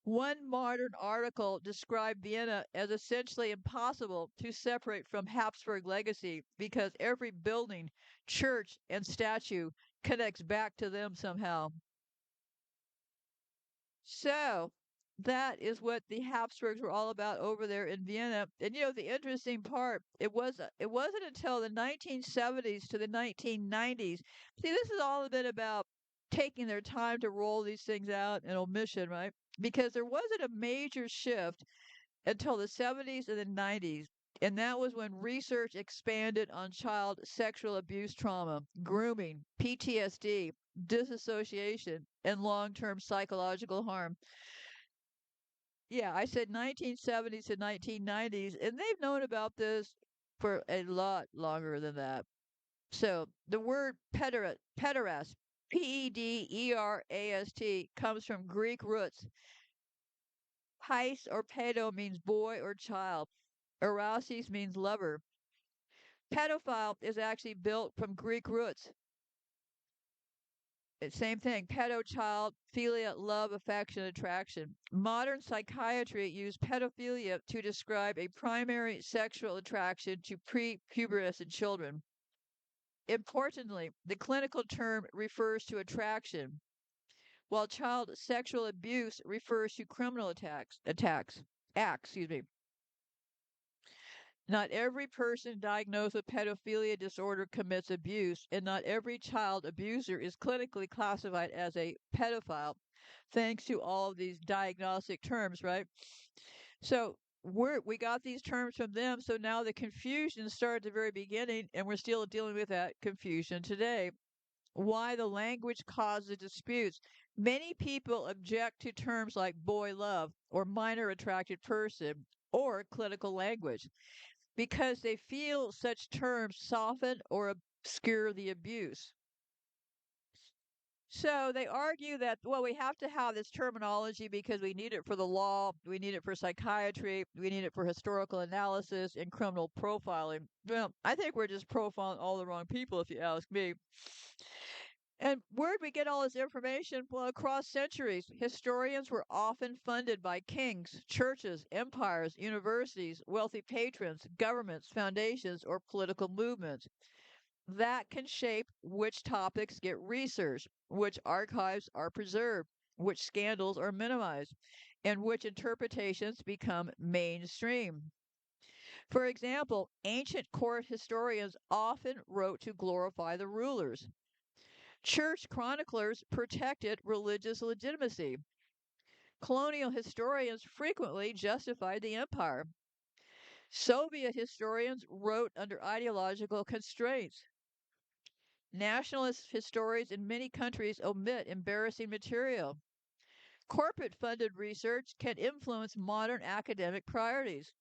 One modern article described Vienna as essentially impossible to separate from Habsburg legacy because every building, church, and statue connects back to them somehow. So that is what the Habsburgs were all about over there in Vienna. And the interesting part, it wasn't until the 1970s to the 1990s. See, this is all a bit about taking their time to roll these things out and omission, right? Because there wasn't a major shift until the 70s and the 90s. And that was when research expanded on child sexual abuse trauma, grooming, PTSD, disassociation, and long term psychological harm. Yeah, I said 1970s to 1990s, and they've known about this for a lot longer than that. So the word pederast, P-E-D-E-R-A-S-T, comes from Greek roots. Pais or pedo means boy or child. Erasis means lover. Pedophile is actually built from Greek roots. It's same thing. Pedo, child, philia, love, affection, attraction. Modern psychiatry used pedophilia to describe a primary sexual attraction to prepubescent children. Importantly, the clinical term refers to attraction, while child sexual abuse refers to criminal acts, excuse me. Not every person diagnosed with pedophilia disorder commits abuse, and not every child abuser is clinically classified as a pedophile, thanks to all of these diagnostic terms, right? So we got these terms from them, so now the confusion started at the very beginning, and we're still dealing with that confusion today. Why the language causes disputes. Many people object to terms like boy love or minor attracted person or clinical language because they feel such terms soften or obscure the abuse. So they argue that, well, we have to have this terminology because we need it for the law, we need it for psychiatry, we need it for historical analysis and criminal profiling. Well, I think we're just profiling all the wrong people, if you ask me. And where'd we get all this information? Well, across centuries, historians were often funded by kings, churches, empires, universities, wealthy patrons, governments, foundations, or political movements. That can shape which topics get researched, which archives are preserved, which scandals are minimized, and which interpretations become mainstream. For example, ancient court historians often wrote to glorify the rulers. Church chroniclers protected religious legitimacy. Colonial historians frequently justified the empire. Soviet historians wrote under ideological constraints. Nationalist historians in many countries omit embarrassing material. Corporate funded research can influence modern academic priorities.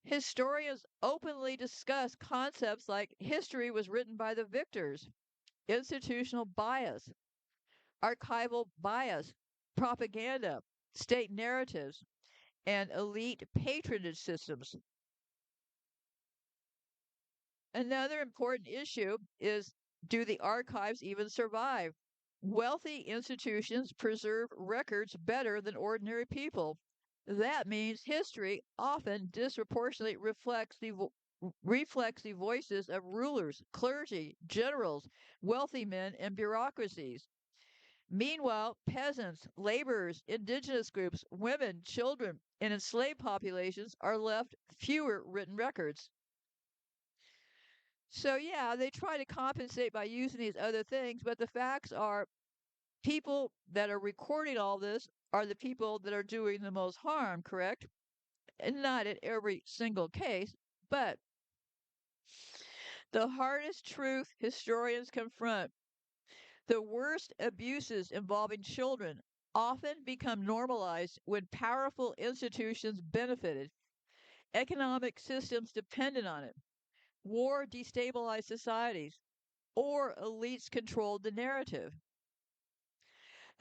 Historians openly discuss concepts like history was written by the victors, institutional bias, archival bias, propaganda, state narratives, and elite patronage systems. Another important issue is, do the archives even survive? Wealthy institutions preserve records better than ordinary people. That means history often disproportionately reflects the voices of rulers, clergy, generals, wealthy men, and bureaucracies. Meanwhile, peasants, laborers, indigenous groups, women, children, and enslaved populations are left fewer written records. So, yeah, they try to compensate by using these other things, but the facts are people that are recording all this are the people that are doing the most harm, correct? And not in every single case, but the hardest truth historians confront, the worst abuses involving children often become normalized when powerful institutions benefited, economic systems depended on it, war destabilized societies, or elites controlled the narrative.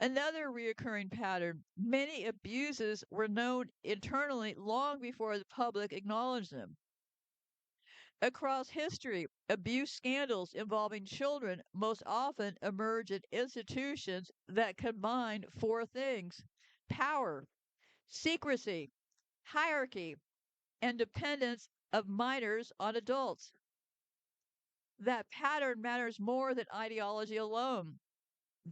Another reoccurring pattern, many abuses were known internally long before the public acknowledged them. Across history, abuse scandals involving children most often emerge in institutions that combine four things: power, secrecy, hierarchy, and dependence of minors on adults. That pattern matters more than ideology alone.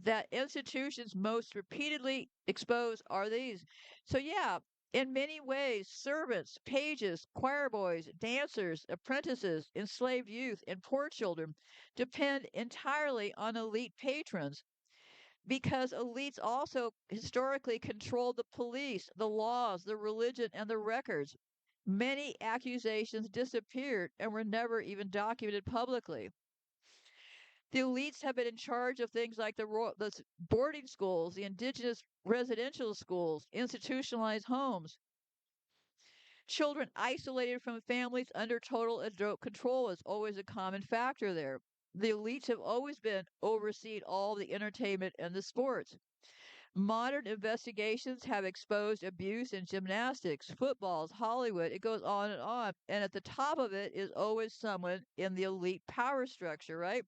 That institutions most repeatedly expose are these. So, yeah, in many ways, servants, pages, choir boys, dancers, apprentices, enslaved youth, and poor children depend entirely on elite patrons because elites also historically controlled the police, the laws, the religion, and the records. Many accusations disappeared and were never even documented publicly. The elites have been in charge of things like the boarding schools, the indigenous residential schools, institutionalized homes, children isolated from families under total adult control is always a common factor there. The elites have always been overseen all the entertainment and the sports. Modern investigations have exposed abuse in gymnastics, footballs, Hollywood. It goes on and on. And at the top of it is always someone in the elite power structure, right?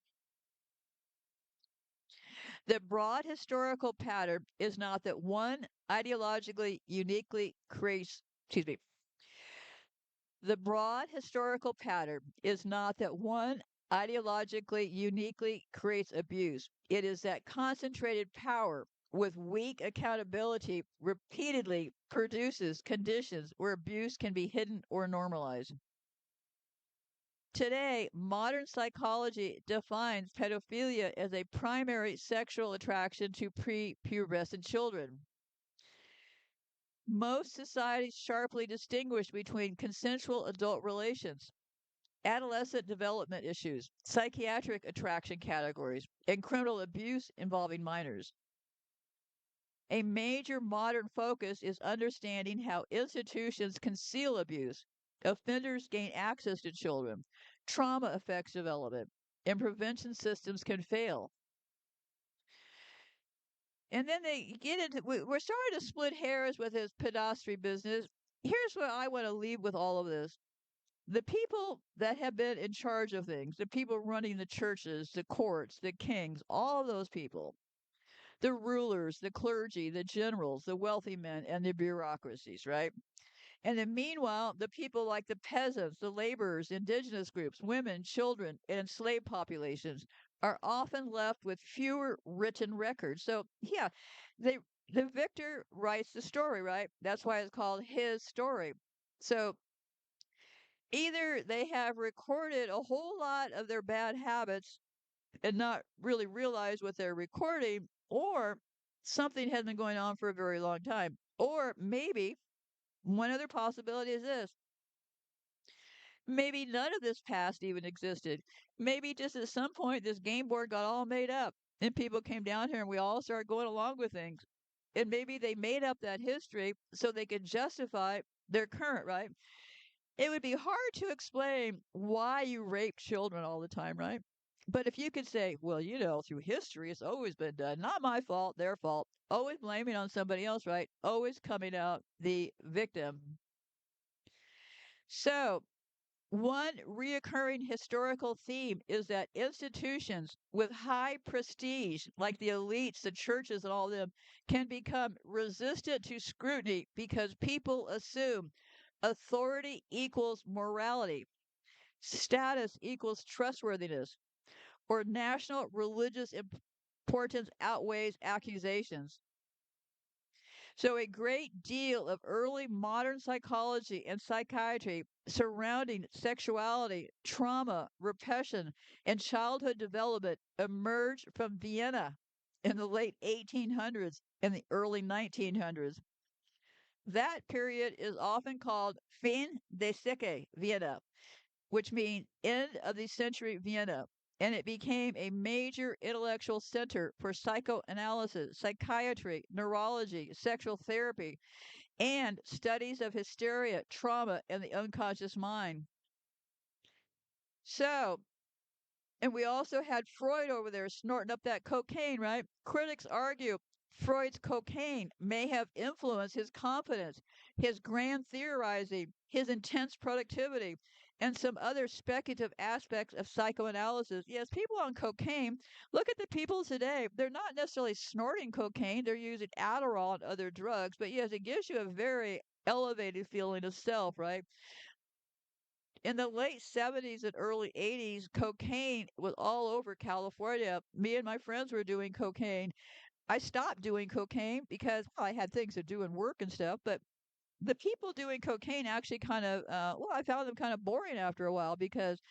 The broad historical pattern is not that one ideologically uniquely creates, excuse me, the broad historical pattern is not that one ideologically uniquely creates abuse. It is that concentrated power with weak accountability repeatedly produces conditions where abuse can be hidden or normalized. Today, modern psychology defines pedophilia as a primary sexual attraction to prepubescent children. Most societies sharply distinguish between consensual adult relations, adolescent development issues, psychiatric attraction categories, and criminal abuse involving minors. A major modern focus is understanding how institutions conceal abuse, offenders gain access to children, trauma affects development, and prevention systems can fail. And then they get into, we're starting to split hairs with this pedastry business. Here's what I want to leave with all of this. The people that have been in charge of things, the people running the churches, the courts, the kings, all of those people, the rulers, the clergy, the generals, the wealthy men, and the bureaucracies, right? And then meanwhile, the people like the peasants, the laborers, indigenous groups, women, children, and enslaved populations are often left with fewer written records. So yeah, they the victor writes the story, right? That's why it's called his story. So either they have recorded a whole lot of their bad habits and not really realize what they're recording, or something has been going on for a very long time. Or maybe one other possibility is this: maybe none of this past even existed. Maybe just at some point this game board got all made up and people came down here and we all started going along with things. And maybe they made up that history so they could justify their current, right? It would be hard to explain why you rape children all the time, right? But if you could say, well, through history, it's always been done. Not my fault, their fault. Always blaming on somebody else, right? Always coming out the victim. So, one reoccurring historical theme is that institutions with high prestige, like the elites, the churches, and all of them, can become resistant to scrutiny because people assume authority equals morality, status equals trustworthiness, or national religious importance outweighs accusations. So, a great deal of early modern psychology and psychiatry surrounding sexuality, trauma, repression, and childhood development emerged from Vienna in the late 1800s and the early 1900s. That period is often called Fin de Siècle Vienna, which means end of the century Vienna, and it became a major intellectual center for psychoanalysis, psychiatry, neurology, sexual therapy, and studies of hysteria, trauma, and the unconscious mind. So, and we also had Freud over there snorting up that cocaine, right? Critics argue Freud's cocaine may have influenced his confidence, his grand theorizing, his intense productivity, and some other speculative aspects of psychoanalysis. Yes, people on cocaine, look at the people today. They're not necessarily snorting cocaine, they're using Adderall and other drugs, but yes, it gives you a very elevated feeling of self, right? In the late 70s and early 80s, cocaine was all over California. Me and my friends were doing cocaine. I stopped doing cocaine because well, I had things to do and work and stuff, but the people doing cocaine actually kind of well, I found them kind of boring after a while because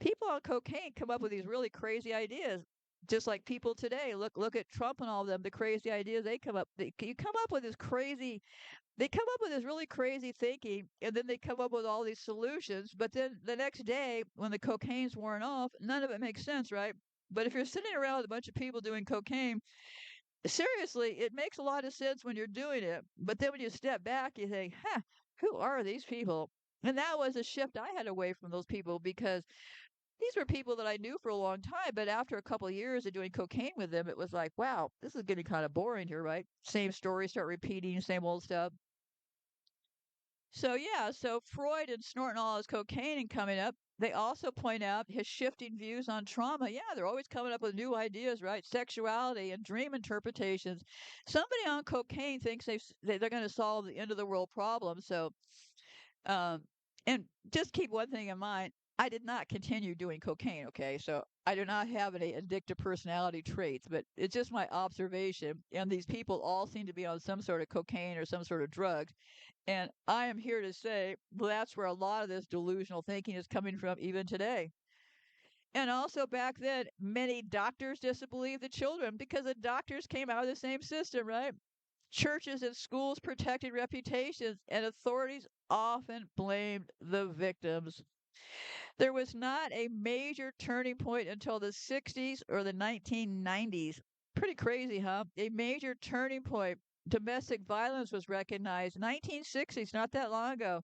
people on cocaine come up with these really crazy ideas, just like people today. Look at Trump and all of them, the crazy ideas they come up. You come up with this crazy. They come up with this really crazy thinking, and then they come up with all these solutions. But then the next day, when the cocaine's worn off, none of it makes sense, right? But if you're sitting around with a bunch of people doing cocaine, seriously, it makes a lot of sense when you're doing it. But then when you step back, you think, huh, who are these people? And that was a shift I had away from those people because these were people that I knew for a long time. But after a couple of years of doing cocaine with them, it was like, wow, this is getting kind of boring here, right? Same story, start repeating, same old stuff. So, yeah, so Freud and snorting all his cocaine and coming up, they also point out his shifting views on trauma. Yeah, they're always coming up with new ideas, right? Sexuality and dream interpretations. Somebody on cocaine thinks they're going to solve the end of the world problem. So, um, and just keep one thing in mind. I did not continue doing cocaine, okay? So I do not have any addictive personality traits, but it's just my observation. And these people all seem to be on some sort of cocaine or some sort of drugs. And I am here to say well, that's where a lot of this delusional thinking is coming from even today. And also back then, many doctors disbelieved the children because the doctors came out of the same system, right? Churches and schools protected reputations, and authorities often blamed the victims. There was not a major turning point until the 60s or the 1990s. Pretty crazy, huh? A major turning point. Domestic violence was recognized. 1960s, not that long ago.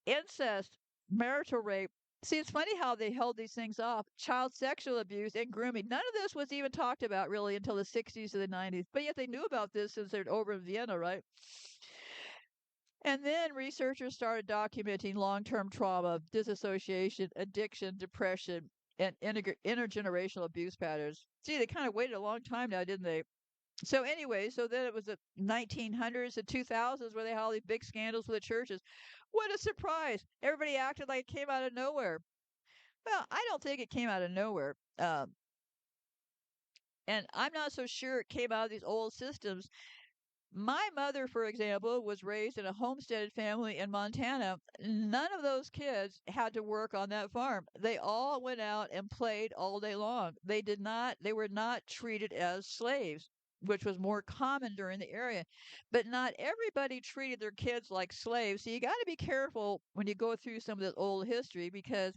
Incest, marital rape. See, it's funny how they held these things off. Child sexual abuse and grooming. None of this was even talked about really until the 60s or the 90s. But yet they knew about this since they're over in Vienna, right? And then researchers started documenting long term trauma, disassociation, addiction, depression, and intergenerational abuse patterns. See, they kind of waited a long time now, didn't they? So, anyway, so then it was the 1900s and 2000s where they had all these big scandals with the churches. What a surprise! Everybody acted like it came out of nowhere. Well, I don't think it came out of nowhere. And I'm not so sure it came out of these old systems. My mother, for example, was raised in a homesteaded family in Montana. None of those kids had to work on that farm. They all went out and played all day long. They were not treated as slaves, which was more common during the area. But not everybody treated their kids like slaves. So you got to be careful when you go through some of this old history because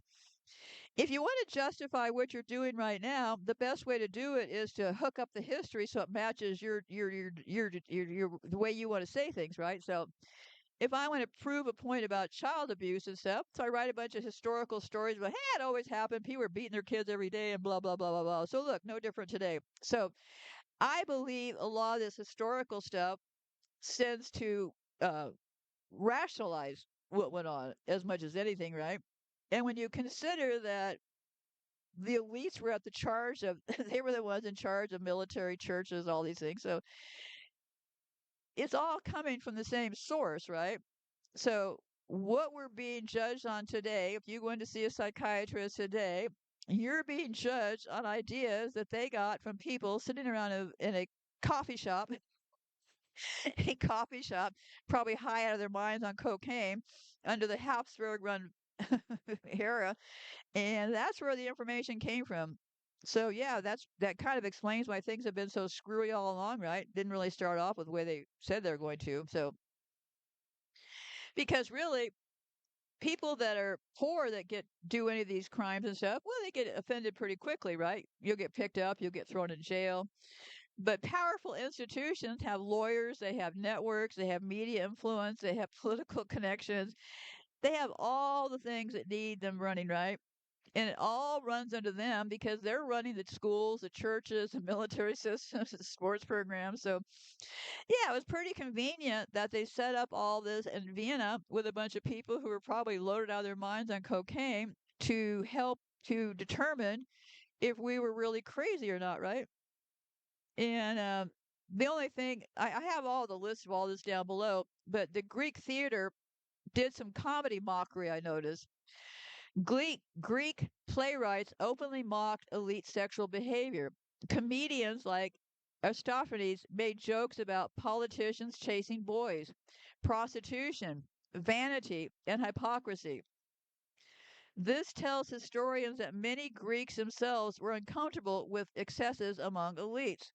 if you want to justify what you're doing right now, the best way to do it is to hook up the history so it matches the way you want to say things, right? So if I want to prove a point about child abuse and stuff, so I write a bunch of historical stories about, hey, it always happened. People were beating their kids every day and blah, blah, blah, blah, blah. So look, no different today. So I believe a lot of this historical stuff sends to uh, rationalize what went on as much as anything, right? And when you consider that the elites were at the charge of they were the ones in charge of military churches, all these things. So it's all coming from the same source, right? So what we're being judged on today, if you go in to see a psychiatrist today, you're being judged on ideas that they got from people sitting around in a coffee shop, a coffee shop, probably high out of their minds on cocaine under the Habsburg run era. And that's where the information came from. So yeah, that kind of explains why things have been so screwy all along, right? Didn't really start off with the way they said they're going to. So because really people that are poor that get do any of these crimes and stuff, well, they get offended pretty quickly, right? You'll get picked up, you'll get thrown in jail. But powerful institutions have lawyers, they have networks, they have media influence, they have political connections, they have all the things that need them running, right? And it all runs under them because they're running the schools, the churches, the military systems, the sports programs. So, yeah, it was pretty convenient that they set up all this in Vienna with a bunch of people who were probably loaded out of their minds on cocaine to help to determine if we were really crazy or not, right? And the only thing I have all the list of all this down below, but the Greek theater did some comedy mockery, I noticed. Greek playwrights openly mocked elite sexual behavior. Comedians like Aristophanes made jokes about politicians chasing boys, prostitution, vanity, and hypocrisy. This tells historians that many Greeks themselves were uncomfortable with excesses among elites.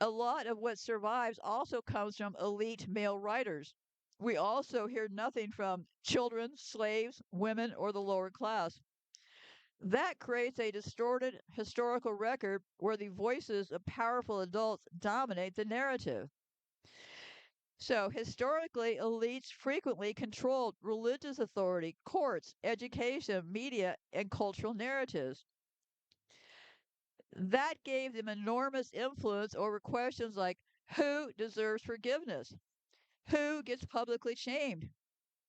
A lot of what survives also comes from elite male writers. We also hear nothing from children, slaves, women, or the lower class. That creates a distorted historical record where the voices of powerful adults dominate the narrative. So, historically, elites frequently controlled religious authority, courts, education, media, and cultural narratives. That gave them enormous influence over questions like who deserves forgiveness, who gets publicly shamed,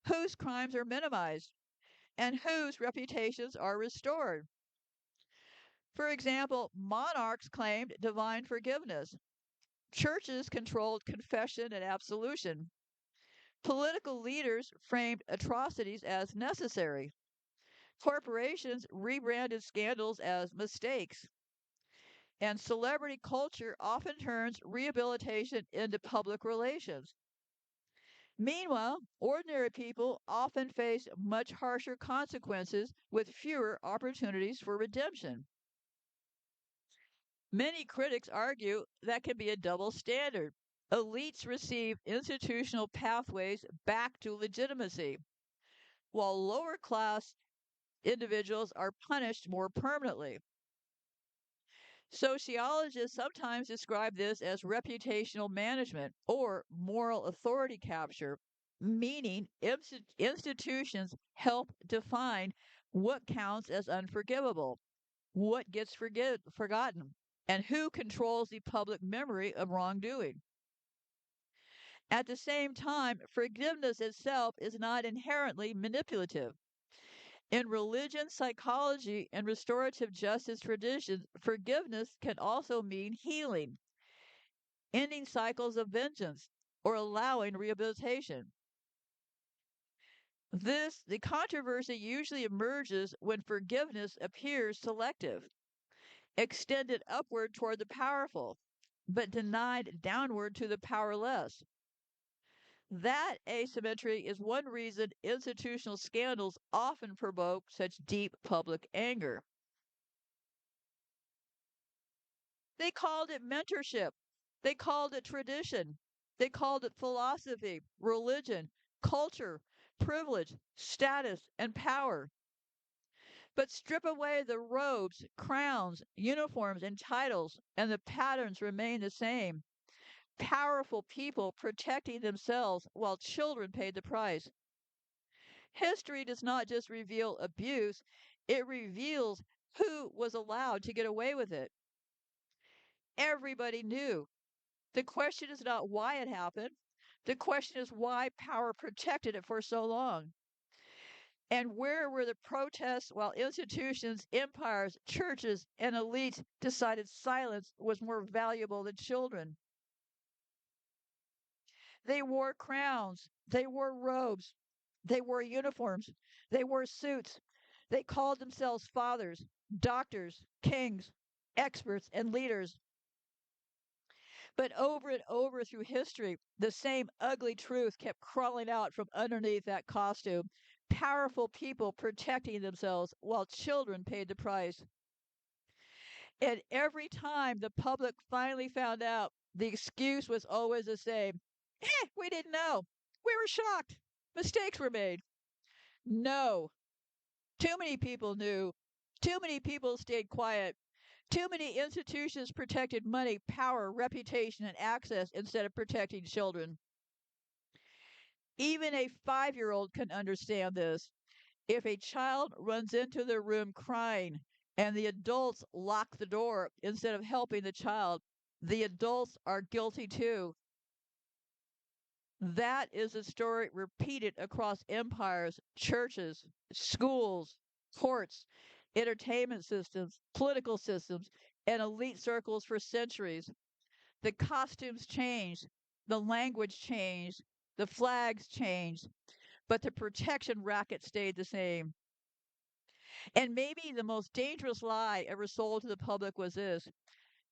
whose crimes are minimized, and whose reputations are restored. For example, monarchs claimed divine forgiveness. Churches controlled confession and absolution. Political leaders framed atrocities as necessary. Corporations rebranded scandals as mistakes. And celebrity culture often turns rehabilitation into public relations. Meanwhile, ordinary people often face much harsher consequences with fewer opportunities for redemption. Many critics argue that can be a double standard. Elites receive institutional pathways back to legitimacy, while lower class individuals are punished more permanently. Sociologists sometimes describe this as reputational management or moral authority capture, meaning institutions help define what counts as unforgivable, what gets forgotten, and who controls the public memory of wrongdoing. At the same time, forgiveness itself is not inherently manipulative. In religion, psychology, and restorative justice traditions, forgiveness can also mean healing, ending cycles of vengeance, or allowing rehabilitation. The controversy usually emerges when forgiveness appears selective, extended upward toward the powerful, but denied downward to the powerless. That asymmetry is one reason institutional scandals often provoke such deep public anger. They called it mentorship. They called it tradition. They called it philosophy, religion, culture, privilege, status, and power. But strip away the robes, crowns, uniforms, and titles, and the patterns remain the same. Powerful people protecting themselves while children paid the price. History does not just reveal abuse, it reveals who was allowed to get away with it. Everybody knew. The question is not why it happened. The question is why power protected it for so long. And where were the protests while institutions, empires, churches, and elites decided silence was more valuable than children? They wore crowns, they wore robes, they wore uniforms, they wore suits. They called themselves fathers, doctors, kings, experts, and leaders. But over and over through history, the same ugly truth kept crawling out from underneath that costume. Powerful people protecting themselves while children paid the price. And every time the public finally found out, the excuse was always the same. We didn't know. We were shocked. Mistakes were made. No. Too many people knew. Too many people stayed quiet. Too many institutions protected money, power, reputation, and access instead of protecting children. Even a 5-year-old can understand this. If a child runs into their room crying and the adults lock the door instead of helping the child, the adults are guilty too. That is a story repeated across empires, churches, schools, courts, entertainment systems, political systems, and elite circles for centuries. The costumes changed, the language changed, the flags changed, but the protection racket stayed the same. And maybe the most dangerous lie ever sold to the public was this,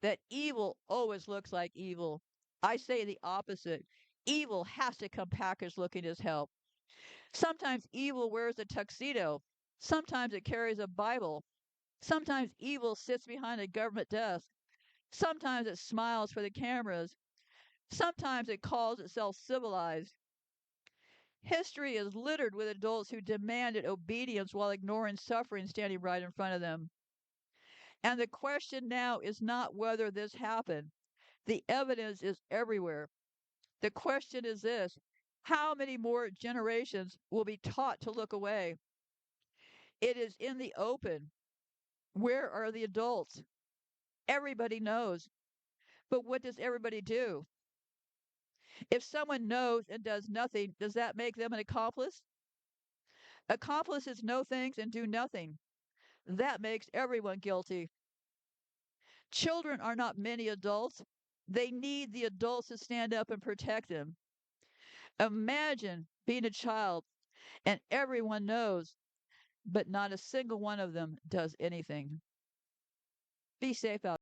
that evil always looks like evil. I say the opposite. Evil has to come packaged looking as hell. Sometimes evil wears a tuxedo. Sometimes it carries a Bible. Sometimes evil sits behind a government desk. Sometimes it smiles for the cameras. Sometimes it calls itself civilized. History is littered with adults who demanded obedience while ignoring suffering standing right in front of them. And the question now is not whether this happened. The evidence is everywhere. The question is this: how many more generations will be taught to look away? It is in the open. Where are the adults? Everybody knows. But what does everybody do? If someone knows and does nothing, does that make them an accomplice? Accomplices know things and do nothing. That makes everyone guilty. Children are not many adults. They need the adults to stand up and protect them. Imagine being a child and everyone knows, but not a single one of them does anything. Be safe out